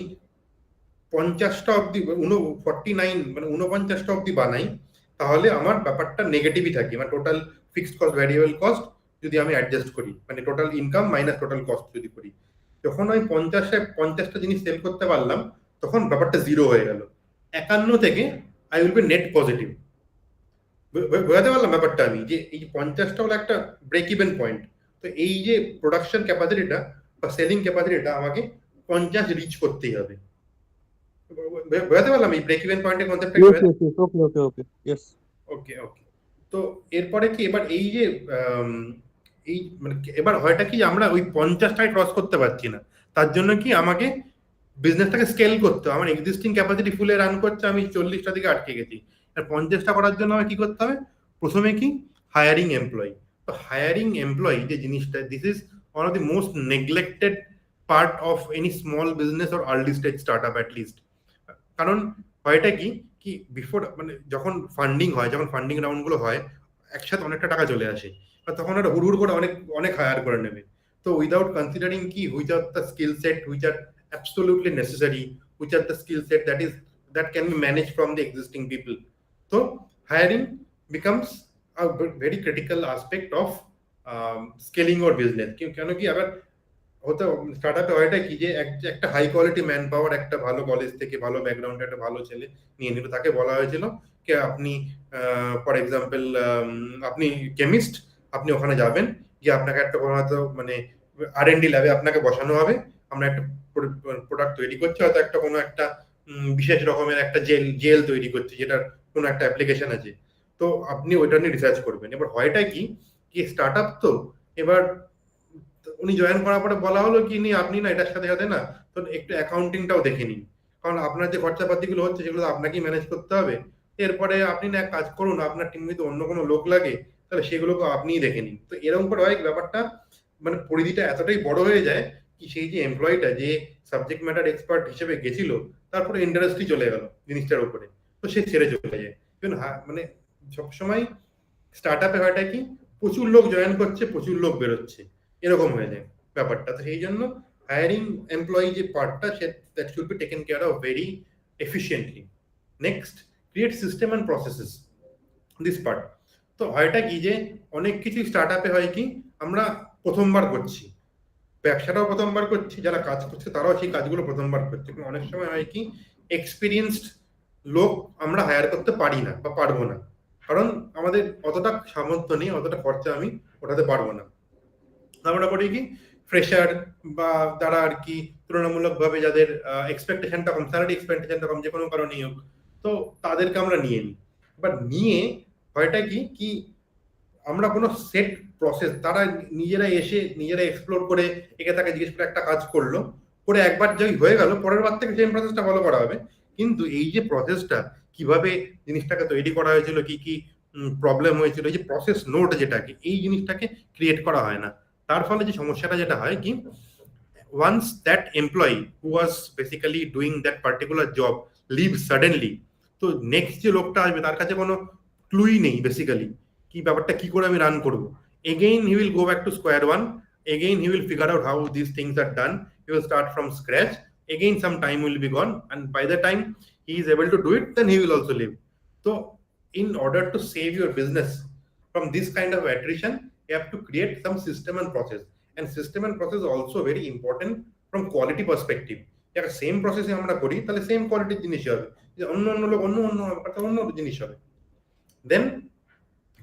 [SPEAKER 5] 50টা অব্দি 49 মানে 49টা অব্দি বানাই, তাহলে আমার ব্যাপারটা নেগেটিভই থাকে, মানে total fixed cost variable cost যদি আমি অ্যাডজাস্ট করি, মানে total income minus total cost যদি করি, যখন আমি 50টা জিনিস সেল করতে পারলাম, তখন ব্যাপারটা জিরো হয়ে গেল। 51 থেকে I will be net positive. বোঝাতে পারলাম ব্যাপারটা আমি, যে এই 50টা হলো একটা ব্রেক ইভেন পয়েন্ট। তো এই যে প্রোডাকশন ক্যাপাসিটিটা বা সেলিং ক্যাপাসিটিটা আমাকে 50 রিচ করতেই হবে। বোঝাতে পারলাম এই ব্রেক ইভেন পয়েন্টের কনসেপ্টটা? ওকে ওকে। তো এরপরে কি, এবার এই যে এই মানে এবার হয়টা কি, আমরা ওই 50টায় ক্রস করতে পারছি না, তার জন্য কি আমাকে বিজনেসটাকে স্কেল করতে হবে। আমার এক্সিস্টিং ক্যাপাসিটি ফুলে রান করছে, আমি 40টা দিকে আটকে গেছি, আর 50টা করার জন্য আমার কি করতে হবে? প্রথমে কি, হায়ারিং এমপ্লয়ি। তো হায়ারিং এমপ্লয়ি যে জিনিসটা, this is one of the most neglected part of any small business or early stage start up at least. কারণ হয়টা কি, কি বিফোর মানে যখন ফান্ডিং হয়, যখন ফান্ডিং রাউন্ড গুলো হয়, একসাথে অনেকটা টাকা চলে আসে, তখন ওরা হুড় করে অনেক হায়ার করে নেবে। তো উইদাউট কনসিডারিং কি, which are the skill set which are absolutely necessary, which are the skill set that can be managed from the existing people. So hiring becomes a very critical aspect of scaling your business. কেন কি, আবার হতে স্টার্টআপে হয়টা কি, যে একটা হাই কোয়ালিটি ম্যান পাওয়ার, একটা ভালো কলেজ থেকে ভালো ব্যাকগ্রাউন্ডে একটা ভালো ছেলে নিয়ে নিল, তাকে বলা হয়েছিল যে আপনি ফর এক্সাম্পল আপনি কেমিস্ট, আপনি ওখানে যাবেন, গিয়ে আপনাকে একটা কোনো হয়তো মানে R&D ল্যাবে আপনাকে বসানো হবে, আমরা একটা প্রোডাক্ট তৈরি করছি, হয়তো একটা কোনো একটা বিশেষ রকমের একটা জেল তৈরি করছি, যেটার কোনো একটা অ্যাপ্লিকেশন আছে, তো আপনি ওইটা নিয়ে রিসার্চ করবেন। এবার হয়টা কি, স্টার্ট আপ তো এবার উনি জয়েন করার পরে বলা হলো কি, আপনি না এটার সাথে সাথে না তো একটু অ্যাকাউন্টিংটাও দেখে নিন, কারণ আপনার যে খরচাপাতিগুলো হচ্ছে সেগুলো আপনাকেই ম্যানেজ করতে হবে। এরপরে আপনি না এক কাজ করুন, আপনার টিম যদি অন্য কোনো লোক লাগে তাহলে সেগুলোকে আপনিই দেখে নিন। তো এরকম করে হয় ব্যাপারটা, মানে পরিধিটা এতটাই বড় হয়ে যায় কি, সেই যে এমপ্লয়িটা যে সাবজেক্ট ম্যাটার এক্সপার্ট হিসেবে গেছিল, তারপরে ইন্ডাস্ট্রি চলে গেল জিনিসটার উপরে, তো সে ছেড়ে চলে যায়। মানে সবসময় স্টার্ট আপে হয়টা কি, প্রচুর লোক জয়েন করছে, প্রচুর লোক বেরোচ্ছে, এরকম হয়ে যায় ব্যাপারটা। তো সেই জন্য হায়ারিং এমপ্লয়ি যে পার্টটা, that should be taken care of very efficiently. Next, create system and processes, this part. তো হয়টা কি, যে অনেক কিছু স্টার্ট আপে হয় কি, আমরা প্রথমবার করছি, ব্যবসাটাও প্রথমবার করছি, যারা কাজ করছে তারাও সেই কাজগুলো প্রথমবার করছে। কিন্তু অনেক সময় হয় কি, এক্সপিরিয়েন্সড লোক আমরা হায়ার করতে পারি না বা পারবো না, কারণ আমাদের অতটা সামর্থ্য নেই, অতটা খরচা আমি ওঠাতে পারবো না। আমরা করি কি, ফ্রেশার বা যারা আর কি তুলনামূলকভাবে যাদের এক্সপেকটেশনটা কম, স্যালারি এক্সপেকটেশনটা কম, যে কোনো কারণেই হোক, তো তাদেরকে আমরা নিয়ে নিই। এবার নিয়ে হয়টা কি, কি আমরা কোনো সেট প্রসেস, তারা নিজেরা এসে নিজেরা এক্সপ্লোর করে একে তাকে জিজ্ঞেস করে একটা কাজ করলো, করে একবার যদি হয়ে গেল, পরের বার থেকে সেম প্রসেসটা ফলো করা হবে। কিন্তু এই যে প্রসেসটা, কিভাবে জিনিসটাকে তৈরি করা হয়েছিল, কি কি প্রবলেম হয়েছিল, এই যে প্রসেস নোট যেটাকে, এই জিনিসটাকে ক্রিয়েট করা হয় না। তার ফলে যে সমস্যাটা যেটা হয় কি, once that employee who was basically doing that particular job leaves suddenly, তো নেক্সট যে লোকটা আসবে তার কাছে কোনো ক্লুই নেই বেসিক্যালি কি ব্যাপারটা কি করে আমি রান করব। Again he will go back to square one, again he will figure out how these things are done, he will start from scratch, again some time will be gone, and by the time he is able to do it, then he will also leave. So in order to save your business from this kind of attrition, you have to create some system and process, and system and process is also very important from quality perspective. একটা সেম প্রসেসে আমরা করি তাহলে সেম কোয়ালিটির জিনিস হবে, অন্য অন্য লোক অন্য অন্য অন্য জিনিস হবে। Then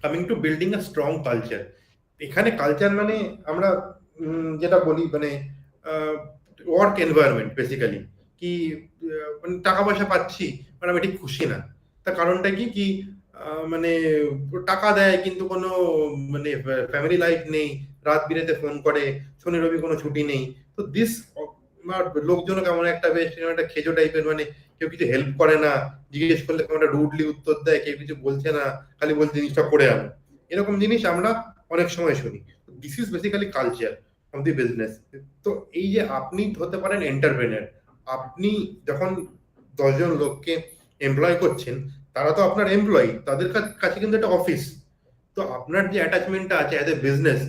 [SPEAKER 5] coming to building a strong culture, এখানে কালচার মানে আমরা যেটা বলি মানে ওয়ার্ক এনভায়রনমেন্ট বেসিক্যালি কি মানে টাকা পয়সা পাচ্ছি মানে আমি ঠিক খুশি না। তার কারণটা কি কি মানে টাকা দেয় কিন্তু কোনো মানে ফ্যামিলি লাইফ নেই, রাত বিরেতে ফোন করে, শনি রবি কোনো ছুটি নেই। তো দিস লোকজন কেমন একটা বেশ একটা খেজো টাইপের, মানে কেউ কিছু হেল্প করে না, জিজ্ঞেস করলে কেমন একটা রুডলি উত্তর দেয়, কেউ কিছু বলছে না, খালি বলছে জিনিসটা করে আনো, এরকম জিনিস আমরা অনেক সময় শুনি। This is basically culture of the business. তো এই যে আপনি হতে পারেন এন্টারপ্রেনার, আপনি যখন 10 জন লোককে এমপ্লয় করছেন, তারা তো আপনার এমপ্লয়ি, তাদের কাছে কিন্তু একটা অফিস। তো আপনার যে অ্যাটাচমেন্টটা আছে as a business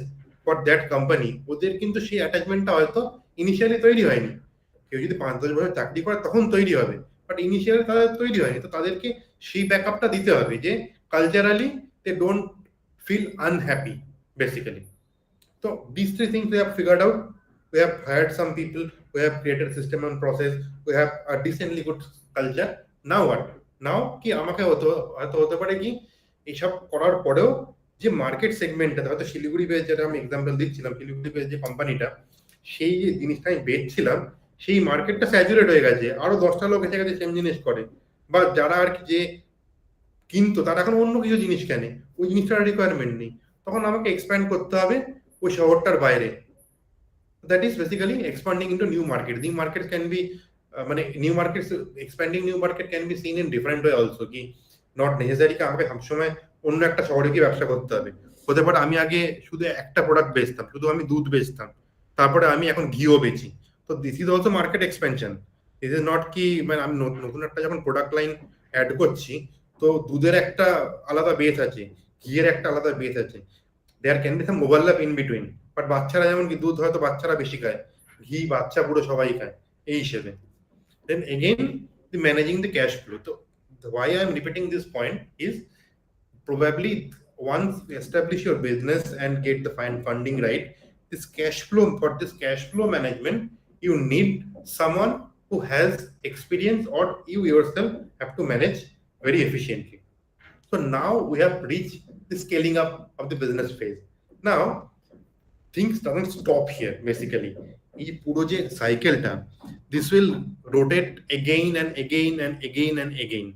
[SPEAKER 5] for that company, ওদের কিন্তু সেই অ্যাটাচমেন্টটা হয়তো ইনিশিয়ালি তৈরি হয়নি। কেউ যদি 5-10 বছর চাকরি করে তখন তৈরি হবে, বাট ইনিশিয়ালি তাদের তৈরি হয়নি। তো তাদেরকে সেই ব্যাকআপটা দিতে হবে যে culturally they don't feel unhappy basically. So these three things we have figured out. We have hired some people, we have created system and process, we have a decently good culture. Now what? Now কি আমাকে হতে পারে কি এইসব করার পরেও যে মার্কেট সেগমেন্টটা হয়তো শিলিগুড়ি বেস, যেটা আমি এক্সাম্পল দিচ্ছিলাম, শিলিগুড়ি বেস যে কোম্পানিটা, সেই যে জিনিসটা আমি বেচছিলাম, সেই মার্কেটটা স্যাচুরেট হয়ে গেছে, আরো 10টা লোক এসে গেছে সেম জিনিস করে, বা যারা আর কি যে কিন্তু তারা এখন অন্য কিছু জিনিস কেনে, ওই জিনিসটার রিকোয়ারমেন্ট নেই, তখন আমাকে এক্সপ্যান্ড করতে হবে ওই শহরটার বাইরে। That is basically expanding into new market. New market can be মানে new markets, expanding new market can be seen in different way also, কি নট নেসেসারি আমাকে সবসময় অন্য একটা শহরে গিয়ে ব্যবসা করতে হবে। হতে পারে আমি আগে শুধু একটা প্রোডাক্ট বেচতাম, শুধু আমি দুধ বেচতাম, তারপরে আমি এখন ঘিও বেচি। তো this is also market expansion. This is not কি মানে আমি নতুন একটা যখন প্রোডাক্ট লাইন অ্যাড করছি, তো দুধের একটা আলাদা বেস আছে, ঘিয়ের একটা আলাদা বেস আছে, there can be some overlap in between. But বাচ্চারা যেমন কি দুধ হয়তো বাচ্চারা বেশি খায়, ঘি বাচ্চা পুরো সবাই খায়, এই হিসেবে। Then again, the managing the cash flow. So why I am repeating this point is probably once you establish your business and get the funding right, this cash flow, for this cash flow management, you need someone who has experience, or you yourself have to manage very efficiently. So now we have reached the scaling up of the business phase. Now things doesn't stop here basically. এই পুরো যে সাইকেলটা, this will rotate again and again and again and again.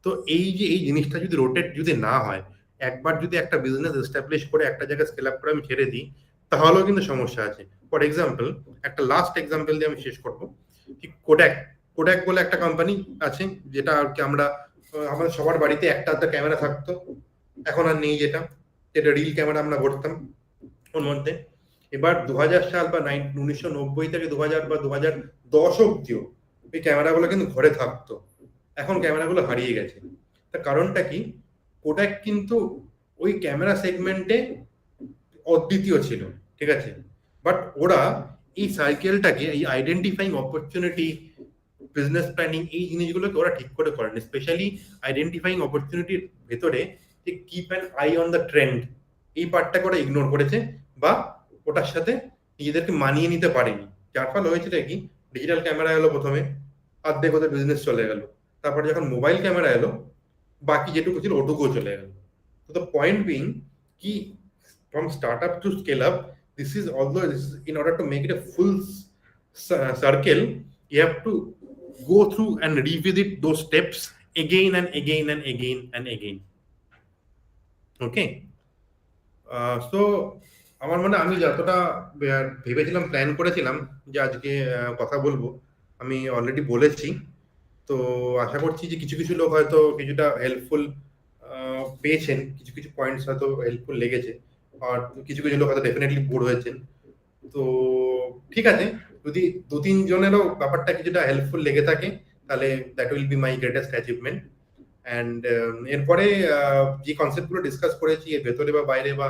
[SPEAKER 5] তো এই যে এই জিনিসটা যদি রোটেট যদি না হয়, একবার যদি একটা বিজনেস এস্টাবলিশ করে একটা জায়গায় স্কেল আপ করে আমি ছেড়ে দিই, তাহলেও কিন্তু সমস্যা আছে। ফর এক্সাম্পল, একটা লাস্ট এক্সাম্পল দিয়ে আমি শেষ করবো। কোডাক, কোডাক বলে একটা কোম্পানি আছে, যেটা আর কি আমরা আমাদের সবার বাড়িতে একটা আধটা ক্যামেরা থাকতো, এখন আর নেই, যেটা যেটা রিল ক্যামেরা আমরা ভরতাম ওর মধ্যে। এবার 2000 সাল বা 1990 থেকে 2000 বা 2010 অব্দিও ওই ক্যামেরাগুলো কিন্তু ঘরে থাকতো, এখন ক্যামেরাগুলো হারিয়ে গেছে। তার কারণটা কি? কোডাক কিন্তু ওই ক্যামেরা সেগমেন্টে অদ্বিতীয় ছিল, ঠিক আছে, বাট ওরা এই সাইকেলটাকে, এই আইডেন্টিফাইং অপরচুনিটি, বিজনেস প্ল্যানিং, এই জিনিসগুলোকে ওরা ঠিক করে করেন। স্পেশালি আইডেন্টিফাইং অপরচুনিটির ভেতরে যে keep an eye on the trend, এই পার্টটাকে ওরা ইগনোর করেছে, বা ওটার সাথে নিজেদেরকে মানিয়ে নিতে পারেনি। যার ফলে হয়েছে কি, ডিজিটাল ক্যামেরা এলো প্রথমে, অর্ধেক ওদের বিজনেস চলে গেল। তারপরে যখন মোবাইল ক্যামেরা এলো, বাকি যেটুকু ছিল ওটুকুও চলে গেল। তো দ্য পয়েন্ট বিং কি, from startup to scale up, this is although this is in order to make it a full circle, you have to go through and revisit those steps again and again and again and again. Okay, so আমার মনে আমি যতটা ভেবেছিলাম, প্ল্যান করেছিলাম যে আজকে কথা বলবো, আমি অলরেডি বলেছি। তো আশা করছি যে কিছু কিছু লোক হয়তো কিছুটা হেল্পফুল পেয়েছেন, কিছু কিছু পয়েন্টস হয়তো হেল্পফুল লেগেছে, আর কিছু কিছু লোক হয়তো ডেফিনেটলি বোর হয়েছেন। তো ঠিক আছে, যদি 2-3 জনেরও ব্যাপারটা কিছুটা হেল্পফুল লেগে থাকে, তাহলে that will B my greatest achievement. And এরপরে যে কনসেপ্টগুলো ডিসকাস করেছি, এর ভেতরে বা বাইরে বা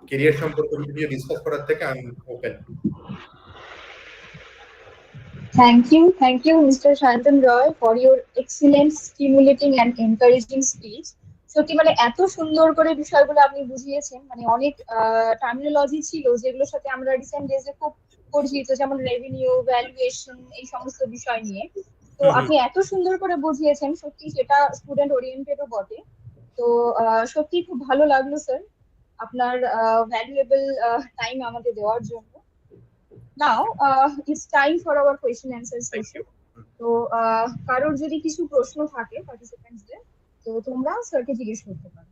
[SPEAKER 5] কেরিয়ার সম্পর্কে কিছু ডিসকাস করার থেকে I am open.
[SPEAKER 2] Thank you, Mr. Sayantan Roy, for your excellent, stimulating and encouraging speech. সত্যি মানে এত সুন্দর করে বিষয়গুলো আপনি বুঝিয়েছেন, মানে অনেক টার্মিনোলজি ছিল যেগুলোর সাথে আমরা রিসেন্ট ডেজে খুব পরিচিত, যেমন রেভিনিউ, ভ্যালুয়েশন, এই সমস্ত বিষয় নিয়ে। তো আপনি এত সুন্দর করে বুঝিয়েছেন, সত্যি সেটা স্টুডেন্ট ওরিয়েন্টেডও বটে। তো সত্যি খুব ভালো লাগলো স্যার, আপনার ভ্যালুয়েবল টাইম আমাকে দেওয়ার জন্য। Now, it's time for our question answer
[SPEAKER 5] Thank
[SPEAKER 2] session.
[SPEAKER 5] you.
[SPEAKER 2] তো কারোর যদি কিছু প্রশ্ন থাকে পার্টিসিপেন্টসদের, তো তোমরা স্যারকে জিজ্ঞেস করতে পারো।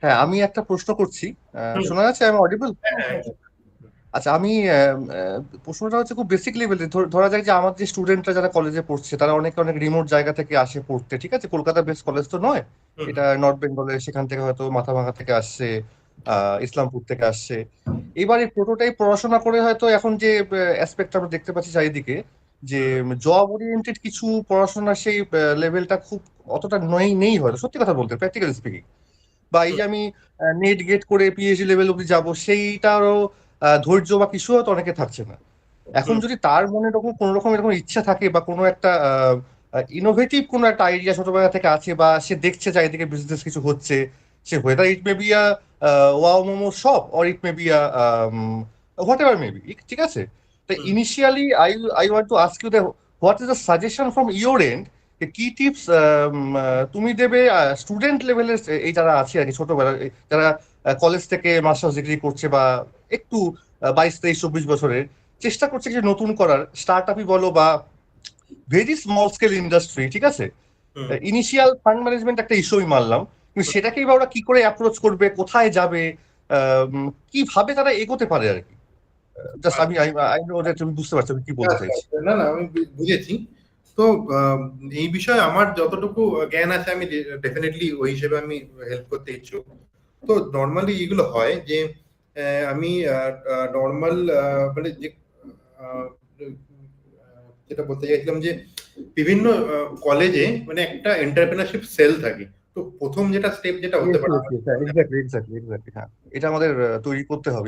[SPEAKER 1] হ্যাঁ, আমি একটা প্রশ্ন করছি। শোনা যাচ্ছে? আমি অডিবল? আচ্ছা, আমি প্রশ্নটা হচ্ছে খুব বেসিক লেভেলে। ধরা যায় যে আমার যে স্টুডেন্টরা যারা কলেজে পড়ছে তারা অনেক অনেক রিমোট জায়গা থেকে আসে পড়তে, ঠিক আছে? কলকাতা বেস কলেজ তো নয়, এটা নর্থ বেঙ্গলে, সেখান থেকে হয়তো মাথাভাঙা থেকে আসছে, ইসলামপুর থেকে আসছে। এবার এই প্রোটোটাইপ পড়াশোনা করে হয়তো এখন যে অ্যাসপেক্ট আমরা দেখতে পাচ্ছি চারিদিকে, যে জব ওরিয়েন্টেড কিছু পড়াশোনার সেই লেভেলটা খুব অতটা নেই হয়তো, সত্যি কথা বলতে, প্র্যাকটিক্যালি স্পিকিং। বা এই যে আমি নেট গেট করে পিএইচডি লেভেল অব্দি যাবো, সেইটারও ধৈর্য বা কিছু হয়তো অনেকে থাকছে না। এখন যদি তার মনে এরকম কোনো রকম এরকম ইচ্ছা থাকে বা কোনো একটা ইনোভেটিভ কোনো একটা আইডিয়া ছোটবেলা থেকে আছে, বা সে দেখছে চারিদিকে বিজনেস কিছু হচ্ছে, সে whether it may be a wow momo shop or it may be a whatever may be, ঠিক আছে? তো initially I want to ask you that what is the suggestion from your end, কি টিপস তুমি দেবে স্টুডেন্ট লেভেলের, এই যারা আছে আর কি, ছোটবেলা যারা কলেজ থেকে মাস্টার্স ডিগ্রি করছে বা একটু 22, 23, 24 বছরের, চেষ্টা করছে কিছু নতুন করার, স্টার্ট আপই বলো বা ভেরি স্মল স্কেল ইন্ডাস্ট্রি, ঠিক আছে? ইনিশিয়াল ফান্ড ম্যানেজমেন্ট একটা ইস্যুই মানলাম, কিন্তু সেটাকেই বা ওরা কি করে অ্যাপ্রোচ করবে, কোথায় যাবে, কিভাবে তারা এগোতে পারে আর কি? জাস্ট আমি তুমি বুঝতে পারছো আমি কি বলতে চাইছি।
[SPEAKER 5] না না, আমি বুঝেছি। তো এই বিষয়ে আমার যতটুকু জ্ঞান আছে আমি ডেফিনেটলি ওই হিসেবে আমি হেল্প করতে ইচ্ছুক। তো নর্মালি এগুলো হয় যে আমি নর্মাল মানে যে যেটা বলতে চাইছিলাম যে বিভিন্ন কলেজে মানে একটা এন্টারপ্রেনারশিপ সেল থাকে। তো প্রথম যেটা স্টেপ যেটা হতে পারে,
[SPEAKER 1] এক্স্যাক্টলি, হ্যাঁ, এটা আমাদের তৈরি করতে হবে।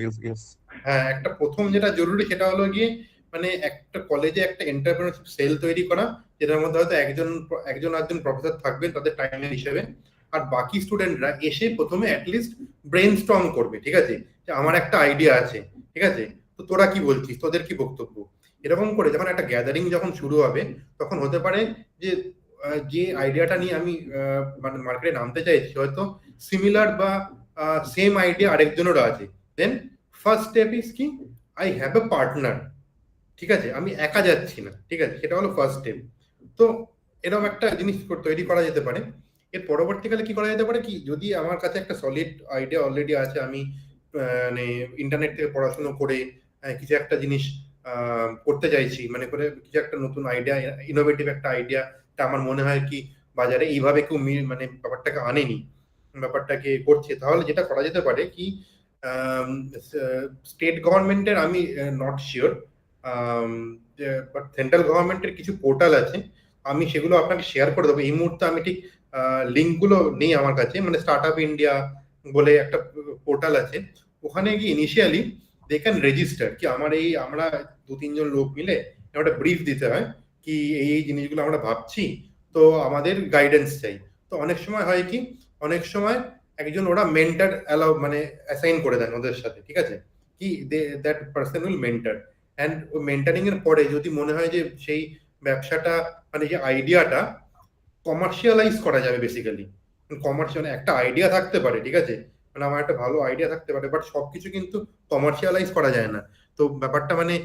[SPEAKER 5] হ্যাঁ, একটা প্রথম যেটা জরুরি সেটা হলো গিয়ে মানে একটা কলেজে একটা এন্টারপ্রেনারশিপ সেল তৈরি করা, যেটার মধ্যে হয়তো একজন প্রফেসর থাকবেন তাদের টাইমের হিসেবে, আর বাকি স্টুডেন্টরা এসে প্রথমে অ্যাটলিস্ট ব্রেইনস্টর্ম করবে, ঠিক আছে, যে আমার একটা আইডিয়া আছে, ঠিক আছে, তো তোরা কি বলছিস, তোদের কি বক্তব্য, এরকম করে যখন একটা গ্যাদারিং যখন শুরু হবে, তখন হতে পারে যে যে আইডিয়াটা নিয়ে আমি মানে মার্কেটে নামতে চাইছি হয়তো সিমিলার বা সেম আইডিয়া আরেকজনেরও আছে। দেন ফার্স্ট স্টেপ ইজ কি, আই হ্যাভ এ পার্টনার, ঠিক আছে, আমি একা যাচ্ছি না, ঠিক আছে, সেটা হলো ফার্স্ট স্টেপ। তো এরকম একটা জিনিস তৈরি করা যেতে পারে। এর পরবর্তীকালে কি করা যেতে পারে কি, যদি আমার কাছে একটা সলিড আইডিয়া অলরেডি আছে, আমি মানে ইন্টারনেট থেকে পড়াশোনা করে কিছু একটা জিনিস করতে চাইছি, মানে করে কিছু একটা নতুন আইডিয়া, ইনোভেটিভ একটা আইডিয়া, তা আমার মনে হয় কি বাজারে এইভাবে কেউ মানে ব্যাপারটাকে আনেনি, ব্যাপারটাকে করছে, তাহলে যেটা করা যেতে পারে কি, স্টেট গভর্নমেন্টের আমি নট শিওর, বাট সেন্ট্রাল গভর্নমেন্টের কিছু পোর্টাল আছে, আমি সেগুলো আপনাকে শেয়ার করে দেবো। এই মুহূর্তে আমি ঠিক লিঙ্কগুলো নেই আমার কাছে, মানে স্টার্ট আপ ইন্ডিয়া বলে একটা পোর্টাল আছে, ওখানে গিয়ে ইনিশিয়ালি দে ক্যান রেজিস্টার কি আমরা 2-3 জন লোক মিলে একটা ব্রিফ দিতে হয় কি এই জিনিসগুলো আমরা ভাবছি, তো আমাদের গাইডেন্স চাই। তো অনেক সময় হয় কি, অনেক সময় একজন ওরা মেন্টর মানে অ্যাসাইন করে দেন ওদের সাথে, ঠিক আছে, কি that person will mentor, and ওই মেন্টারিং এর পরে যদি মনে হয় যে সেই ব্যবসাটা মানে যে আইডিয়াটা কমার্শিয়ালাইজ করা যাবে, বেসিক্যালি কমার্শিয়াল একটা আইডিয়া থাকতে পারে, ঠিক আছে, মানে আমার একটা ভালো আইডিয়া থাকতে পারে, বাট সবকিছু কিন্তু কমার্শিয়ালাইজ করা যায় না। তো ব্যাপারটা মানে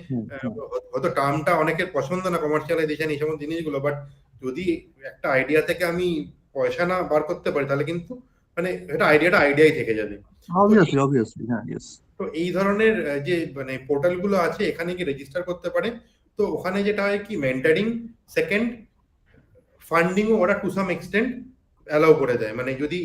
[SPEAKER 5] হয়তো টার্মটা অনেকের পছন্দ না, কমার্শিয়ালাইজেশন এই সমস্ত জিনিসগুলো, বাট যদি একটা আইডিয়া থেকে আমি পয়সা না বার করতে পারি তাহলে কিন্তু মানে এটা আইডিয়াই থেকে যাবে।
[SPEAKER 1] অবভিয়াসলি, হ্যাঁ, ইয়েস।
[SPEAKER 5] তো এই ধরনের যে মানে পোর্টালগুলো আছে, এখানে কি রেজিস্টার করতে পারে। তো ওখানে যেটা হয় কি, মেন্টারিং, সেকেন্ড ফান্ডিংও ওরা টু সাম এক্সটেন্ট অ্যালাউ করে দেয়, মানে যদি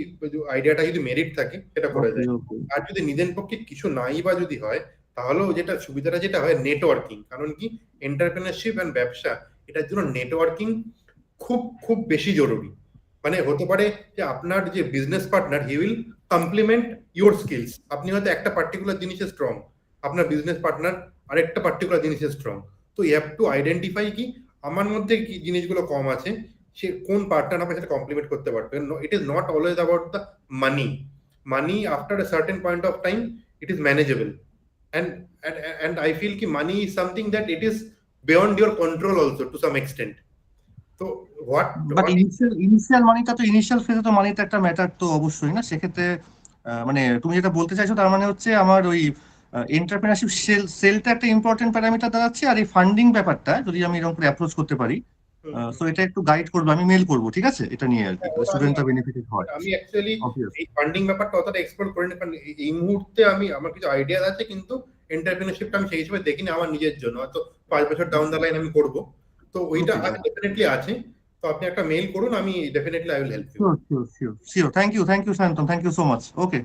[SPEAKER 5] আইডিয়াটা যদি মেরিট থাকে সেটা করে দেয়। আর যদি নিজের পক্ষে কিছু নাই বা যদি হয়, তাহলেও যেটা সুবিধাটা যেটা হয় নেটওয়ার্কিং, কারণ কি এন্টারপ্রেনারশিপ অ্যান্ড ব্যবসা, এটার জন্য নেটওয়ার্কিং খুব খুব বেশি জরুরি। মানে হতে পারে যে আপনার যে business partner he will complement your skills, আপনি হয়তো একটা পার্টিকুলার জিনিসে স্ট্রং, আপনার বিজনেস পার্টনার আরেকটা পার্টিকুলার জিনিসে স্ট্রং। তো ইউ হ্যাভ টু আইডেন্টিফাই কি আমার মধ্যে কি জিনিসগুলো কম আছে, সে কোন পার্টনার আপনার সাথে কমপ্লিমেন্ট করতে পারবে। ইট is not always about the money after a certain point of time it is manageable, and I feel ki money is something that it is beyond your control also to some extent. তো
[SPEAKER 1] বাট ইনিশিয়াল মানিটা তো, ইনিশিয়াল ফেজে তো মানিটা একটা ম্যাটার তো অবশ্যই না সেক্ষেত্রে। মানে তুমি যেটা বলতে চাইছো তার মানে হচ্ছে আমার ওই এন্টারপ্রেনারশিপ সেলটা একটা ইম্পর্টেন্ট প্যারামিটার দাঁড়াচ্ছে, আর এই ফান্ডিং ব্যাপারটা যদি আমি এরকম করে অ্যাপ্রোচ করতে পারি, সো এটা একটু গাইড করবো, আমি মেল করবো, ঠিক আছে, এটা নিয়ে আর কি, স্টুডেন্টরা বেনিফিটেড হয়।
[SPEAKER 5] আমি অ্যাকচুয়ালি
[SPEAKER 1] Obvious.
[SPEAKER 5] এই ফান্ডিং ব্যাপারটা অতটা এক্সপ্লোর করিনি, কারণ এই মুহূর্তে আমার কিছু আইডিয়া আছে, কিন্তু এন্টারপ্রেনারশিপটা আমি সেই হিসেবে দেখিনি আমার নিজের জন্য, হয়তো 5 বছর ডাউন দ্য লাইন আমি করব, তো ওইটা ডেফিনেটলি আছে। তো আপনি একটা মেল করুন, আমি definitely I will help you.
[SPEAKER 1] Sure. Thank you Sayantan, thank you so much. Okay,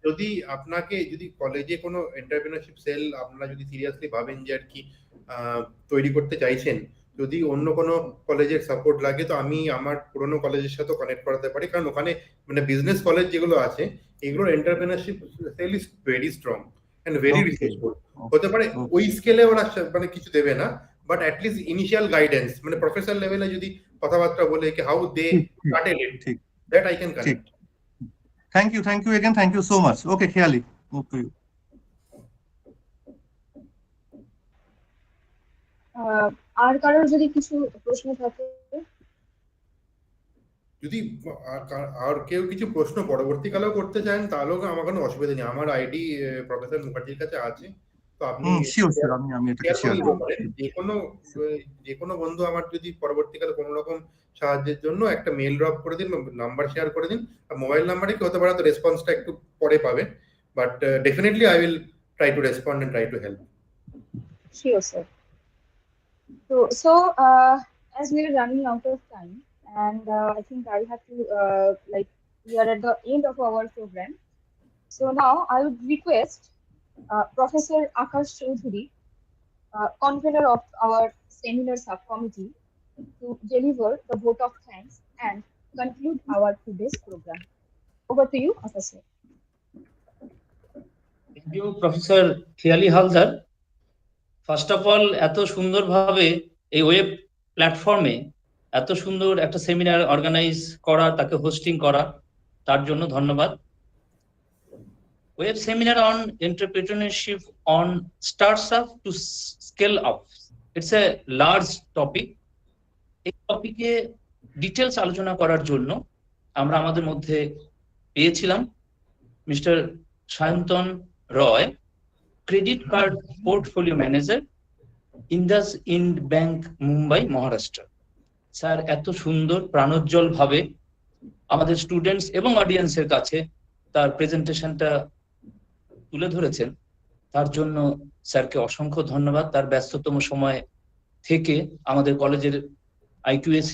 [SPEAKER 5] যদি আপনাকে যদি কলেজে কোনো এন্টারপ্রেনারশিপ সেল আপনারা যদি সিরিয়াসলি ভাবেন যে আর কি তৈরি করতে চাইছেন, যদি অন্য কোনো কলেজের সাপোর্ট লাগে, তো আমি আমার পুরোনো কলেজের সাথে কানেক্ট করাতে পারি, কারণ ওখানে মানে বিজনেস কলেজ যেগুলো আছে এগুলোর entrepreneurship cell is very strong and very resourceful. হতে পারে ওই স্কেলে ওরা মানে কিছু দেবে না, বাট অ্যাটলিস্ট ইনিশিয়াল গাইডেন্স, মানে প্রফেসর লেভেলে যদি কথাবার্তা বলে কি how they started it, that I can connect.
[SPEAKER 1] Thank you again, thank you so much. Okay, Kheyali, move to you.
[SPEAKER 2] আর কারোর যদি কিছু প্রশ্ন থাকে?
[SPEAKER 5] যদি আর কেউ কিছু প্রশ্ন পরবর্তীকালেও করতে চান তাহলেও আমার কোনো অসুবিধা নেই, আমার আইডি প্রফেসর মুখার্জির কাছে আছে, তো আপনি
[SPEAKER 1] আমি এটাকে শেয়ার করব।
[SPEAKER 5] যে কোনো বন্ধু আমার যদি পরবর্তীকালে কোনো রকম সাহায্যের জন্য একটা মেল ড্রপ করে দিন, নাম্বার শেয়ার করে দিন, আর মোবাইল নাম্বারে কি হতে পারে তো রেসপন্সটা একটু পরে পাবে, but definitely I will try to respond and try to help.
[SPEAKER 2] Sure, sir. So as we are running out of time, and I think I have to we are at the end of our program. So now I would request Professor Akash Choudhury, convener of our seminar subcommittee, to deliver the vote of thanks and conclude our today's program. Over to you, Akash.
[SPEAKER 6] Thank you, Professor Khiali Haldar. First of all, এত সুন্দরভাবে এই ওয়েব প্ল্যাটফর্মে এত সুন্দর একটা সেমিনার অর্গানাইজ করা, তাকে হোস্টিং করা, তার জন্য ধন্যবাদ। Web seminar on entrepreneurship on starts up to scale up, it's a large topic. এই টপিকে ডিটেলস আলোচনা করার জন্য আমরা আমাদের মধ্যে পেয়েছিলাম mister Sayantan Roy, credit card portfolio manager, INDUSIND bank, Mumbai, Maharashtra. Sir এত সুন্দর প্রাণোজ্জ্বল ভাবে আমাদের স্টুডেন্টস এবং অডিয়েন্সের কাছে তার প্রেজেন্টেশনটা তুলে ধরেছেন, তার জন্য স্যারকে অসংখ্য ধন্যবাদ। তার ব্যস্ততম সময় থেকে আমাদের কলেজের IQAC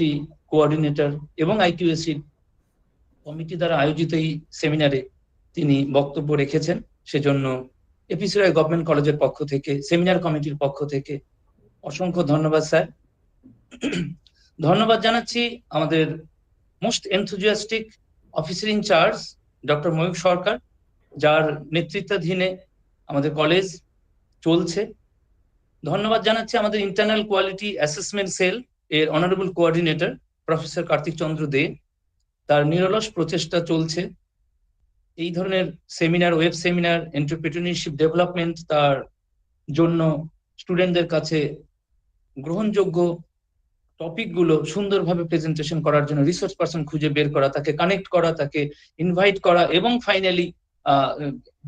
[SPEAKER 6] কোঅর্ডিনেটর এবং IQAC কমিটি দ্বারা আয়োজিত এই সেমিনারে তিনি বক্তব্য রেখেছেন, সেজন্য APCRGC গভর্নমেন্ট কলেজের পক্ষ থেকে, সেমিনার কমিটির পক্ষ থেকে অসংখ্য ধন্যবাদ স্যার। ধন্যবাদ জানাচ্ছি আমাদের most enthusiastic officer in-charge doctor Mayukh Sarkar, যার নেতৃত্বাধীনে আমাদের কলেজ চলছে। ধন্যবাদ জানাচ্ছি আমাদের ইন্টারনাল কোয়ালিটি অ্যাসেসমেন্ট সেল এর honourable coordinator professor Kartik Chandra Dey, তার নিরলস প্রচেষ্টা চলছে এই ধরনের seminar, web seminar, entrepreneurship development, তার জন্য স্টুডেন্টদের কাছে গ্রহণযোগ্য টপিকগুলো সুন্দরভাবে প্রেজেন্টেশন করার জন্য রিসোর্স পারসন খুঁজে বের করা, তাকে কানেক্ট করা, তাকে ইনভাইট করা এবং ফাইনালি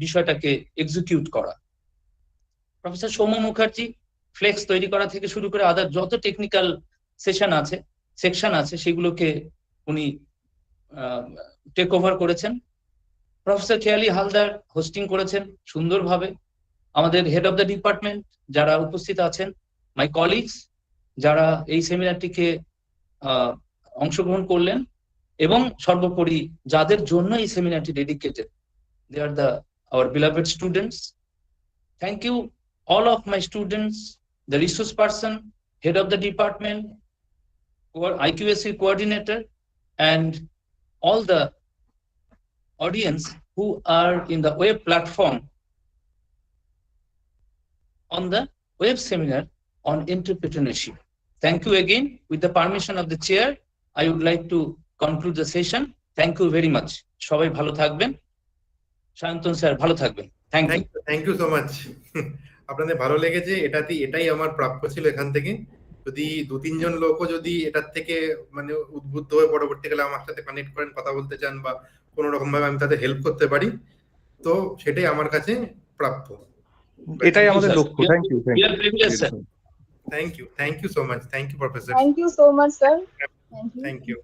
[SPEAKER 6] বিষয়টাকে এক্সিকিউট করা। প্রফেসর সৌম্য মুখার্জি ফ্লেক্স তৈরি করা থেকে শুরু করে আদার যত টেকনিক্যাল সেকশন আছে সেগুলোকে উনি টেক ওভার করেছেন। প্রফেসর খেয়ালি হালদার হোস্টিং করেছেন সুন্দরভাবে। আমাদের হেড অফ দ্য ডিপার্টমেন্ট যারা উপস্থিত আছেন, মাই কলিগস যারা এই সেমিনারটিকে অংশগ্রহণ করলেন, এবং সর্বোপরি যাদের জন্য এই সেমিনারটি dedicated, they are our beloved students. Thank you all of my students, the resource person, head of the department, IQAC coordinator, and all the audience who are in the web platform on the web seminar on entrepreneurship. Thank you again. With the permission of the chair, I would like to conclude the session. Thank you very much. সবাই ভালো থাকবেন। সায়ন্তন স্যার ভালো থাকবেন।
[SPEAKER 5] Thank you so much. আপনাদের ভালো লেগেছে, এটাই আমার প্রাপ্য ছিল এখান থেকে। যদি 2-3 জন লোকও যদি এটার থেকে মানে উদ্বুদ্ধ হয়ে পরবর্তীকালে আমার সাথে কানেক্ট করেন, কথা বলতে চান, বা কোনো রকম ভাবে আমি তাদের হেল্প করতে পারি, তো সেটাই আমার কাছে প্রাপ্য।
[SPEAKER 1] এটাই
[SPEAKER 6] you,
[SPEAKER 1] আমাদের
[SPEAKER 6] sir.
[SPEAKER 1] লক্ষ্য। Thank you,
[SPEAKER 6] We are privileged, sir.
[SPEAKER 5] Thank you so much. Thank you, Professor.
[SPEAKER 2] Thank you so much, sir. Thank you.
[SPEAKER 5] Thank you.